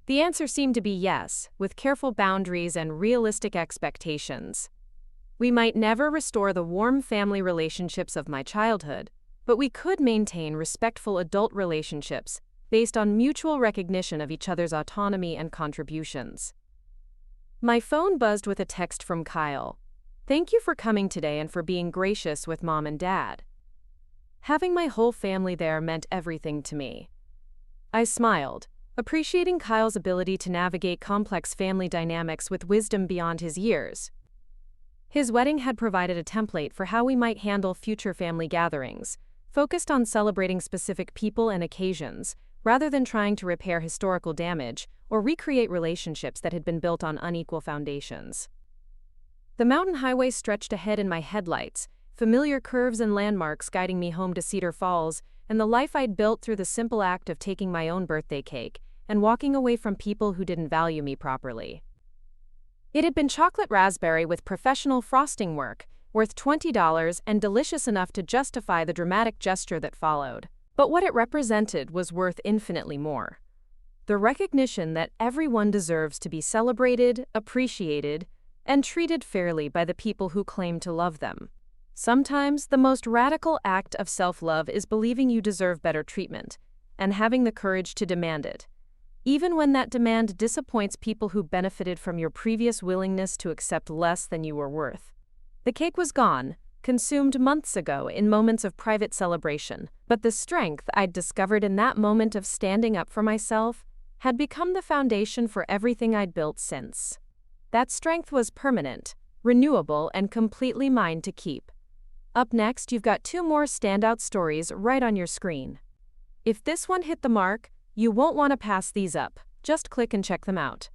The answer seemed to be yes, with careful boundaries and realistic expectations. We might never restore the warm family relationships of my childhood, but we could maintain respectful adult relationships based on mutual recognition of each other's autonomy and contributions. My phone buzzed with a text from Kyle. "Thank you for coming today and for being gracious with Mom and Dad." Having my whole family there meant everything to me. I smiled, appreciating Kyle's ability to navigate complex family dynamics with wisdom beyond his years. His wedding had provided a template for how we might handle future family gatherings, focused on celebrating specific people and occasions, rather than trying to repair historical damage or recreate relationships that had been built on unequal foundations. The mountain highway stretched ahead in my headlights, familiar curves and landmarks guiding me home to Cedar Falls, and the life I'd built through the simple act of taking my own birthday cake and walking away from people who didn't value me properly. It had been chocolate raspberry with professional frosting work, worth $20 and delicious enough to justify the dramatic gesture that followed. But what it represented was worth infinitely more. The recognition that everyone deserves to be celebrated, appreciated, and treated fairly by the people who claim to love them. Sometimes, the most radical act of self-love is believing you deserve better treatment, and having the courage to demand it, even when that demand disappoints people who benefited from your previous willingness to accept less than you were worth. The cake was gone, consumed months ago in moments of private celebration, but the strength I'd discovered in that moment of standing up for myself had become the foundation for everything I'd built since. That strength was permanent, renewable, and completely mine to keep. Up next, you've got 2 more standout stories right on your screen. If this one hit the mark, you won't want to pass these up. Just click and check them out.